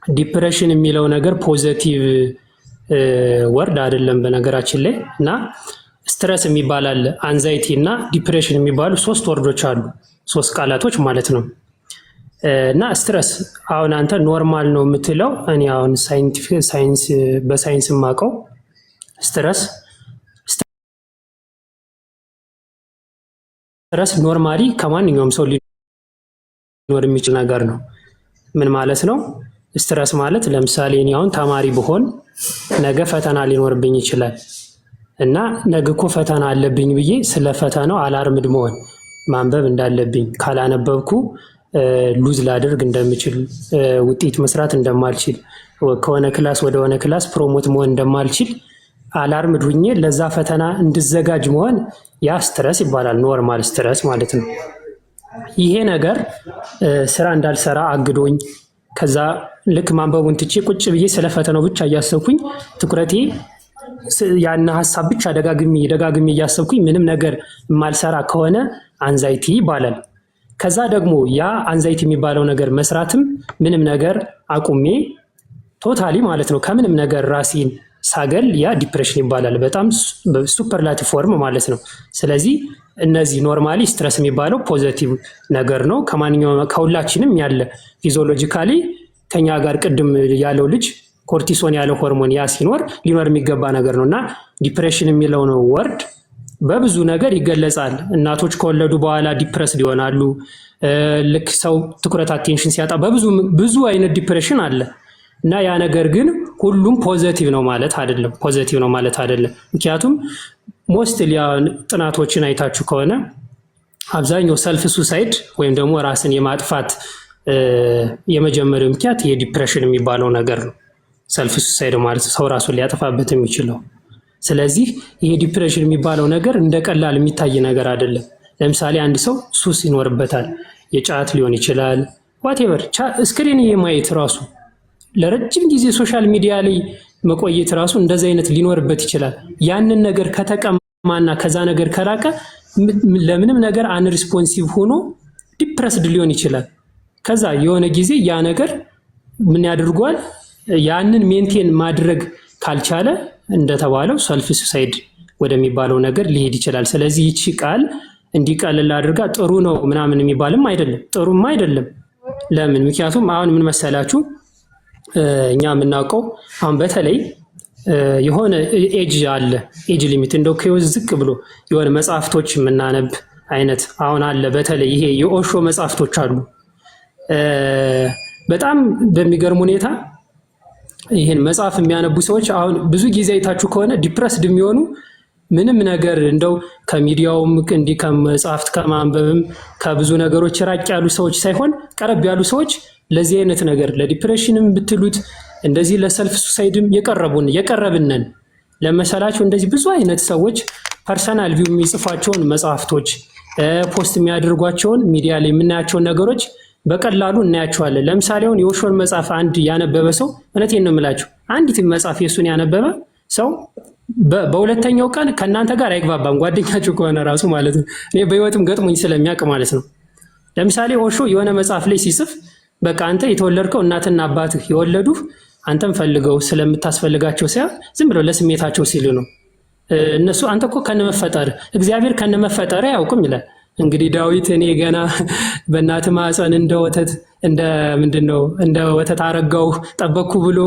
[SPEAKER 8] ዲፕሬሽን የሚለው ነገር ፖዚቲቭ ወርድ አይደለም በነገራችን ላይ። እና ስትረስ የሚባል አለ፣ አንዛይቲ እና ዲፕሬሽን የሚባሉ 3 ወርዶች አሉ፣ 3 ቃላቶች ማለት ነው። እና ስትረስ አሁን አንተ ኖርማል ነው የምትለው፣ እኔ አሁን በሳይንስ የማውቀው ስትረስ ኖርማሊ ከማንኛውም ሰው ሊኖር የሚችል ነገር ነው። ምን ማለት ነው? ስትረስ ማለት ለምሳሌ እኔ አሁን ተማሪ ብሆን ነገ ፈተና ሊኖርብኝ ይችላል እና ነገ እኮ ፈተና አለብኝ ብዬ ስለ ፈተናው አላርምድ መሆን ማንበብ እንዳለብኝ ካላነበብኩ ሉዝ ላደርግ እንደምችል ውጤት መስራት እንደማልችል ከሆነ ክላስ ወደ ሆነ ክላስ ፕሮሞት መሆን እንደማልችል አላርምድ ሁኜ ለዛ ፈተና እንድዘጋጅ መሆን ያ ስትረስ ይባላል። ኖርማል ስትረስ ማለት ነው። ይሄ ነገር ስራ እንዳልሰራ አግዶኝ ከዛ ልክ ማንበቡን ትቼ ቁጭ ብዬ ስለ ፈተናው ብቻ እያሰብኩኝ ትኩረቴ ያን ሀሳብ ብቻ ደጋግሜ እያሰብኩኝ ምንም ነገር የማልሰራ ከሆነ አንዛይቲ ይባላል። ከዛ ደግሞ ያ አንዛይቲ የሚባለው ነገር መስራትም ምንም ነገር አቁሜ ቶታሊ ማለት ነው ከምንም ነገር ራሴን ሳገል ያ ዲፕሬሽን ይባላል። በጣም ሱፐርላቲቭ ፎርም ማለት ነው። ስለዚህ እነዚህ ኖርማሊ ስትረስ የሚባለው ፖዚቲቭ ነገር ነው። ከሁላችንም ያለ ፊዚዮሎጂካሊ ከኛ ጋር ቅድም ያለው ልጅ ኮርቲሶን ያለው ሆርሞን ያ ሲኖር ሊኖር የሚገባ ነገር ነው እና ዲፕሬሽን የሚለው ነው ወርድ በብዙ ነገር ይገለጻል። እናቶች ከወለዱ በኋላ ዲፕረስድ ይሆናሉ። ልክ ሰው ትኩረት አቴንሽን ሲያጣ ብዙ አይነት ዲፕሬሽን አለ እና ያ ነገር ግን ሁሉም ፖዚቲቭ ነው ማለት አይደለም። ምክንያቱም ሞስትሊ ጥናቶችን አይታችሁ ከሆነ አብዛኛው ሰልፍ ሱሳይድ ወይም ደግሞ ራስን የማጥፋት የመጀመሪያው ምክንያት የዲፕሬሽን የሚባለው ነገር ነው። ሰልፍ ሱሳይድ ማለት ሰው ራሱን ሊያጠፋበት የሚችለው። ስለዚህ ይሄ ዲፕሬሽን የሚባለው ነገር እንደ ቀላል የሚታይ ነገር አይደለም። ለምሳሌ አንድ ሰው ሱስ ይኖርበታል፣ የጫት ሊሆን ይችላል፣ ዋቴቨር ስክሪን የማየት ራሱ ለረጅም ጊዜ ሶሻል ሚዲያ ላይ መቆየት ራሱ እንደዚህ አይነት ሊኖርበት ይችላል። ያንን ነገር ከተቀማና ከዛ ነገር ከራቀ ለምንም ነገር አንሪስፖንሲቭ ሆኖ ዲፕረስድ ሊሆን ይችላል። ከዛ የሆነ ጊዜ ያ ነገር ምን ያደርጓል? ያንን ሜንቴን ማድረግ ካልቻለ እንደተባለው ሰልፍ ሱሳይድ ወደሚባለው ነገር ሊሄድ ይችላል። ስለዚህ ይቺ ቃል እንዲቀልል አድርጋ ጥሩ ነው ምናምን የሚባልም አይደለም፣ ጥሩም አይደለም። ለምን? ምክንያቱም አሁን ምን መሰላችሁ እኛ የምናውቀው አሁን በተለይ የሆነ ኤጅ አለ፣ ኤጅ ሊሚት እንደው ከይወዝ ዝቅ ብሎ የሆነ መጽሐፍቶች የምናነብ አይነት አሁን አለ። በተለይ ይሄ የኦሾ መጽሐፍቶች አሉ። በጣም በሚገርም ሁኔታ ይሄን መጽሐፍ የሚያነቡ ሰዎች አሁን ብዙ ጊዜ አይታችሁ ከሆነ ዲፕረስድ የሚሆኑ ምንም ነገር እንደው ከሚዲያውም እንዲህ ከመጽሐፍት ከማንበብም ከብዙ ነገሮች ራቅ ያሉ ሰዎች ሳይሆን ቀረብ ያሉ ሰዎች ለዚህ አይነት ነገር ለዲፕሬሽንም ብትሉት እንደዚህ ለሰልፍ ሱሳይድም የቀረብነን ለመሰላችሁ እንደዚህ ብዙ አይነት ሰዎች ፐርሰናል ቪው የሚጽፏቸውን መጽሐፍቶች ፖስት የሚያደርጓቸውን ሚዲያ ላይ የምናያቸውን ነገሮች በቀላሉ እናያቸዋለን። ለምሳሌ አሁን የኦሾን መጽሐፍ አንድ ያነበበ ሰው እውነቴን ነው የምላችሁ አንዲት መጽሐፍ የሱን ያነበበ ሰው በሁለተኛው ቀን ከእናንተ ጋር አይግባባም፣ ጓደኛችሁ ከሆነ ራሱ ማለት ነው። እኔ በህይወትም ገጥሞኝ ስለሚያውቅ ማለት ነው። ለምሳሌ ኦሾ የሆነ መጽሐፍ ላይ ሲጽፍ በቃ አንተ የተወለድከው እናትና አባትህ የወለዱህ አንተም ፈልገው ስለምታስፈልጋቸው ሳይሆን ዝም ብለው ለስሜታቸው ሲሉ ነው። እነሱ አንተ እኮ ከነመፈጠር እግዚአብሔር ከነመፈጠር አያውቅም ይላል። እንግዲህ ዳዊት እኔ ገና በእናት ማህፀን እንደ ወተት አረጋው ጠበቅኩ ብሎ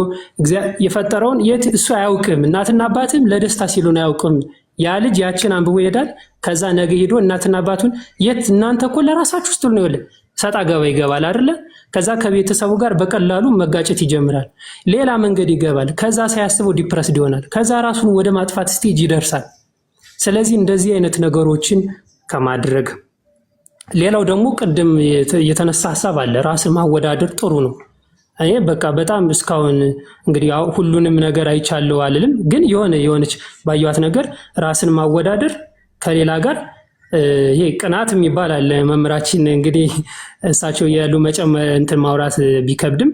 [SPEAKER 8] የፈጠረውን የት እሱ አያውቅም፣ እናትና አባትም ለደስታ ሲሉ ነው አያውቅም። ያ ልጅ ያችን አንብቦ ይሄዳል። ከዛ ነገ ሄዶ እናትና አባቱን የት እናንተ እኮ ለራሳችሁ ስትሉ ነው ይላል። ሰጣ ገባ ይገባል አይደለ? ከዛ ከቤተሰቡ ጋር በቀላሉ መጋጨት ይጀምራል። ሌላ መንገድ ይገባል። ከዛ ሳያስበው ዲፕረስድ ይሆናል። ከዛ ራሱን ወደ ማጥፋት ስቴጅ ይደርሳል። ስለዚህ እንደዚህ አይነት ነገሮችን ከማድረግ ሌላው ደግሞ ቅድም የተነሳ ሐሳብ አለ፣ ራስን ማወዳደር ጥሩ ነው። እኔ በቃ በጣም እስካሁን እንግዲህ ሁሉንም ነገር አይቻለሁ አልልም፣ ግን የሆነች ባየዋት ነገር ራስን ማወዳደር ከሌላ ጋር ይሄ ቅናት የሚባል አለ። መምራችን እንግዲህ እሳቸው ያሉ እንትን ማውራት ቢከብድም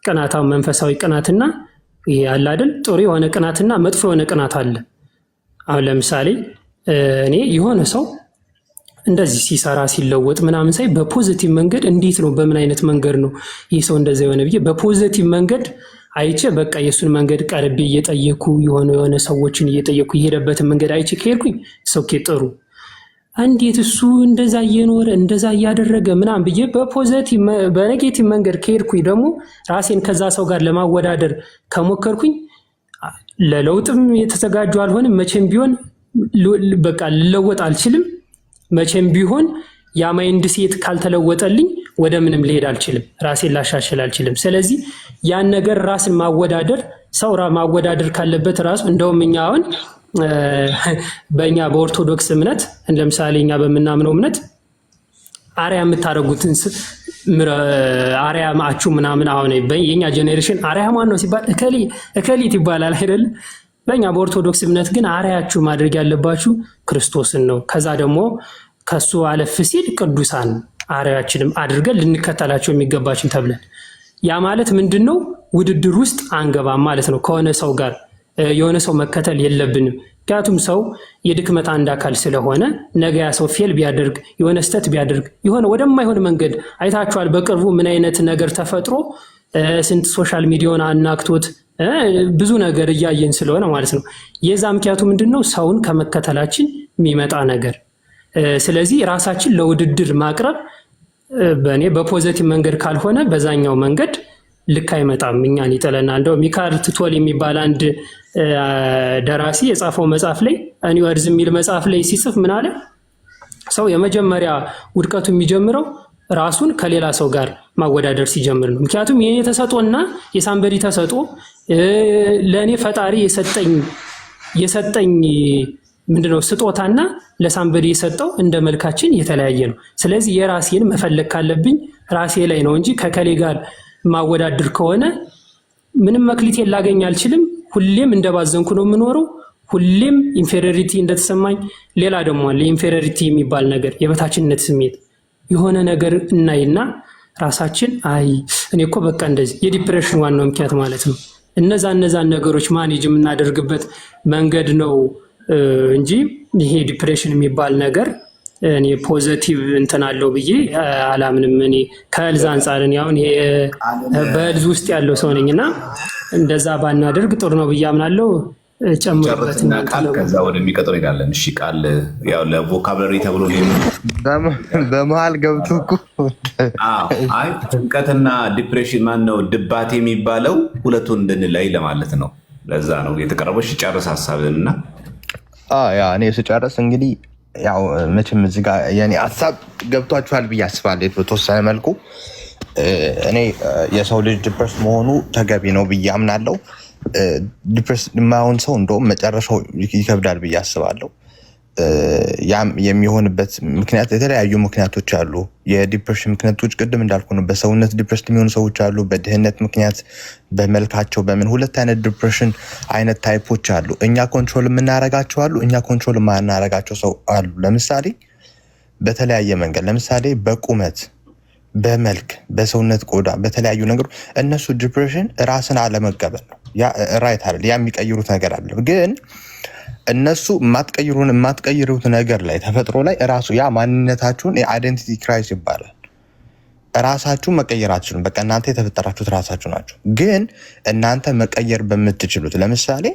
[SPEAKER 8] ቅናታው መንፈሳዊ ቅናትና ይሄ አለ አይደል? ጥሩ የሆነ ቅናትና መጥፎ የሆነ ቅናት አለ። አሁን ለምሳሌ እኔ የሆነ ሰው እንደዚህ ሲሰራ ሲለወጥ ምናምን ሳይ በፖዚቲቭ መንገድ እንዴት ነው በምን አይነት መንገድ ነው ይህ ሰው እንደዛ የሆነ ብዬ በፖዚቲቭ መንገድ አይቼ በቃ የሱን መንገድ ቀርቤ እየጠየኩ የሆነ ሰዎችን እየጠየኩ የሄደበትን መንገድ አይቼ ከሄድኩኝ ሶኬ ጥሩ እንዴት እሱ እንደዛ እየኖረ እንደዛ እያደረገ ምናምን ብዬ በፖዚቲቭ በኔጌቲቭ መንገድ ከሄድኩኝ ደግሞ ራሴን ከዛ ሰው ጋር ለማወዳደር ከሞከርኩኝ ለለውጥም የተዘጋጁ አልሆንም። መቼም ቢሆን በቃ ልለወጥ አልችልም። መቼም ቢሆን ያ ማይንድ ሴት ካልተለወጠልኝ ወደ ምንም ልሄድ አልችልም፣ ራሴን ላሻሽል አልችልም። ስለዚህ ያን ነገር ራስን ማወዳደር ሰው ማወዳደር ካለበት ራሱ እንደውም እኛ አሁን በእኛ በኦርቶዶክስ እምነት ለምሳሌ እኛ በምናምነው እምነት አርያ የምታደርጉትን አርያ ማችሁ ምናምን አሁን የኛ ጄኔሬሽን አርያ ማን ነው ሲባል እከሊት ይባላል አይደል? በእኛ በኦርቶዶክስ እምነት ግን አርያችሁ ማድረግ ያለባችሁ ክርስቶስን ነው። ከዛ ደግሞ ከሱ አለፍ ሲል ቅዱሳን አርያችንም አድርገን ልንከተላቸው የሚገባችን ተብለን ያ ማለት ምንድነው? ውድድር ውስጥ አንገባም ማለት ነው። ከሆነ ሰው ጋር የሆነ ሰው መከተል የለብንም። ምክንያቱም ሰው የድክመት አንድ አካል ስለሆነ ነገ ያ ሰው ፌል ቢያደርግ የሆነ ስተት ቢያደርግ የሆነ ወደማይሆን መንገድ አይታችኋል። በቅርቡ ምን አይነት ነገር ተፈጥሮ ስንት ሶሻል ሚዲያውን አናክቶት ብዙ ነገር እያየን ስለሆነ ማለት ነው። የዛ ምክንያቱ ምንድነው? ሰውን ከመከተላችን የሚመጣ ነገር። ስለዚህ ራሳችን ለውድድር ማቅረብ በእኔ በፖዚቲቭ መንገድ ካልሆነ በዛኛው መንገድ ልክ አይመጣም፣ እኛን ይጠለና። እንደው ሚካኤል ቱቶል የሚባል አንድ ደራሲ የጻፈው መጽሐፍ ላይ ኒውወርዝ የሚል መጽሐፍ ላይ ሲጽፍ ምን አለ? ሰው የመጀመሪያ ውድቀቱ የሚጀምረው ራሱን ከሌላ ሰው ጋር ማወዳደር ሲጀምር ነው። ምክንያቱም የኔ ተሰጦና የሳምበሪ ተሰጦ ለኔ ፈጣሪ የሰጠኝ ምንድነው ስጦታና ለሳምበሪ የሰጠው እንደ መልካችን የተለያየ ነው። ስለዚህ የራሴን መፈለግ ካለብኝ ራሴ ላይ ነው እንጂ ከከሌ ጋር ማወዳደር ከሆነ ምንም መክሊቴን ላገኝ አልችልም። ሁሌም እንደባዘንኩ ነው የምኖረው። ሁሌም ኢንፌሪዮሪቲ እንደተሰማኝ። ሌላ ደግሞ አለ ኢንፌሪዮሪቲ የሚባል ነገር፣ የበታችነት ስሜት። የሆነ ነገር እናይና ራሳችን እኔ እኮ በቃ እንደዚህ የዲፕሬሽን ዋናው ምክንያት ማለት ነው። እነዛን ነገሮች ማኔጅ የምናደርግበት መንገድ ነው እንጂ ይሄ ዲፕሬሽን የሚባል ነገር እኔ ፖዚቲቭ እንትን አለው ብዬ አላምንም። እኔ ከልዝ አንጻር አሁን ይሄ በልዝ ውስጥ ያለው ሰው ነኝና እንደዛ ባናደርግ ጥሩ ነው ብዬ አምናለሁ። ጨምርበትና
[SPEAKER 2] ቃል ከዛ ወደሚቀጥለው እንሄዳለን። እሺ ቃል ያው ለቮካብለሪ ተብሎ
[SPEAKER 9] በመሀል ገብቶ እኮ
[SPEAKER 2] አይ ጭንቀትና ዲፕሬሽን ማን ነው ድባቴ የሚባለው ሁለቱን እንድንለይ ለማለት ነው። ለዛ ነው የተቀረበሽ። ጨርስ ሀሳብንና
[SPEAKER 9] ያ እኔ ስጨርስ እንግዲህ ያው መቼም እዚህ ጋር የኔ ሀሳብ ገብቷችኋል ብዬ አስባለሁ በተወሰነ መልኩ። እኔ የሰው ልጅ ዲፕረስ መሆኑ ተገቢ ነው ብዬ አምናለሁ። ዲፕረስ የማይሆን ሰው እንደውም መጨረሻው ይከብዳል ብዬ አስባለሁ። ያም የሚሆንበት ምክንያት የተለያዩ ምክንያቶች አሉ። የዲፕሬሽን ምክንያቶች ቅድም እንዳልኩ ነው። በሰውነት ዲፕሬስ የሚሆኑ ሰዎች አሉ፣ በድህነት ምክንያት፣ በመልካቸው በምን ሁለት አይነት ዲፕሬሽን አይነት ታይፖች አሉ። እኛ ኮንትሮል የምናረጋቸው አሉ፣ እኛ ኮንትሮል የማናረጋቸው ሰው አሉ። ለምሳሌ በተለያየ መንገድ ለምሳሌ በቁመት፣ በመልክ፣ በሰውነት ቆዳ፣ በተለያዩ ነገሮች እነሱ ዲፕሬሽን ራስን አለመቀበል ነው። ያ ራይት አይደል? ያ የሚቀይሩት ነገር አለ። ግን እነሱ የማትቀይሩት ነገር ላይ ተፈጥሮ ላይ ራሱ ያ ማንነታችሁን የአይደንቲቲ ክራይስ ይባላል። ራሳችሁ መቀየር አትችሉም። በቃ እናንተ የተፈጠራችሁት ራሳችሁ ናቸው። ግን እናንተ መቀየር በምትችሉት ለምሳሌ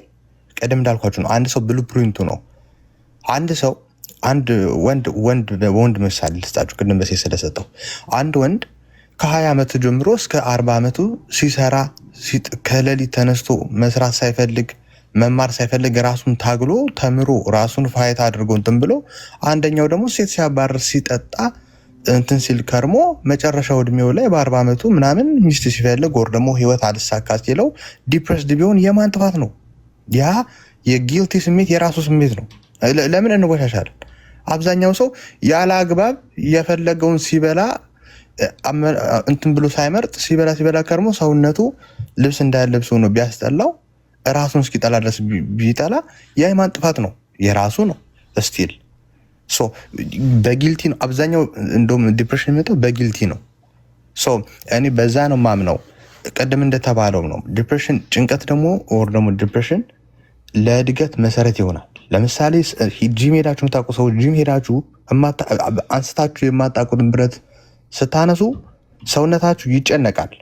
[SPEAKER 9] ቀደም እንዳልኳችሁ ነው። አንድ ሰው ብሉፕሪንቱ ነው። አንድ ሰው አንድ ወንድ ምሳሌ ልስጣችሁ፣ ቅድም በሴት ስለሰጠው አንድ ወንድ ከ20 ዓመቱ ጀምሮ እስከ 40 ዓመቱ ሲሰራ ከሌሊት ተነስቶ መስራት ሳይፈልግ መማር ሳይፈልግ ራሱን ታግሎ ተምሮ ራሱን ፋይት አድርጎ እንትን ብሎ አንደኛው ደግሞ ሴት ሲያባርር ሲጠጣ እንትን ሲል ከርሞ መጨረሻው እድሜው ላይ በ40 ዓመቱ ምናምን ሚስት ሲፈልግ ወር ደግሞ ህይወት አልሳካ ሲለው ዲፕረስድ ቢሆን የማን ጥፋት ነው? ያ የጊልቲ ስሜት የራሱ ስሜት ነው። ለምን እንወሻሻለን? አብዛኛው ሰው ያለ አግባብ የፈለገውን ሲበላ እንትን ብሎ ሳይመርጥ ሲበላ ከርሞ ሰውነቱ ልብስ እንዳያለብስ ሆኖ ቢያስጠላው ራሱን እስኪጠላ ድረስ ቢጠላ የማን ጥፋት ነው? የራሱ ነው። ስቲል በጊልቲ ነው አብዛኛው። እንደውም ዲፕሬሽን የሚመጣው በጊልቲ ነው። እኔ በዛ ነው ማምነው። ቀደም እንደተባለው ነው ዲፕሬሽን። ጭንቀት ደግሞ ወር ደግሞ ዲፕሬሽን ለእድገት መሰረት ይሆናል። ለምሳሌ ጂም ሄዳችሁ የምታውቁ ሰዎች ጂም ሄዳችሁ አንስታችሁ የማታውቁትን ብረት ስታነሱ ሰውነታችሁ ይጨነቃል።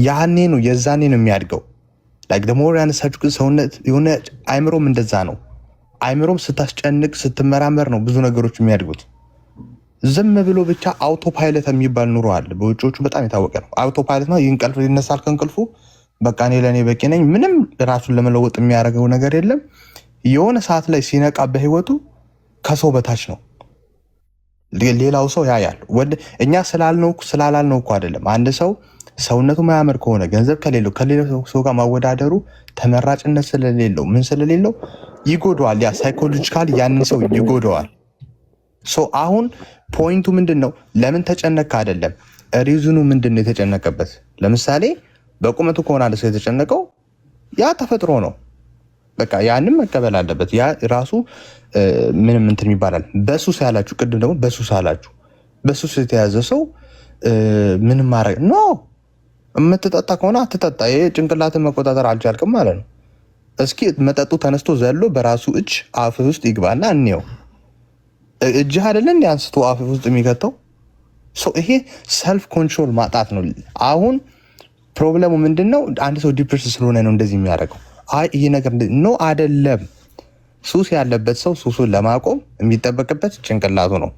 [SPEAKER 9] ያኔ ነው የዛኔ ነው የሚያድገው። ላይክ ደግሞ ያነሳችሁ ግን ሰውነት የሆነ አይምሮም እንደዛ ነው። አይምሮም ስታስጨንቅ ስትመራመር ነው ብዙ ነገሮች የሚያድጉት። ዝም ብሎ ብቻ አውቶ ፓይለት የሚባል ኑሮ አለ። በውጮቹ በጣም የታወቀ ነው። አውቶ ፓይለት ነው። ይንቀልፍ ይነሳል ከእንቅልፉ በቃ እኔ ለእኔ በቂ ነኝ፣ ምንም ራሱን ለመለወጥ የሚያደርገው ነገር የለም። የሆነ ሰዓት ላይ ሲነቃ በህይወቱ ከሰው በታች ነው። ሌላው ሰው ያያል። እኛ ስላላልነው እኮ አይደለም። አንድ ሰው ሰውነቱ ማያምር ከሆነ ገንዘብ ከሌለው ሰው ጋር ማወዳደሩ ተመራጭነት ስለሌለው ምን ስለሌለው ይጎደዋል። ያ ሳይኮሎጂካሊ ያንን ሰው ይጎደዋል። አሁን ፖይንቱ ምንድን ነው? ለምን ተጨነቀ አይደለም፣ ሪዝኑ ምንድን ነው የተጨነቀበት? ለምሳሌ በቁመቱ ከሆነ አንድ ሰው የተጨነቀው ያ ተፈጥሮ ነው። በቃ ያንም መቀበል አለበት። ያ ራሱ ምንም እንትን ይባላል። በሱስ ያላችሁ ቅድም ደግሞ በሱስ አላችሁ። በሱስ የተያዘ ሰው ምንም ማድረግ ኖ የምትጠጣ ከሆነ አትጠጣ። ይሄ ጭንቅላትን መቆጣጠር አልቻልክም ማለት ነው። እስኪ መጠጡ ተነስቶ ዘሎ በራሱ እጅ አፍ ውስጥ ይግባና እንየው። እጅህ አይደለ እንዲ አንስቶ አፍ ውስጥ የሚከተው ይሄ ሰልፍ ኮንትሮል ማጣት ነው። አሁን ፕሮብለሙ ምንድን ነው? አንድ ሰው ዲፕሬስ ስለሆነ ነው እንደዚህ የሚያደርገው። አይ ይሄ ነገር ነው አይደለም። ሱስ ያለበት ሰው ሱሱን ለማቆም የሚጠበቅበት ጭንቅላቱ ነው።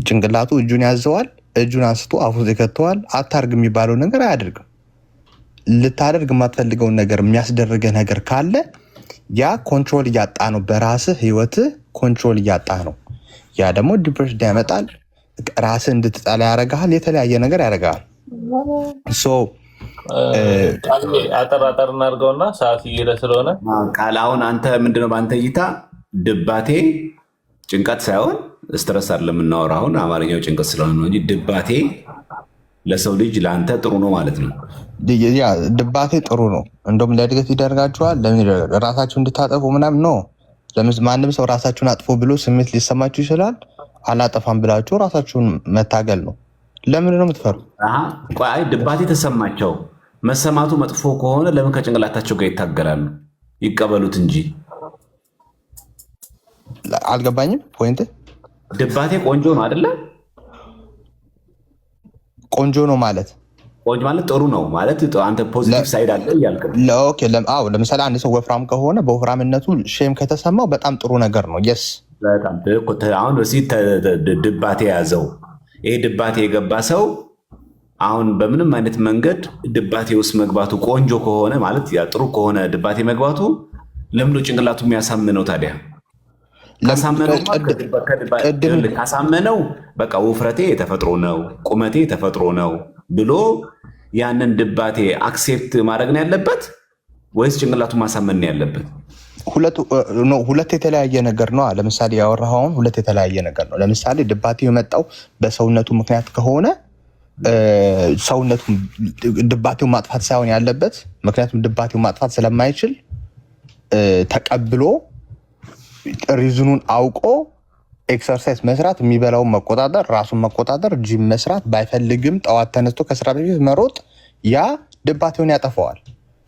[SPEAKER 9] ጭንቅላቱ እጁን ያዘዋል። እጁን አንስቶ አፉ ውስጥ ይከተዋል። አታርግ የሚባለው ነገር አያደርግም። ልታደርግ የማትፈልገውን ነገር የሚያስደርገ ነገር ካለ ያ ኮንትሮል እያጣ ነው። በራስህ ህይወትህ ኮንትሮል እያጣ ነው። ያ ደግሞ ዲፕሬሽን ያመጣል። ራስህ እንድትጠላ ያደርግሃል። የተለያየ ነገር ያደርግሃል።
[SPEAKER 3] አጠር እናድርገውና ሰዓት እየሄደ ስለሆነ
[SPEAKER 2] ቃል አሁን አንተ ምንድነው በአንተ እይታ ድባቴ ጭንቀት ሳይሆን ስትረስ አይደለም የምናወራው። አሁን አማርኛው ጭንቀት ስለሆነ ነው እንጂ ድባቴ ለሰው ልጅ ለአንተ ጥሩ ነው ማለት ነው።
[SPEAKER 9] ያ ድባቴ ጥሩ ነው። እንደውም ለእድገት ይደርጋችኋል። ለምን ራሳችሁ እንድታጠፉ ምናምን ነው። ማንም ሰው ራሳችሁን አጥፎ ብሎ ስሜት ሊሰማችሁ ይችላል። አላጠፋም ብላችሁ ራሳችሁን መታገል ነው። ለምን ነው የምትፈሩ?
[SPEAKER 2] አይ ድባቴ ተሰማቸው መሰማቱ መጥፎ ከሆነ ለምን ከጭንቅላታቸው ጋር ይታገላሉ? ይቀበሉት እንጂ።
[SPEAKER 9] አልገባኝም ፖይንት።
[SPEAKER 2] ድባቴ ቆንጆ ነው አይደለ?
[SPEAKER 9] ቆንጆ ነው ማለት
[SPEAKER 2] ቆንጆ ማለት ጥሩ ነው ማለት አንተ ፖዚቲቭ ሳይድ አለ እያልክ ነው።
[SPEAKER 9] ኦኬ ለምሳሌ አንድ ሰው ወፍራም ከሆነ በወፍራምነቱ ሼም ከተሰማው በጣም ጥሩ ነገር ነው። የስ
[SPEAKER 2] በጣም አሁን ድባቴ ያዘው ይሄ ድባቴ የገባ ሰው አሁን በምንም አይነት መንገድ ድባቴ ውስጥ መግባቱ ቆንጆ ከሆነ ማለት ያ ጥሩ ከሆነ ድባቴ መግባቱ ለምዶ ጭንቅላቱ የሚያሳምነው ታዲያ ካሳመነው በቃ ውፍረቴ የተፈጥሮ ነው ቁመቴ የተፈጥሮ ነው ብሎ ያንን ድባቴ አክሴፕት ማድረግ ነው ያለበት ወይስ ጭንቅላቱ ማሳመን ነው ያለበት?
[SPEAKER 9] ሁለት የተለያየ ነገር ነው። ለምሳሌ ያወራኸውን ሁለት የተለያየ ነገር ነው። ለምሳሌ ድባቴው የመጣው በሰውነቱ ምክንያት ከሆነ ሰውነቱ ድባቴው ማጥፋት ሳይሆን ያለበት ምክንያቱም ድባቴው ማጥፋት ስለማይችል ተቀብሎ ሪዝኑን አውቆ ኤክሰርሳይዝ መስራት፣ የሚበላውን መቆጣጠር፣ ራሱን መቆጣጠር፣ ጂም መስራት ባይፈልግም ጠዋት ተነስቶ ከስራ በፊት መሮጥ ያ ድባቴውን ያጠፋዋል።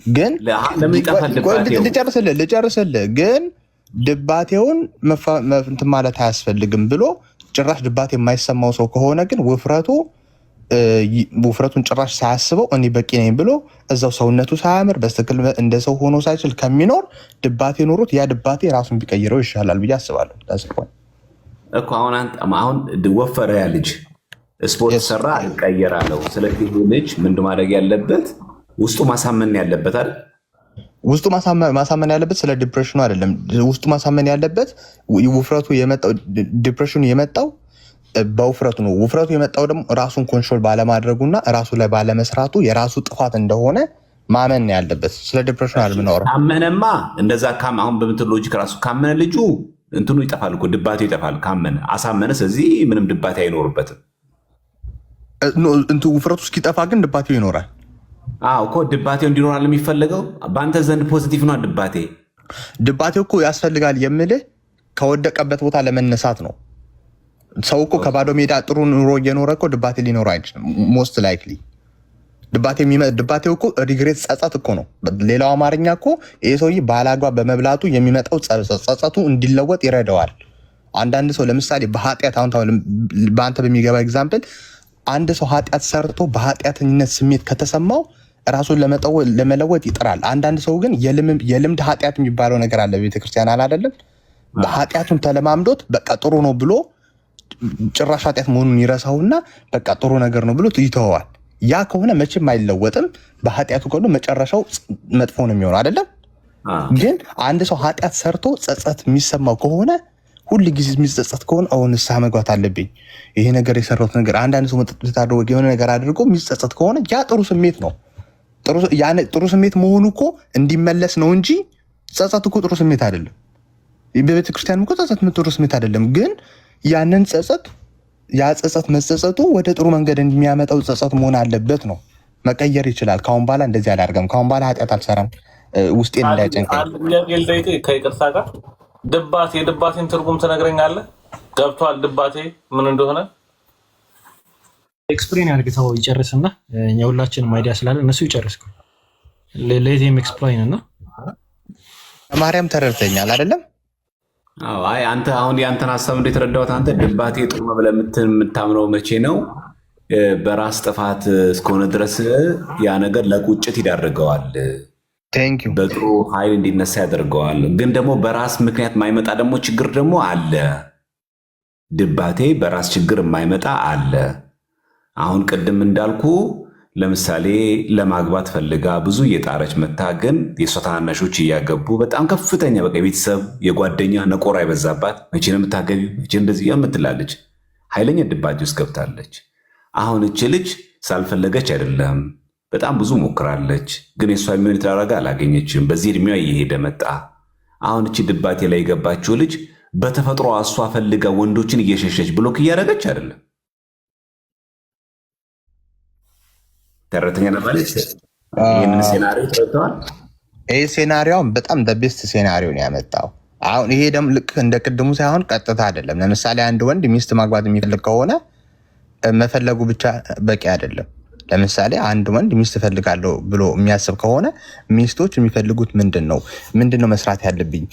[SPEAKER 9] ግን ልጨርስልህ ግን ድባቴውን እንትን ማለት አያስፈልግም ብሎ ጭራሽ ድባቴ የማይሰማው ሰው ከሆነ ግን ውፍረቱን ጭራሽ ሳያስበው እኔ በቂ ነኝ ብሎ እዛው ሰውነቱ ሳያምር በስትክክል እንደ ሰው ሆኖ ሳይችል ከሚኖር ድባቴ ኖሮት ያ ድባቴ ራሱን ቢቀይረው ይሻላል ብዬ አስባለሁ።
[SPEAKER 2] እኮ አሁን ወፈረ ያ ልጅ ስፖርት ሰራ እቀየራለሁ። ስለዚህ ልጅ ምንድን ማድረግ ያለበት ውስጡ ማሳመን ያለበት አይደል?
[SPEAKER 9] ውስጡ ማሳመን ያለበት ስለ ዲፕሬሽኑ አይደለም። ውስጡ ማሳመን ያለበት ውፍረቱ የመጣው ዲፕሬሽኑ የመጣው በውፍረቱ ነው። ውፍረቱ የመጣው ደግሞ ራሱን ኮንትሮል ባለማድረጉና ራሱ ላይ ባለመስራቱ የራሱ ጥፋት እንደሆነ ማመን ያለበት። ስለ ዲፕሬሽኑ አልምናወራም።
[SPEAKER 2] ካመነማ እንደዛ አሁን በምትል ሎጂክ ራሱ ካመነ ልጁ እንትኑ ይጠፋል እኮ ድባቴው ይጠፋል። ካመነ አሳመነ። ስለዚህ ምንም ድባቴ አይኖርበትም።
[SPEAKER 9] ውፍረቱ እስኪጠፋ ግን ድባቴው ይኖራል።
[SPEAKER 2] እኮ ድባቴው እንዲኖራል የሚፈለገው በአንተ ዘንድ ፖዚቲቭ ነው። ድባቴው እኮ ያስፈልጋል የምልህ ከወደቀበት ቦታ ለመነሳት ነው። ሰው እኮ ከባዶ ሜዳ ጥሩ ኑሮ እየኖረ እኮ ድባቴ ሊኖረው አይችልም። ሞስት ላይክሊ ድባቴው እኮ ሪግሬት ጸጸት እኮ ነው። ሌላው አማርኛ እኮ ይሄ ሰውዬ ባላግባብ በመብላቱ የሚመጣው ጸጸቱ እንዲለወጥ ይረዳዋል። አንዳንድ ሰው ለምሳሌ በኃጢአት አሁን በአንተ በሚገባ ኤግዛምፕል አንድ ሰው ኃጢአት ሰርቶ በኃጢአተኝነት ስሜት ከተሰማው ራሱን ለመለወጥ ይጥራል። አንዳንድ ሰው ግን የልምድ ኃጢአት የሚባለው ነገር አለ ቤተክርስቲያን አይደለም። በኃጢአቱን ተለማምዶት በቃ ጥሩ ነው ብሎ ጭራሽ ኃጢአት መሆኑን ይረሳውና በቃ ጥሩ ነገር ነው ብሎ ይተወዋል። ያ ከሆነ መቼም አይለወጥም። በኃጢአቱ ከሆነ መጨረሻው መጥፎ ነው የሚሆነው አይደለም። ግን አንድ ሰው ኃጢአት ሰርቶ ጸጸት የሚሰማው ከሆነ ሁል ጊዜ የሚጸጸት ከሆነ አሁን ንስሐ መግባት አለብኝ ይሄ ነገር የሰራሁት ነገር አንዳንድ ሰው መጠጥ ታደርጎ የሆነ ነገር አድርጎ የሚጸጸት ከሆነ ያ ጥሩ ስሜት ነው። ጥሩ ስሜት መሆኑ እኮ እንዲመለስ ነው እንጂ ጸጸት እኮ ጥሩ ስሜት አይደለም። በቤተክርስቲያን እኮ ጸጸት ጥሩ ስሜት አይደለም። ግን ያንን ጸጸት መጸጸቱ ወደ ጥሩ መንገድ የሚያመጣው ጸጸት መሆን አለበት ነው። መቀየር ይችላል። ካሁን በኋላ እንደዚህ አላደርግም፣ ካሁን በኋላ ኃጢአት አልሰራም፣ ውስጤን እንዳይጨንቀኝ።
[SPEAKER 3] ከይቅርታ ጋር የድባቴን ትርጉም ትነግረኛለህ? ገብቷል ድባቴ ምን እንደሆነ?
[SPEAKER 10] ኤክስፕሌን ያድርግተው ይጨርስና እኛ ሁላችንም አይዲያ ስላለ እነሱ ይጨርስኩ ለሌቴም ኤክስፕሌን እና
[SPEAKER 9] ማርያም ተረድተኛል አይደለም?
[SPEAKER 2] አይ አንተ አሁን ያንተን ሀሳብ እንዴት ረዳሁት? አንተ ድባቴ ጥሩ ነው ብለህ የምታምነው መቼ ነው? በራስ ጥፋት እስከሆነ ድረስ ያ ነገር ለቁጭት ይዳርገዋል፣ በጥሩ ኃይል እንዲነሳ ያደርገዋል። ግን ደግሞ በራስ ምክንያት የማይመጣ ደግሞ ችግር ደግሞ አለ። ድባቴ በራስ ችግር የማይመጣ አለ። አሁን ቅድም እንዳልኩ ለምሳሌ ለማግባት ፈልጋ ብዙ እየጣረች መታ፣ ግን የእሷ ታናናሾች እያገቡ በጣም ከፍተኛ በቃ የቤተሰብ የጓደኛ ነቆራ የበዛባት መቼ ነው የምታገቢው መቼ እንደዚህ የምትላለች ኃይለኛ ድባቴ ውስጥ ገብታለች። አሁን እች ልጅ ሳልፈለገች አይደለም፣ በጣም ብዙ ሞክራለች፣ ግን የእሷ የሚሆን የተዳረገ አላገኘችም። በዚህ እድሜዋ እየሄደ መጣ። አሁን እቺ ድባቴ ላይ የገባችው ልጅ በተፈጥሮ እሷ ፈልጋ ወንዶችን እየሸሸች ብሎክ እያደረገች አይደለም። ተረተኛ ለማለት ይህንን ሴናሪዮ ተረድተዋል።
[SPEAKER 9] ይህ ሴናሪዮን በጣም ቤስት ሴናሪዮ ነው ያመጣው። አሁን ይሄ ደግሞ ልክ እንደ ቅድሙ ሳይሆን ቀጥታ አይደለም። ለምሳሌ አንድ ወንድ ሚስት ማግባት የሚፈልግ ከሆነ መፈለጉ ብቻ በቂ አይደለም። ለምሳሌ አንድ ወንድ ሚስት እፈልጋለሁ ብሎ የሚያስብ ከሆነ ሚስቶች የሚፈልጉት ምንድነው መስራት ያለብኝ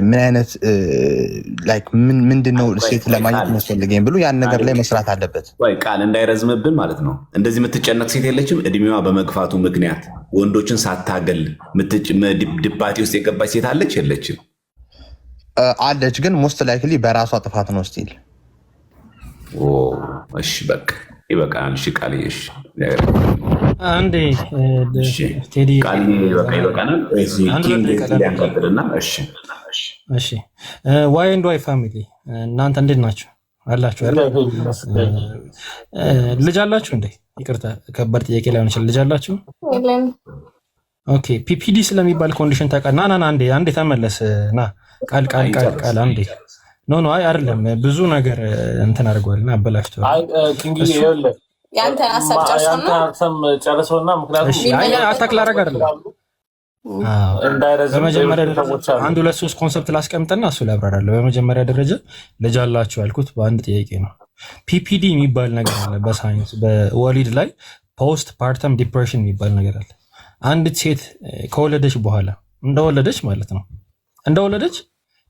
[SPEAKER 9] ምን አይነት ላይክ ምንድነው ሴት ለማግኘት የሚያስፈልገኝ ብሎ ያን ነገር ላይ መስራት አለበት።
[SPEAKER 2] ወይ ቃል እንዳይረዝምብን ማለት ነው። እንደዚህ የምትጨነቅ ሴት የለችም። እድሜዋ በመግፋቱ ምክንያት ወንዶችን ሳታገል ድባቴ ውስጥ የገባች ሴት አለች የለችም?
[SPEAKER 9] አለች፣ ግን ሞስት ላይክሊ በራሷ ጥፋት ነው ስቲል።
[SPEAKER 2] እሺ በቃ ይበቃል። እሺ ቃል እሺ
[SPEAKER 10] አንዴ ቴዲ
[SPEAKER 2] ቃል በቃ ይበቃናል። እዚህ ሊያንቀጥልና እሺ
[SPEAKER 10] እሺ ዋይ ኤንድ ዋይ ፋሚሊ እናንተ እንዴት ናችሁ? አላችሁ አይደል? ልጅ አላችሁ እንዴ? ይቅርታ ከባድ ጥያቄ ላይሆን ይችላል። ልጅ አላችሁ? ኦኬ ፒፒዲ ስለሚባል ኮንዲሽን ታውቃለህ? ና አንዴ ተመለስ ና ቃል አንዴ ኖ አይ አይደለም ብዙ ነገር እንትን አድርጓልና አበላሽቷል።
[SPEAKER 3] አይ ኪንግዬ ይኸውልህ
[SPEAKER 1] ያንተ ሐሳብ
[SPEAKER 3] ጨርሰውና ምክንያቱም
[SPEAKER 10] አይ አታክ ላደርግ አይደለም በመጀመሪያ ደረጃ አንድ ሁለት ሶስት ኮንሰፕት ላስቀምጥና እሱ ላብራራለሁ። በመጀመሪያ ደረጃ ልጅ አላችሁ ያልኩት በአንድ ጥያቄ ነው። ፒፒዲ የሚባል ነገር አለ በሳይንስ በወሊድ ላይ ፖስት ፓርተም ዲፕሬሽን የሚባል ነገር አለ። አንዲት ሴት ከወለደች በኋላ እንደወለደች ማለት ነው እንደወለደች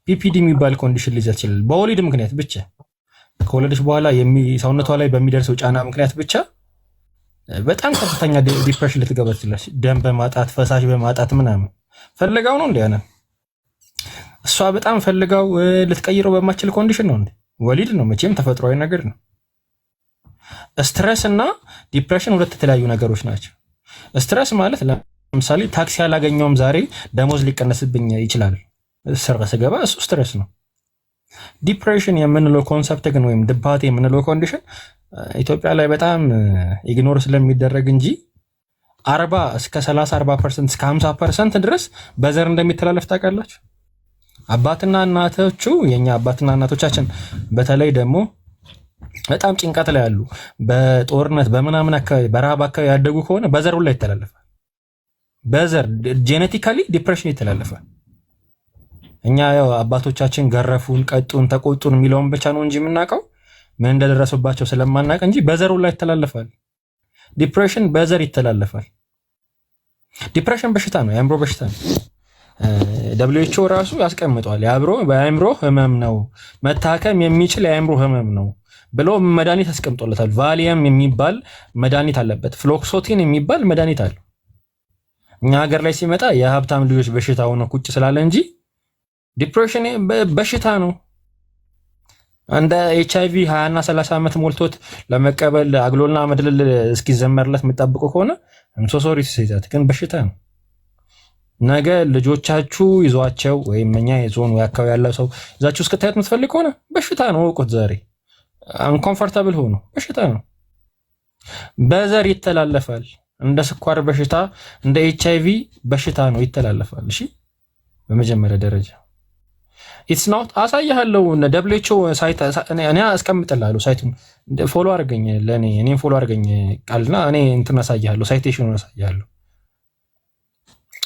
[SPEAKER 10] ፒፒዲ የሚባል ኮንዲሽን ሊይዛት ይችላል። በወሊድ ምክንያት ብቻ ከወለደች በኋላ ሰውነቷ ላይ በሚደርሰው ጫና ምክንያት ብቻ በጣም ከፍተኛ ዲፕሬሽን ልትገባ ትችላለች። ደም በማጣት ፈሳሽ በማጣት ምናምን ፈልጋው ነው እንዴ? እሷ በጣም ፈልጋው ልትቀይረው በማችል ኮንዲሽን ነው እንዴ? ወሊድ ነው መቼም ተፈጥሯዊ ነገር ነው። ስትረስ እና ዲፕሬሽን ሁለት የተለያዩ ነገሮች ናቸው። ስትረስ ማለት ለምሳሌ ታክሲ አላገኘውም ዛሬ ደሞዝ ሊቀነስብኝ ይችላል ስገባ እሱ ስትረስ ነው። ዲፕሬሽን የምንለው ኮንሰፕት ግን ወይም ድባቴ የምንለው ኮንዲሽን ኢትዮጵያ ላይ በጣም ኢግኖር ስለሚደረግ እንጂ 40 እስከ 30-40% እስከ 50% ድረስ በዘር እንደሚተላለፍ ታውቃላችሁ። አባትና እናቶቹ የኛ አባትና እናቶቻችን በተለይ ደግሞ በጣም ጭንቀት ላይ ያሉ በጦርነት በምናምን አካባቢ በረሃብ አካባቢ ያደጉ ከሆነ በዘር ላይ ይተላለፋል። በዘር ጄኔቲካሊ ዲፕሬሽን ይተላለፋል። እኛ ያው አባቶቻችን ገረፉን፣ ቀጡን፣ ተቆጡን የሚለውን ብቻ ነው እንጂ የምናውቀው ምን እንደደረሰባቸው ስለማናውቅ እንጂ በዘሩ ላይ ይተላለፋል። ዲፕሬሽን በዘር ይተላለፋል። ዲፕሬሽን በሽታ ነው፣ የአእምሮ በሽታ ነው። WHO ራሱ ያስቀምጧል። የአእምሮ ህመም ነው፣ መታከም የሚችል የአእምሮ ህመም ነው ብሎ መድኃኒት አስቀምጦለታል። ቫሊየም የሚባል መድኃኒት አለበት፣ ፍሎክሶቲን የሚባል መድኃኒት አለው። እኛ ሀገር ላይ ሲመጣ የሀብታም ልጆች በሽታ ሆነ ቁጭ ስላለ እንጂ ዲፕሬሽን በሽታ ነው። እንደ HIV 20 እና 30 ዓመት ሞልቶት ለመቀበል አግሎና መድለል እስኪዘመርለት የምጠብቁ ከሆነ ሶሪ ሲዛት ግን በሽታ ነው። ነገ ልጆቻችሁ ይዟቸው ወይም እኛ የዞን ወይ አካባቢ ያለው ሰው ይዛችሁ እስከታየት የምትፈልግ ከሆነ በሽታ ነው። ወቁት ዛሬ አንኮምፎርታብል ሆኖ በሽታ ነው። በዘር ይተላለፋል። እንደ ስኳር በሽታ እንደ HIV በሽታ ነው፣ ይተላለፋል። እሺ በመጀመሪያ ደረጃ ኢትስ ኖት አሳያለሁ። WHO ሳይት እኔ አስቀምጥልሃለሁ። ሳይቱን ፎሎ አድርገኝ፣ እኔን ፎሎ አድርገኝ ቃልና እኔ እንትን አሳያለሁ፣ ሳይቴሽኑን አሳያለሁ።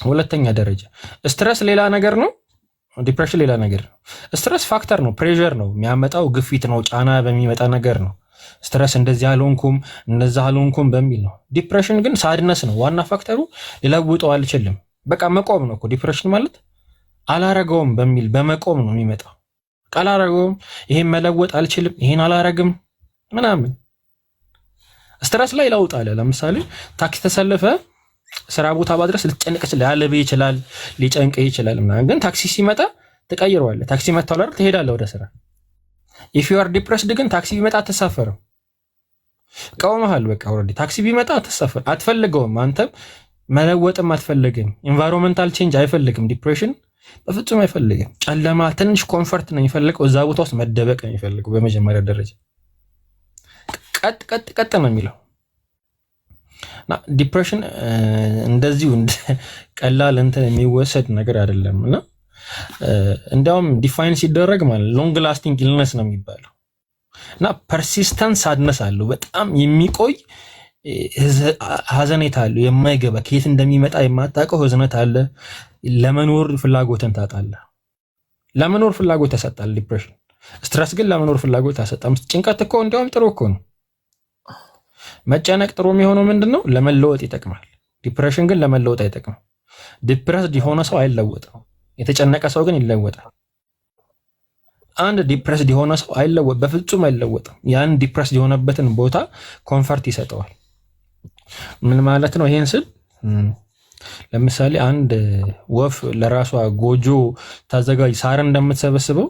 [SPEAKER 10] ሁለተኛ ደረጃ ስትረስ ሌላ ነገር ነው፣ ዲፕሬሽን ሌላ ነገር ነው። ስትረስ ፋክተር ነው፣ ፕሬሸር ነው የሚያመጣው፣ ግፊት ነው፣ ጫና በሚመጣ ነገር ነው። ስትረስ እንደዚህ አልሆንኩም እንደዛ አልሆንኩም በሚል ነው። ዲፕሬሽን ግን ሳድነስ ነው ዋና ፋክተሩ። ሊለውጠው አልችልም፣ በቃ መቆም ነው እኮ ዲፕሬሽን ማለት አላረገውም በሚል በመቆም ነው የሚመጣው። አላረገውም፣ ይሄን መለወጥ አልችልም፣ ይሄን አላረግም ምናምን። ስትረስ ላይ ለውጥ አለ። ለምሳሌ ታክሲ ተሰልፈ ስራ ቦታ ባድረስ ልትጨንቅ ይችላል፣ ያለብህ ይችላል፣ ሊጨንቅ ይችላል ምናምን። ግን ታክሲ ሲመጣ ትቀይረዋለህ። ታክሲ መጣው አይደል ትሄዳለህ ወደ ስራ። ኢፍ ዩ አር ዲፕረስድ ግን ታክሲ ቢመጣ አትሳፈርም፣ ቀውመሃል። በቃ ኦልሬዲ ታክሲ ቢመጣ አትሳፈር፣ አትፈልገውም። አንተም መለወጥም አትፈልግም። ኢንቫይሮንመንታል ቼንጅ አይፈልግም ዲፕሬሽን በፍጹም አይፈልግም። ጨለማ ትንሽ ኮንፈርት ነው የሚፈልገው። እዛ ቦታ ውስጥ መደበቅ ነው የሚፈልገው። በመጀመሪያ ደረጃ ቀጥ ነው የሚለው እና ዲፕሬሽን እንደዚሁ ቀላል እንትን የሚወሰድ ነገር አይደለም። እና እንዲያውም ዲፋይን ሲደረግ ማለት ሎንግ ላስቲንግ ኢልነስ ነው የሚባለው። እና ፐርሲስተንስ ሳድነስ አለው፣ በጣም የሚቆይ ሀዘኔታ አለው፣ የማይገባ ከየት እንደሚመጣ የማታውቀው ህዝነት አለ። ለመኖር ፍላጎትን ታጣለህ። ለመኖር ፍላጎት ያሰጣል ዲፕሬሽን። ስትረስ ግን ለመኖር ፍላጎት ያሰጣል። ጭንቀት እኮ እንዲያውም ጥሩ እኮ ነው።
[SPEAKER 4] መጨነቅ ጥሩ የሚሆነው ምንድነው? ለመለወጥ ይጠቅማል። ዲፕሬሽን ግን ለመለወጥ አይጠቅምም። ዲፕረስድ የሆነ ሰው አይለወጥም። የተጨነቀ ሰው ግን ይለወጣል። አንድ ዲፕረስድ የሆነ ሰው በፍጹም አይለወጥም። ያን ዲፕረስድ የሆነበትን ቦታ ኮንፈርት ይሰጠዋል። ምን ማለት ነው? ይሄን ስል ለምሳሌ አንድ ወፍ ለራሷ ጎጆ ታዘጋጅ ሳር እንደምትሰበስበው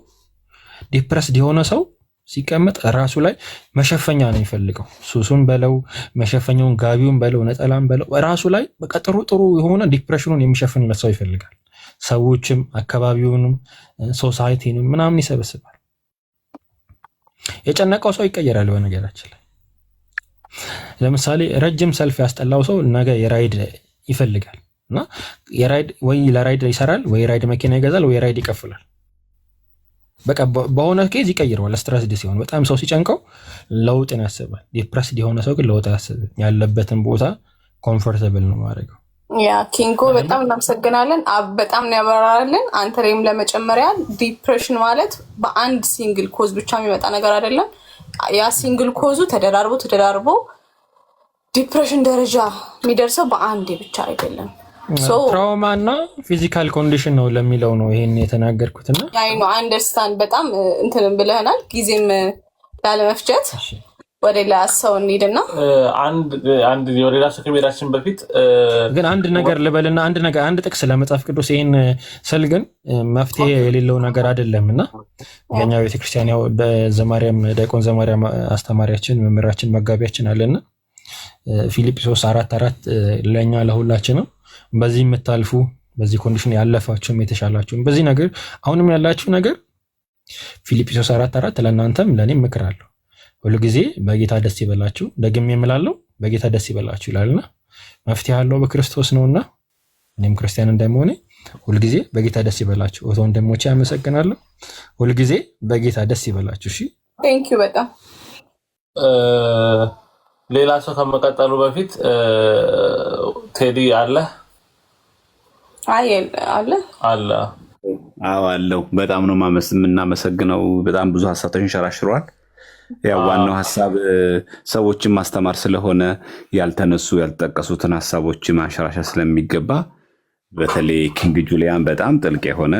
[SPEAKER 4] ዲፕረስድ የሆነ ሰው ሲቀመጥ ራሱ ላይ መሸፈኛ ነው የሚፈልገው። ሱሱን በለው መሸፈኛውን፣ ጋቢውን በለው ነጠላን በለው ራሱ ላይ በቃ ጥሩ የሆነ ዲፕሬሽኑን የሚሸፍንለት ሰው ይፈልጋል። ሰዎችም አካባቢውንም ሶሳይቲንም ምናምን ይሰበስባል። የጨነቀው ሰው ይቀየራል። በነገራችን ላይ ለምሳሌ ረጅም ሰልፍ ያስጠላው ሰው ነገ የራይድ ይፈልጋል እና የራይድ ወይ ለራይድ ይሰራል፣ ወይ ራይድ መኪና ይገዛል፣ ወይ ራይድ ይከፍላል። በቃ በሆነ ኬዝ ይቀይረዋል። ስትረስድ ሲሆን በጣም ሰው ሲጨንቀው ለውጥን ያስባል። ዲፕረስድ የሆነ ሰው ግን ለውጥ ያስባል። ያለበትን ቦታ ኮምፎርታብል ነው ማድረገው።
[SPEAKER 1] ያ ኪንጎ በጣም እናመሰግናለን። በጣም ነው ያበራራልን። አንተሬም ለመጨመሪያ ዲፕሬሽን ማለት በአንድ ሲንግል ኮዝ ብቻ የሚመጣ ነገር አይደለም። ያ ሲንግል ኮዙ ተደራርቦ ዲፕሬሽን ደረጃ የሚደርሰው በአንድ ብቻ አይደለም።
[SPEAKER 4] ትራውማ እና ፊዚካል ኮንዲሽን ነው ለሚለው ነው ይሄን የተናገርኩትና
[SPEAKER 1] አይ ኖ አንደርስታንድ በጣም እንትንም ብለናል። ጊዜም ላለመፍጀት ወደ ሌላ ሰው እንሂድና አንድ ወደ ሌላ ሰው ከመሄዳችን በፊት
[SPEAKER 4] ግን አንድ ነገር ልበልና አንድ ጥቅስ ለመጽሐፍ ቅዱስ ይሄን ስል ግን መፍትሄ የሌለው ነገር አይደለምና የኛ ቤተክርስቲያን ያው በዘማርያም ዲያቆን ዘማርያም አስተማሪያችን መምህራችን መጋቢያችን አለና ፊልጵስዩስ 4:4 ለኛ ለሁላችንም በዚህ የምታልፉ በዚህ ኮንዲሽን ያለፋችሁም የተሻላችሁም በዚህ ነገር አሁንም ያላችሁ ነገር ፊልጵስዩስ 4:4 ለእናንተም ለኔም እመክራለሁ ሁሉ ጊዜ በጌታ ደስ ይበላችሁ፣ ደግሜ እምላለሁ በጌታ ደስ ይበላችሁ ይላልና መፍትሄ ያለው በክርስቶስ ነውና እኔም ክርስቲያን እንደመሆኔ ሁሉ ጊዜ በጌታ ደስ ይበላችሁ። ወንድሞቼ አመሰግናለሁ። ሁሉ ጊዜ በጌታ ደስ ይበላችሁ። እሺ
[SPEAKER 1] ቴንክ ዩ በጣም
[SPEAKER 3] ሌላ ሰው ከመቀጠሉ በፊት ቴዲ አለ
[SPEAKER 2] አለ አለው። በጣም ነው የምናመሰግነው። በጣም ብዙ ሀሳቦችን ሸራሽሯል። ያው ዋናው ሀሳብ ሰዎችን ማስተማር ስለሆነ ያልተነሱ ያልተጠቀሱትን ሀሳቦች ማንሸራሸር ስለሚገባ በተለይ ኪንግ ጁሊያን በጣም ጥልቅ የሆነ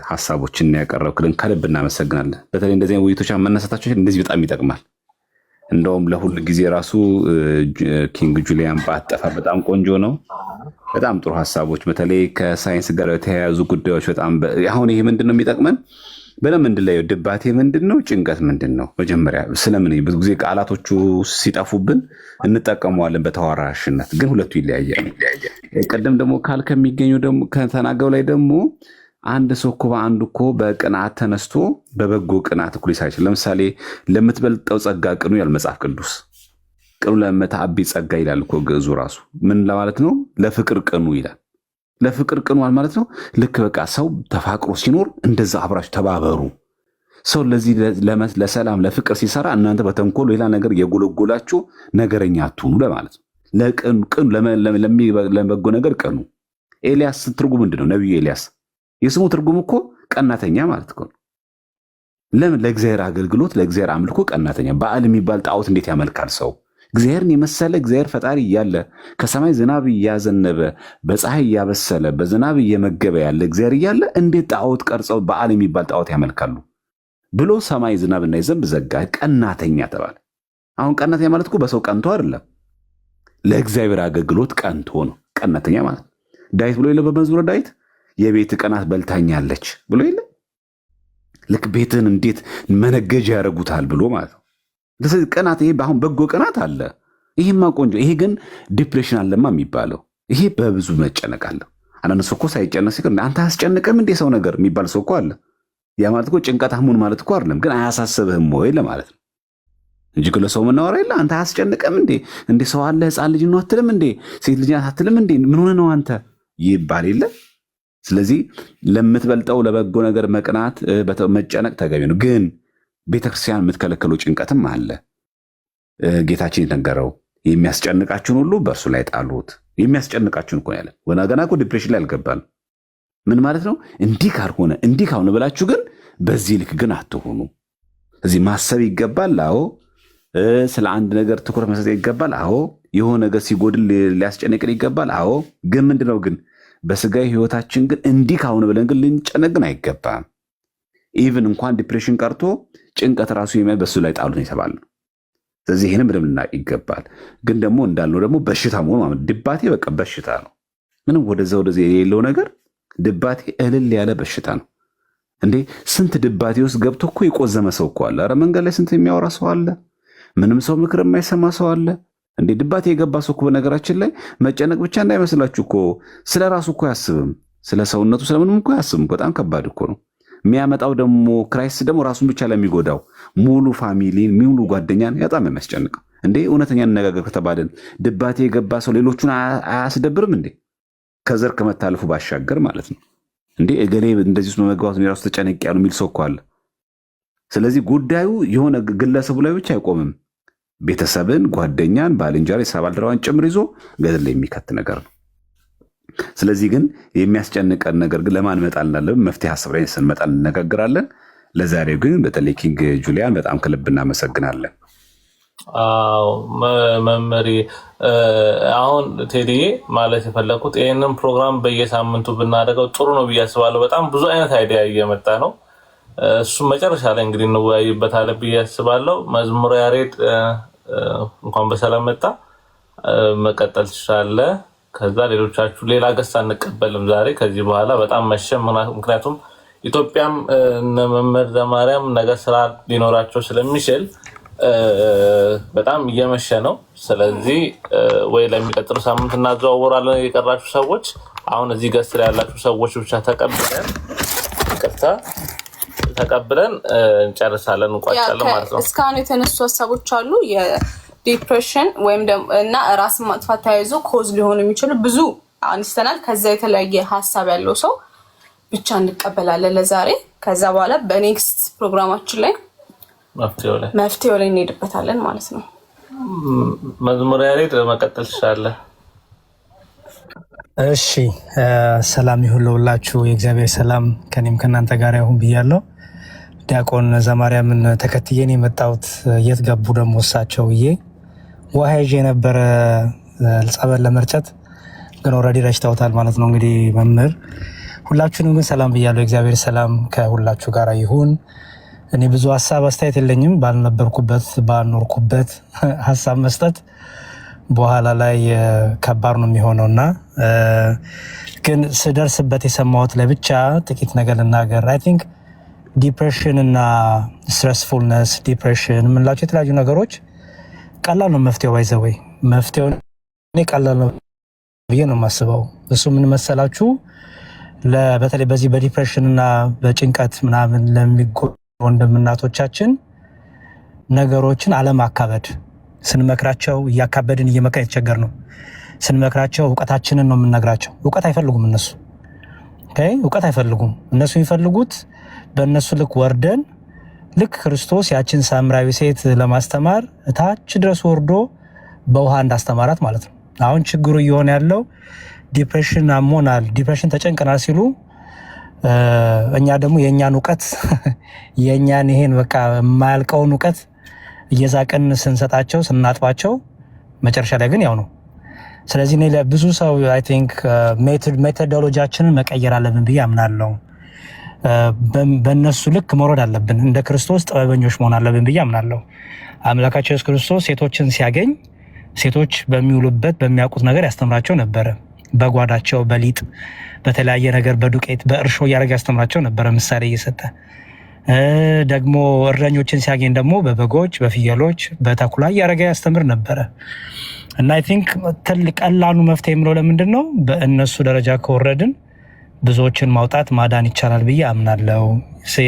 [SPEAKER 2] ሀሳቦችን ያቀረብክልን ከልብ እናመሰግናለን። በተለይ እንደዚህ ውይይቶች መነሳታቸው እንደዚህ በጣም ይጠቅማል። እንደውም ለሁሉ ጊዜ ራሱ ኪንግ ጁሊያን ባጠፋ በጣም ቆንጆ ነው። በጣም ጥሩ ሀሳቦች በተለይ ከሳይንስ ጋር የተያያዙ ጉዳዮች በጣም አሁን ይሄ ምንድነው የሚጠቅመን በለምን ላይ ድባቴ ምንድነው ጭንቀት ምንድነው መጀመሪያ ስለምን ብዙ ጊዜ ቃላቶቹ ሲጠፉብን እንጠቀመዋለን በተዋራሽነት ግን ሁለቱ ይለያያል። ቀደም ደግሞ ካል ከሚገኘው ደግሞ ከተናገው ላይ ደግሞ አንድ ሰው እኮ በአንድ እኮ በቅናት ተነስቶ በበጎ ቅናት እኩል ይሳይችል። ለምሳሌ ለምትበልጠው ጸጋ ቅኑ ያል መጽሐፍ ቅዱስ ቅኑ ለመታአቢ ጸጋ ይላል እኮ ግዕዙ ራሱ ምን ለማለት ነው? ለፍቅር ቅኑ ይላል። ለፍቅር ቅኑ ማለት ነው ልክ በቃ ሰው ተፋቅሮ ሲኖር እንደዛ አብራችሁ ተባበሩ። ሰው ለዚህ ለሰላም ለፍቅር ሲሰራ እናንተ በተንኮል ሌላ ነገር የጎለጎላችሁ ነገረኛ አትሁኑ ለማለት ነው። ለቅኑ ለበጎ ነገር ቅኑ። ኤልያስ ትርጉም ምንድነው? ነብዩ ኤልያስ የስሙ ትርጉም እኮ ቀናተኛ ማለት እኮ ነው። ለምን? ለእግዚአብሔር አገልግሎት ለእግዚአብሔር አምልኮ ቀናተኛ። በዓል የሚባል ጣዖት እንዴት ያመልካል ሰው? እግዚአብሔርን የመሰለ እግዚአብሔር ፈጣሪ እያለ ከሰማይ ዝናብ እያዘነበ በፀሐይ እያበሰለ በዝናብ እየመገበ ያለ እግዚአብሔር እያለ እንዴት ጣዖት ቀርጸው በዓል የሚባል ጣዖት ያመልካሉ ብሎ ሰማይ ዝናብ እንዳይዘንብ ዘጋ። ቀናተኛ ተባለ። አሁን ቀናተኛ ማለት እኮ በሰው ቀንቶ አይደለም፣ ለእግዚአብሔር አገልግሎት ቀንቶ ነው ቀናተኛ ማለት። ዳዊት ብሎ የለ በመዝሙረ ዳዊት የቤት ቅናት በልታኛለች ብሎ የለ። ልክ ቤትን እንዴት መነገጃ ያደርጉታል ብሎ ማለት ነው። ስለዚህ ቅናት ይሄ አሁን በጎ ቅናት አለ። ይሄማ ቆንጆ። ይሄ ግን ዲፕሬሽን አለማ የሚባለው ይሄ በብዙ መጨነቅ አለ። አንዳንድ ሰው እኮ ሳይጨነቅ ሲቀር አንተ አያስጨንቅም እንዴ ሰው ነገር የሚባል ሰው እኮ አለ። ያ ማለት እኮ ጭንቀት አህሙን ማለት እኮ አይደለም፣ ግን አያሳስብህም ወይ ለማለት ነው እንጂ ለሰው ምናወራ የለ አንተ አያስጨንቅም እንዴ ሰው አለ ህፃን ልጅ ነው አትልም እንዴ ሴት ልጅ አትልም እንዴ ምን ሆነ ነው አንተ ይባል የለ። ስለዚህ ለምትበልጠው ለበጎ ነገር መቅናት መጨነቅ ተገቢ ነው። ግን ቤተክርስቲያን የምትከለከለው ጭንቀትም አለ። ጌታችን የተነገረው የሚያስጨንቃችሁን ሁሉ በእርሱ ላይ ጣሉት። የሚያስጨንቃችሁን እኮ ያለ ገና እኮ ዲፕሬሽን ላይ አልገባንም። ምን ማለት ነው? እንዲህ ካልሆነ ብላችሁ ግን በዚህ ልክ ግን አትሆኑ። እዚህ ማሰብ ይገባል። አዎ ስለ አንድ ነገር ትኩረት መስጠት ይገባል። አዎ የሆነ ነገር ሲጎድል ሊያስጨንቅን ይገባል። አዎ ግን ምንድነው ግን በስጋዊ ህይወታችን ግን እንዲህ ካሁን ብለን ግን ልንጨነቅ ግን አይገባም። ኢቭን እንኳን ዲፕሬሽን ቀርቶ ጭንቀት ራሱ በሱ ላይ ጣሉት የተባለው። ስለዚህ ይህንም በደንብ ልናውቅ ይገባል። ግን ደግሞ እንዳልነው ደግሞ በሽታ መሆኑ ማለት ድባቴ በቃ በሽታ ነው። ምንም ወደዛ የሌለው ነገር ድባቴ እልል ያለ በሽታ ነው እንዴ። ስንት ድባቴ ውስጥ ገብቶ እኮ የቆዘመ ሰው እኮ አለ። ኧረ መንገድ ላይ ስንት የሚያወራ ሰው አለ። ምንም ሰው ምክር የማይሰማ ሰው አለ እንዴ። ድባቴ የገባ ሰው እኮ በነገራችን ላይ መጨነቅ ብቻ እንዳይመስላችሁ እኮ ስለ ራሱ እኮ አያስብም፣ ስለ ሰውነቱ ስለምንም እኮ አያስብም። በጣም ከባድ እኮ ነው። የሚያመጣው ደግሞ ክራይስት ደግሞ ራሱን ብቻ ለሚጎዳው ሙሉ ፋሚሊን ሙሉ ጓደኛን በጣም የሚያስጨንቀው እንዴ። እውነተኛ አነጋገር ከተባለን ድባቴ የገባ ሰው ሌሎቹን አያስደብርም እንዴ? ከዘር ከመታለፉ ባሻገር ማለት ነው እንዴ። እገሌ እንደዚህ ውስጥ በመግባቱ የራሱ ተጨነቅ ያሉ የሚል ሰው እኮ አለ። ስለዚህ ጉዳዩ የሆነ ግለሰቡ ላይ ብቻ አይቆምም። ቤተሰብን፣ ጓደኛን፣ ባልንጀራ፣ የስራ ባልደረባን ጭምር ይዞ ገደል ላይ የሚከት ነገር ነው። ስለዚህ ግን የሚያስጨንቀን ነገር ግን ለማን መጣል እንዳለብን መፍትሄ ሀሳብ ላይ ስንመጣ እንነጋገራለን። ለዛሬው ግን በተለይ ኪንግ ጁሊያን በጣም ከልብ እናመሰግናለን።
[SPEAKER 3] መመሪ አሁን ቴዲዬ ማለት የፈለኩት ይህንን ፕሮግራም በየሳምንቱ ብናደርገው ጥሩ ነው ብዬ አስባለሁ። በጣም ብዙ አይነት አይዲያ እየመጣ ነው። እሱም መጨረሻ ላይ እንግዲህ እንወያይበታለን ብዬ አስባለሁ። መዝሙረ ያሬድ እንኳን በሰላም መጣ፣ መቀጠል ትችላለህ። ከዛ ሌሎቻችሁ ሌላ ገስ አንቀበልም ዛሬ ከዚህ በኋላ በጣም መሸም። ምክንያቱም ኢትዮጵያም እነ መምህር ዘማርያም ነገ ስራ ሊኖራቸው ስለሚችል በጣም እየመሸ ነው። ስለዚህ ወይ ለሚቀጥለው ሳምንት እናዘዋወራለን። የቀራችሁ ሰዎች አሁን እዚህ ገስ ላይ ያላችሁ ሰዎች ብቻ ተቀብለን እንጨርሳለን፣ እንቋጫለን ማለት ነው።
[SPEAKER 1] እስካሁን የተነሱ ሀሳቦች አሉ ዲፕሬሽን ወይም እና ራስን ማጥፋት ተያይዞ ኮዝ ሊሆኑ የሚችሉ ብዙ አንስተናል። ከዛ የተለያየ ሀሳብ ያለው ሰው ብቻ እንቀበላለን ለዛሬ። ከዛ በኋላ በኔክስት ፕሮግራማችን ላይ መፍትሄው ላይ እንሄድበታለን ማለት ነው።
[SPEAKER 3] መዝሙር ያሬድ መቀጠል ትችላለህ።
[SPEAKER 11] እሺ፣ ሰላም ይሁን ለሁላችሁ። የእግዚአብሔር ሰላም ከኔም ከእናንተ ጋር ይሁን ብያለሁ። ዲያቆን ዘማርያምን ተከትዬን የመጣሁት የት ገቡ ደግሞ እሳቸው ብዬ ውሃ ይዤ የነበረ ጸበል ለመርጨት ግን ኦልሬዲ ረጭተውታል ማለት ነው። እንግዲህ መምህር ሁላችሁንም ግን ሰላም ብያለሁ። የእግዚአብሔር ሰላም ከሁላችሁ ጋር ይሁን። እኔ ብዙ ሀሳብ አስተያየት የለኝም። ባልነበርኩበት ባልኖርኩበት ሀሳብ መስጠት በኋላ ላይ ከባድ ነው የሚሆነውና ግን ስደርስበት የሰማሁት ላይ ብቻ ጥቂት ነገር ልናገር። አይ ቲንክ ዲፕሬሽን እና ስትረስፉልነስ ዲፕሬሽን የምንላቸው የተለያዩ ነገሮች ቀላል ነው መፍትሄው። ባይዘወይ መፍትሄው እኔ ቀላል ነው ብዬ ነው የማስበው። እሱ ምን መሰላችሁ? በተለይ በዚህ በዲፕሬሽን እና በጭንቀት ምናምን ለሚጎዱ ወንድምናቶቻችን ነገሮችን አለማካበድ። ስንመክራቸው እያካበድን እየመከርን የተቸገር ነው። ስንመክራቸው እውቀታችንን ነው የምንነግራቸው። እውቀት አይፈልጉም እነሱ። እውቀት አይፈልጉም እነሱ። የሚፈልጉት በእነሱ ልክ ወርደን ልክ ክርስቶስ ያችን ሳምራዊ ሴት ለማስተማር እታች ድረስ ወርዶ በውሃ እንዳስተማራት ማለት ነው። አሁን ችግሩ እየሆነ ያለው ዲፕሬሽን አሞናል፣ ዲፕሬሽን ተጨንቀናል ሲሉ እኛ ደግሞ የእኛን እውቀት የእኛን ይሄን በቃ የማያልቀውን እውቀት እየዛቅን ስንሰጣቸው ስናጥባቸው መጨረሻ ላይ ግን ያው ነው። ስለዚህ እኔ ለብዙ ሰው አይ ቲንክ ሜቶዶሎጂያችንን መቀየር አለብን ብዬ አምናለሁ። በእነሱ ልክ መውረድ አለብን። እንደ ክርስቶስ ጥበበኞች መሆን አለብን ብዬ አምናለሁ። አምላካቸው ኢየሱስ ክርስቶስ ሴቶችን ሲያገኝ ሴቶች በሚውሉበት በሚያውቁት ነገር ያስተምራቸው ነበረ። በጓዳቸው በሊጥ በተለያየ ነገር በዱቄት በእርሾ እያደረገ ያስተምራቸው ነበረ ምሳሌ እየሰጠ። ደግሞ እረኞችን ሲያገኝ ደግሞ በበጎች በፍየሎች በተኩላ እያደረገ ያስተምር ነበረ። እና አይ ቲንክ ትልቅ ቀላሉ መፍትሄ የምለው ለምንድን ነው በእነሱ ደረጃ ከወረድን ብዙዎችን ማውጣት ማዳን ይቻላል ብዬ አምናለሁ።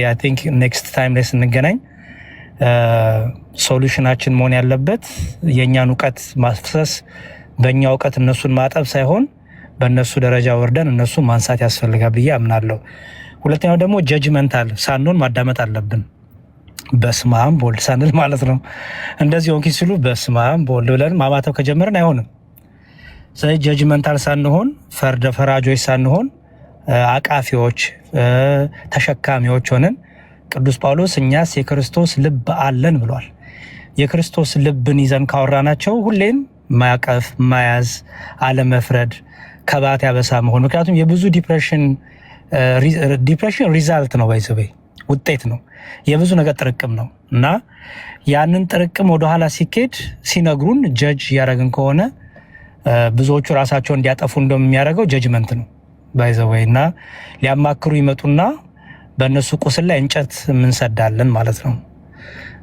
[SPEAKER 11] አይ ቲንክ ኔክስት ታይም ላይ ስንገናኝ ሶሉሽናችን መሆን ያለበት የእኛን እውቀት ማፍሰስ፣ በእኛ እውቀት እነሱን ማጠብ ሳይሆን በእነሱ ደረጃ ወርደን እነሱ ማንሳት ያስፈልጋል ብዬ አምናለሁ። ሁለተኛው ደግሞ ጀጅመንታል ሳንሆን ማዳመጥ አለብን። በስመ አብ በወልድ ሳንል ማለት ነው። እንደዚህ ሆንኪ ሲሉ በስመ አብ በወልድ ብለን ማማተብ ከጀመርን አይሆንም። ስለዚህ ጀጅመንታል ሳንሆን ፈራጆች ሳንሆን አቃፊዎች ተሸካሚዎች ሆነን ቅዱስ ጳውሎስ እኛስ የክርስቶስ ልብ አለን ብሏል። የክርስቶስ ልብን ይዘን ካወራናቸው ሁሌም ማቀፍ፣ ማያዝ፣ አለመፍረድ፣ ከባት ያበሳ መሆን። ምክንያቱም የብዙ ዲፕሬሽን ሪዛልት ነው፣ ባይዘበይ ውጤት ነው፣ የብዙ ነገር ጥርቅም ነው እና ያንን ጥርቅም ወደኋላ ሲኬድ ሲነግሩን ጀጅ እያደረግን ከሆነ ብዙዎቹ ራሳቸውን እንዲያጠፉ እንደሚያደርገው ጀጅመንት ነው ባይዘወይ እና ሊያማክሩ ይመጡና በእነሱ ቁስል ላይ እንጨት ምንሰዳለን ማለት ነው።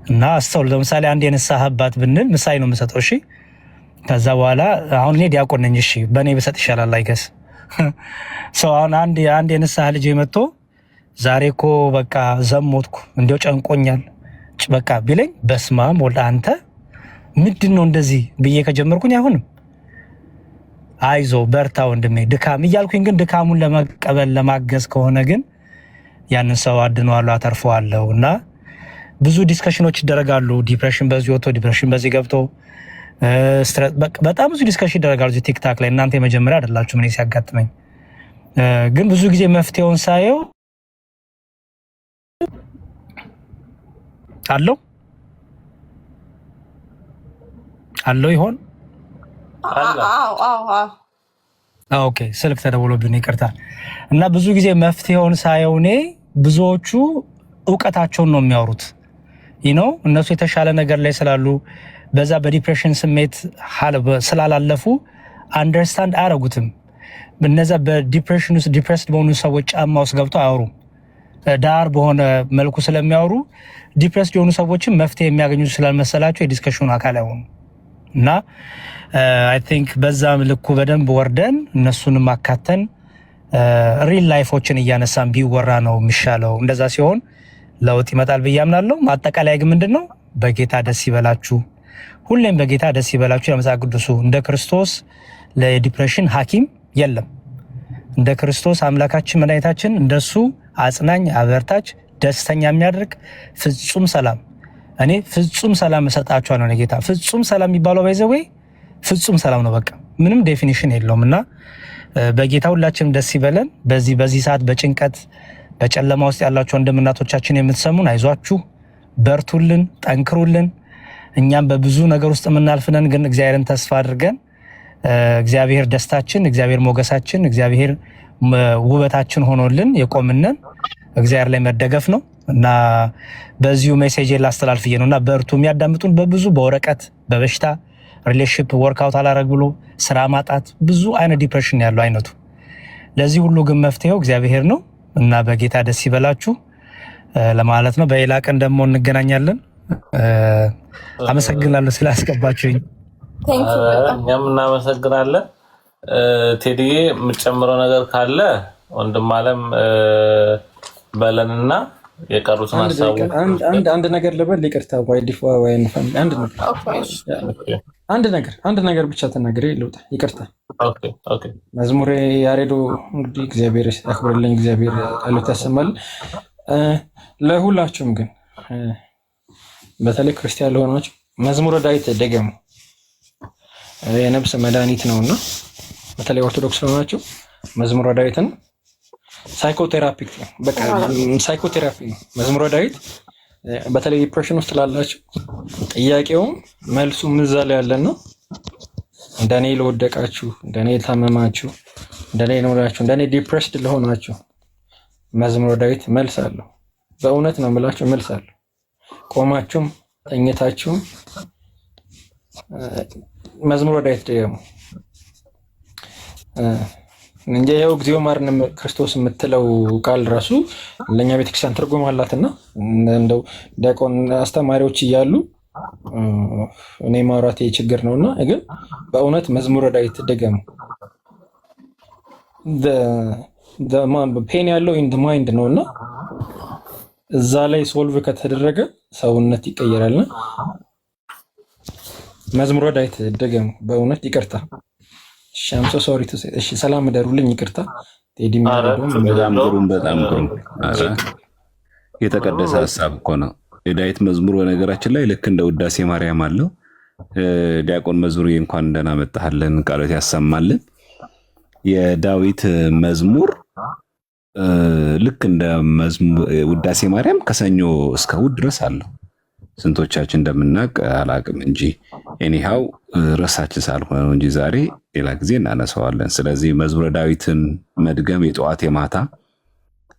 [SPEAKER 11] እና አስተውል። ለምሳሌ አንድ የንስሐ አባት ብንል ምሳሌ ነው የምሰጠው። እሺ ከዛ በኋላ አሁን እኔ ዲያቆን ነኝ። እሺ በእኔ ብሰጥ ይሻላል አይገስ ሰው አሁን አንድ የንስሐ ልጅ መጥቶ ዛሬ እኮ በቃ ዘሞትኩ እንዲያው ጨንቆኛል በቃ ቢለኝ በስማም ወልደ አንተ ምንድን ነው እንደዚህ ብዬ ከጀመርኩኝ አይሆንም። አይዞ በርታ ወንድሜ ድካም እያልኩኝ ግን ድካሙን ለመቀበል ለማገዝ ከሆነ ግን ያንን ሰው አድነዋለሁ አተርፈዋለሁ። እና ብዙ ዲስከሽኖች ይደረጋሉ። ዲፕሬሽን በዚህ ወጥቶ ዲፕሬሽን በዚህ ገብቶ በጣም ብዙ ዲስከሽን ይደረጋሉ እዚህ ቲክታክ ላይ። እናንተ የመጀመሪያ አይደላችሁም እኔ ሲያጋጥመኝ። ግን ብዙ ጊዜ መፍትሄውን ሳየው አለው ይሆን? ኦኬ ስልክ ተደውሎብኝ ይቅርታ። እና ብዙ ጊዜ መፍትሄውን ሳየው እኔ ብዙዎቹ እውቀታቸውን ነው የሚያወሩት ነው እነሱ የተሻለ ነገር ላይ ስላሉ በዛ በዲፕሬሽን ስሜት ስላላለፉ አንደርስታንድ አያረጉትም። እነዛ በዲፕሬሽን ውስጥ ዲፕሬስድ በሆኑ ሰዎች ጫማ ውስጥ ገብተው አያወሩም። ዳር በሆነ መልኩ ስለሚያወሩ ዲፕሬስድ የሆኑ ሰዎችም መፍትሄ የሚያገኙ ስላልመሰላቸው የዲስከሽኑ አካል አይሆኑ እና አይ ቲንክ በዛ ልኩ በደንብ ወርደን እነሱንም አካተን ሪል ላይፎችን እያነሳን ቢወራ ነው የሚሻለው። እንደዛ ሲሆን ለውጥ ይመጣል ብዬ አምናለሁ። ማጠቃለያ ግን ምንድነው? በጌታ ደስ ይበላችሁ፣ ሁሌም በጌታ ደስ ይበላችሁ። የመጽሐፍ ቅዱሱ እንደ ክርስቶስ ለዲፕሬሽን ሐኪም የለም። እንደ ክርስቶስ አምላካችን መድኃኒታችን እንደሱ አጽናኝ፣ አበርታች፣ ደስተኛ የሚያደርግ ፍጹም ሰላም እኔ ፍጹም ሰላም እሰጣችኋለሁ ነው ጌታ። ፍጹም ሰላም የሚባለው ባይዘዌ ፍጹም ሰላም ነው፣ በቃ ምንም ዴፊኒሽን የለውም። እና በጌታ ሁላችንም ደስ ይበለን። በዚህ ሰዓት በጭንቀት በጨለማ ውስጥ ያላችሁ ወንድምናቶቻችን የምትሰሙን አይዟችሁ፣ በርቱልን፣ ጠንክሩልን። እኛም በብዙ ነገር ውስጥ የምናልፍነን፣ ግን እግዚአብሔርን ተስፋ አድርገን እግዚአብሔር ደስታችን፣ እግዚአብሔር ሞገሳችን፣ እግዚአብሔር ውበታችን ሆኖልን የቆምነን እግዚአብሔር ላይ መደገፍ ነው እና በዚሁ ሜሴጅ ላስተላልፍዬ ነው። እና በርቱ። የሚያዳምጡን በብዙ በወረቀት በበሽታ ሪሌሽንሺፕ ወርክአውት አላረግ ብሎ ስራ ማጣት ብዙ አይነት ዲፕሬሽን ያለው አይነቱ። ለዚህ ሁሉ ግን መፍትሄው እግዚአብሔር ነው እና በጌታ ደስ ይበላችሁ ለማለት ነው። በሌላ ቀን ደግሞ እንገናኛለን። አመሰግናለሁ ስላስገባችሁኝ።
[SPEAKER 3] እኛም እናመሰግናለን። ቴዲዬ የምትጨምረው ነገር ካለ ወንድም አለም በለንና የቀሩትን ሀሳቦች
[SPEAKER 10] አንድ ነገር ልበል። ይቅርታ አንድ ነገር ብቻ ተናግሬ ልውጣ። ይቅርታ። መዝሙሬ ያሬዶ እንግዲህ እግዚአብሔር ያክብርልኝ፣ እግዚአብሔር ቃሎት ያሰማል። ለሁላችሁም ግን በተለይ ክርስቲያን ለሆናችሁ መዝሙረ ዳዊት ደገሙ፣ የነፍስ መድኃኒት ነውና፣ በተለይ ኦርቶዶክስ ለሆናችሁ መዝሙረ ዳዊትን ሳይኮቴራፒክ ነው፣ በቃ ሳይኮቴራፒ ነው መዝሙረ ዳዊት። በተለይ ዲፕሬሽን ውስጥ ላላችሁ ጥያቄውም መልሱ ምዛ ላይ ያለን ነው። እንደኔ ለወደቃችሁ፣ እንደኔ ለታመማችሁ፣ እንደኔ ለሆናችሁ፣ እንደኔ ዲፕሬስድ ለሆናችሁ መዝሙረ ዳዊት መልስ አለው። በእውነት ነው የምላችሁ መልስ አለው። ቆማችሁም ተኝታችሁም መዝሙረ ዳዊት ደግሞ እንጂ ያው እግዚኦ ማርነ ክርስቶስ የምትለው ቃል ራሱ ለኛ ቤተክርስቲያን ትርጉም አላትና እንደው ዲያቆን አስተማሪዎች እያሉ እኔ ማውራት ችግር ነውና፣ ግን በእውነት መዝሙረ ዳዊት ደገሙ። ፔን ያለው ኢን ማይንድ ነውና እዛ ላይ ሶልቭ ከተደረገ ሰውነት ይቀየራልና መዝሙረ ዳዊት ደገሙ። በእውነት ይቅርታ። ሻምሶ ሶሪ ቱ ሴ። እሺ ሰላም ደሩልኝ። ይቅርታ ቴዲ
[SPEAKER 2] በጣም ግሩም የተቀደሰ ሀሳብ እኮ ነው የዳዊት መዝሙር። በነገራችን ላይ ልክ እንደ ውዳሴ ማርያም አለው። ዲያቆን መዝሙር እንኳን ደህና መጣህልን፣ ቃሎት ያሰማልን። የዳዊት መዝሙር ልክ እንደ ውዳሴ ማርያም ከሰኞ እስከ እሑድ ድረስ አለው። ስንቶቻችን እንደምናውቅ አላቅም እንጂ ኤኒሃው ርዕሳችን ሳልሆነ ነው እንጂ ዛሬ ሌላ ጊዜ እናነሳዋለን። ስለዚህ መዝሙረ ዳዊትን መድገም የጠዋት የማታ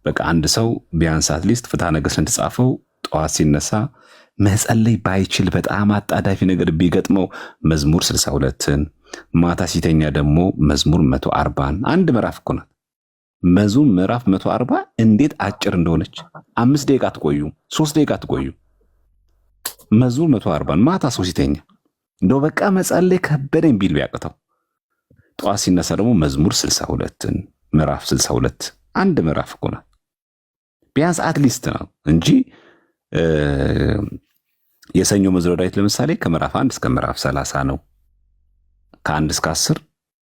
[SPEAKER 2] በቃ አንድ ሰው ቢያንስ አትሊስት ፍትሐ ነገሥት እንደተጻፈው ጠዋት ሲነሳ መጸለይ ባይችል በጣም አጣዳፊ ነገር ቢገጥመው መዝሙር 62ን ማታ ሲተኛ ደግሞ መዝሙር 140ን አንድ ምዕራፍ እኮ ናት። መዝሙር ምዕራፍ 140 እንዴት አጭር እንደሆነች 5 ደቂቃ አትቆዩ፣ 3 ደቂቃ አትቆዩ። መዝሙር 140 ማታ ሰው ሲተኛ እንደው በቃ መጸለይ ከበደኝ ቢል ቢያቅተው ጠዋት ሲነሳ ደግሞ መዝሙር 62ን ምዕራፍ 62 አንድ ምዕራፍ እኮ ናት። ቢያንስ አትሊስት ነው እንጂ የሰኞ መዝሙረ ዳዊት ለምሳሌ ከምዕራፍ 1 እስከ ምዕራፍ 30 ነው። ከ1 እስከ 10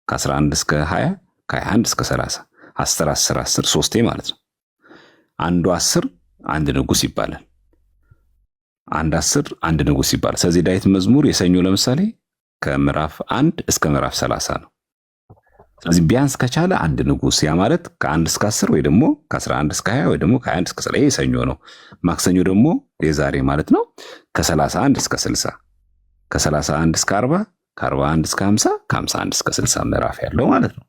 [SPEAKER 2] ከ11 እስከ 20 ከ21 እስከ 30 10 10 10 ሶስቴ ማለት ነው። አንዱ 10 አንድ ንጉስ ይባላል። አንድ 10 አንድ ንጉስ ይባላል። ስለዚህ ዳዊት መዝሙር የሰኞ ለምሳሌ ከምዕራፍ 1 እስከ ምዕራፍ 30 ነው። ስለዚህ ቢያንስ ከቻለ አንድ ንጉስ ያ ማለት ከ1 እስከ 10 ወይ ደግሞ ከ11 እስከ 20 ወይ ደግሞ ከ21 እስከ 30 ይሄ ሰኞ ነው። ማክሰኞ ደግሞ የዛሬ ማለት ነው ከ31 እስከ 60 ከ31 እስከ 40 ከ41 እስከ 50 ከ51 እስከ 60 ምዕራፍ ያለው ማለት ነው።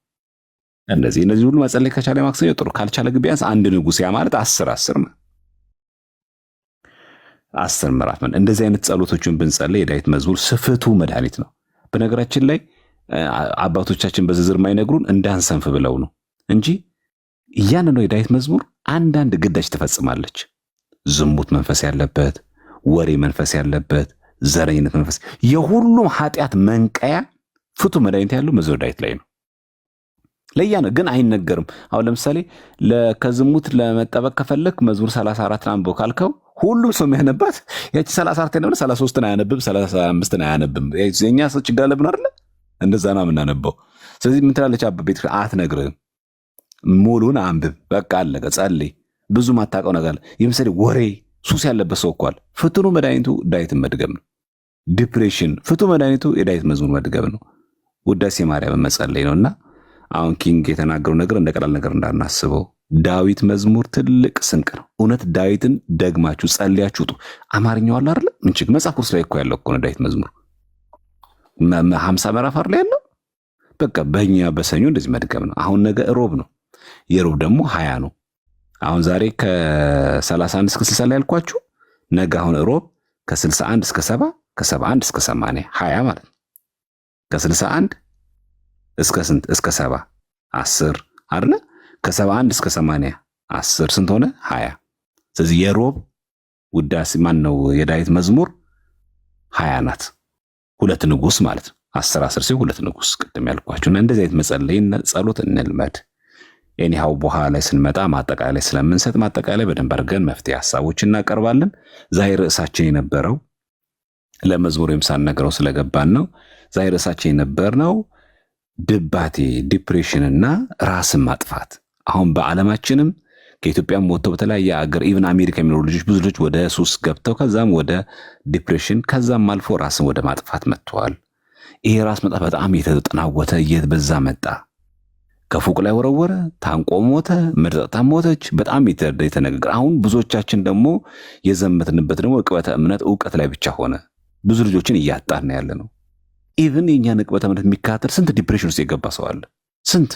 [SPEAKER 2] እነዚህ ሁሉ መጸለይ ከቻለ ማክሰኞ ጥሩ፣ ካልቻለ ግን ቢያንስ አንድ ንጉስ ያ ማለት 10 10 ምዕራፍ ነው። እንደዚህ አይነት ጸሎቶችን ብንጸልይ የዳዊት መዝሙር ስፍቱ መድኃኒት ነው። በነገራችን ላይ አባቶቻችን በዝርዝር ማይነግሩን እንዳንሰንፍ ብለው ነው እንጂ እያንዳንዱ የዳዊት መዝሙር አንዳንድ ግዳጅ ትፈጽማለች። ዝሙት መንፈስ ያለበት፣ ወሬ መንፈስ ያለበት፣ ዘረኝነት መንፈስ፣ የሁሉም ኃጢአት መንቀያ ፍቱ መድኃኒት ያለው መዝሙረ ዳዊት ላይ ነው። ለያነ ግን አይነገርም። አሁን ለምሳሌ ከዝሙት ለመጠበቅ ከፈለክ መዝሙር 34 አንብቦ ካልከው ሁሉም ሰው የሚያነባት ያቺ 34 ነው። 33ን አያነብም፣ 35ን አያነብም። የኛ ሰው ችግር አለብን አይደል? እንደዛ ነው የምናነበው። ስለዚህ ምን ትላለች ቤት አትነግርህም። ሙሉን አንብብ፣ በቃ አለቀ። ጸልይ። ብዙ ማታውቀው ነገር አለ። ለምሳሌ ወሬ ሱስ ያለበት ሰው እኮ አለ። ፍቱኑ መድኃኒቱ ዳዊትን መድገም ነው። ዲፕሬሽን ፍቱ መድኃኒቱ የዳዊት መዝሙር መድገም ነው። ውዳሴ ማርያም መጸለይ ነውና አሁን ኪንግ የተናገረው ነገር እንደ ቀላል ነገር እንዳናስበው። ዳዊት መዝሙር ትልቅ ስንቅ ነው። እውነት ዳዊትን ደግማችሁ ጸልያችሁ ውጡ። አማርኛው አለ አይደል? ምን ችግር መጽሐፍ ቅዱስ ላይ እኮ ያለው እኮ ነው ዳዊት መዝሙር 50 ምዕራፍ አይደል ያለው? በቃ በእኛ በሰኞ እንደዚህ መድገም ነው። አሁን ነገ ሮብ ነው። የሮብ ደግሞ 20 ነው። አሁን ዛሬ ከ31 እስከ 60 ላይ ያልኳችሁ ነገ አሁን ሮብ ከ61 እስከ 70 ከ71 እስከ 80 20 ማለት ነው። ከ61 እስከ ስንት እስከ 70 10 አይደል? ከ71 እስከ 80 10 ስንት ሆነ? 20። ስለዚህ የሮብ ውዳሴ ማን ነው የዳዊት መዝሙር 20 ናት። ሁለት ንጉስ ማለት ነው። 10 10 ሲሆን ሁለት ንጉስ ቅድም ያልኳችሁና እንደዚህ አይነት መጸለይና ጸሎት እንልመድ። ኤኒሃው በኋላ ላይ ስንመጣ ማጠቃለያ ስለምንሰጥ ማጠቃለያ በደንብ አድርገን መፍትሄ ሀሳቦችን እናቀርባለን። ዛሬ ርዕሳችን የነበረው ለመዝሙር ሳንነግረው ስለገባን ነው። ዛሬ ርዕሳችን የነበረው ድባቴ፣ ዲፕሬሽን እና ራስን ማጥፋት። አሁን በዓለማችንም ከኢትዮጵያም ወጥተው በተለያየ ሀገር ኢቭን አሜሪካ የሚኖሩ ልጆች ብዙ ልጆች ወደ ሱስ ገብተው ከዛም ወደ ዲፕሬሽን ከዛም አልፎ ራስን ወደ ማጥፋት መጥተዋል። ይሄ ራስ መጥፋት በጣም የተጠናወተ እየበዛ መጣ። ከፎቅ ላይ ወረወረ፣ ታንቆ ሞተ፣ መርጠጣ ሞተች። በጣም የተነገረ። አሁን ብዙዎቻችን ደግሞ የዘመትንበት ደግሞ ዕቅበተ እምነት እውቀት ላይ ብቻ ሆነ። ብዙ ልጆችን እያጣን ያለ ነው። ኢቭን የእኛን ዕቅበተ እምነት የሚካተል ስንት ዲፕሬሽን ውስጥ የገባ ሰው አለ። ስንት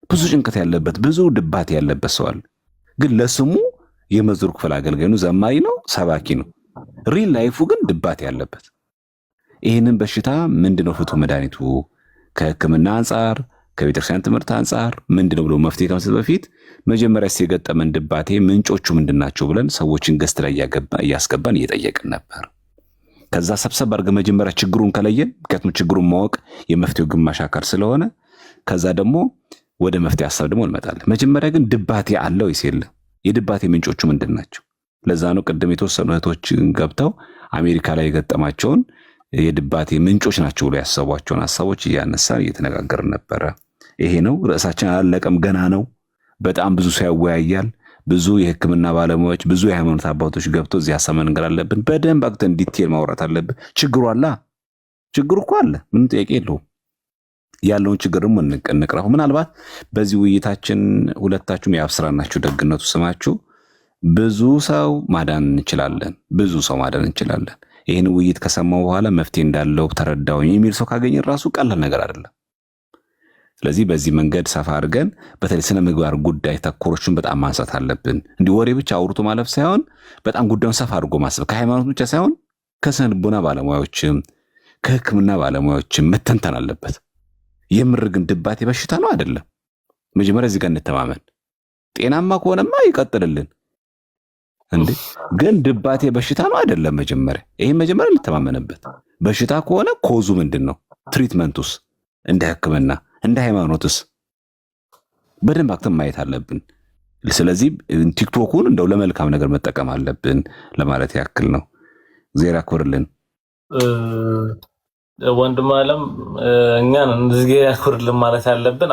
[SPEAKER 2] ብዙ ጭንቀት ያለበት ብዙ ድባቴ ያለበት ሰው አለ። ግን ለስሙ የመዝሙር ክፍል አገልጋይ ነው፣ ዘማሪ ነው፣ ሰባኪ ነው። ሪል ላይፉ ግን ድባቴ ያለበት። ይህንን በሽታ ምንድነው ፍቱ መድኃኒቱ? ከሕክምና አንጻር ከቤተክርስቲያን ትምህርት አንጻር ምንድነው ብሎ መፍትሄ ከመስጠት በፊት መጀመሪያ የገጠመን ድባቴ ምንጮቹ ምንድናቸው ብለን ሰዎችን ገስት ላይ እያስገባን እየጠየቅን ነበር። ከዛ ሰብሰብ አድርገን መጀመሪያ ችግሩን ከለየን፣ ምክንያቱም ችግሩን ማወቅ የመፍትሄው ግማሽ አካል ስለሆነ ከዛ ደግሞ ወደ መፍትሄ ሀሳብ ደግሞ እንመጣለን። መጀመሪያ ግን ድባቴ አለ ወይስ የለም? የድባቴ ምንጮቹ ምንድን ናቸው? ለዛ ነው ቅድም የተወሰኑ እህቶች ገብተው አሜሪካ ላይ የገጠማቸውን የድባቴ ምንጮች ናቸው ብሎ ያሰቧቸውን ሀሳቦች እያነሳን እየተነጋገርን ነበረ። ይሄ ነው ርዕሳችን። አላለቀም፣ ገና ነው። በጣም ብዙ ሰው ያወያያል። ብዙ የሕክምና ባለሙያዎች፣ ብዙ የሃይማኖት አባቶች ገብተው እዚህ ሀሳብ መንገር አለብን። በደንብ አግተን ዲቴል ማውራት አለብን። ችግሩ አለ፣ ችግሩ እኮ አለ፣ ምንም ጥያቄ የለውም። ያለውን ችግር ደግሞ እንቅረፈው። ምናልባት በዚህ ውይይታችን ሁለታችሁም የአብስራ ናችሁ፣ ደግነቱ ስማችሁ ብዙ ሰው ማዳን እንችላለን። ይህን ውይይት ከሰማው በኋላ መፍትሄ እንዳለው ተረዳው የሚል ሰው ካገኘ ራሱ ቀላል ነገር አይደለም። ስለዚህ በዚህ መንገድ ሰፋ አድርገን በተለይ ስነ ምግባር ጉዳይ ተኮሮችን በጣም ማንሳት አለብን። እንዲህ ወሬ ብቻ አውርቶ ማለፍ ሳይሆን በጣም ጉዳዩን ሰፋ አድርጎ ማሰብ ከሃይማኖት ብቻ ሳይሆን ከስነ ልቦና ባለሙያዎችም ከሕክምና ባለሙያዎችም መተንተን አለበት። የምር ግን ድባቴ በሽታ ነው አይደለም? መጀመሪያ እዚህ ጋር እንተማመን። ጤናማ ከሆነማ ይቀጥልልን እንዴ። ግን ድባቴ በሽታ ነው አይደለም? መጀመሪያ እንተማመንበት። በሽታ ከሆነ ኮዙ ምንድነው? ትሪትመንቱስ እንደ ሕክምና እንደ ሃይማኖትስ በደንብ አክተም ማየት አለብን። ስለዚህ ቲክቶኩን እንደው ለመልካም ነገር መጠቀም አለብን ለማለት ያክል ነው። እግዚአብሔር ያክብርልን።
[SPEAKER 3] ወንድም ዓለም እኛን እግዚአብሔር ያክብርልን ማለት ያለብን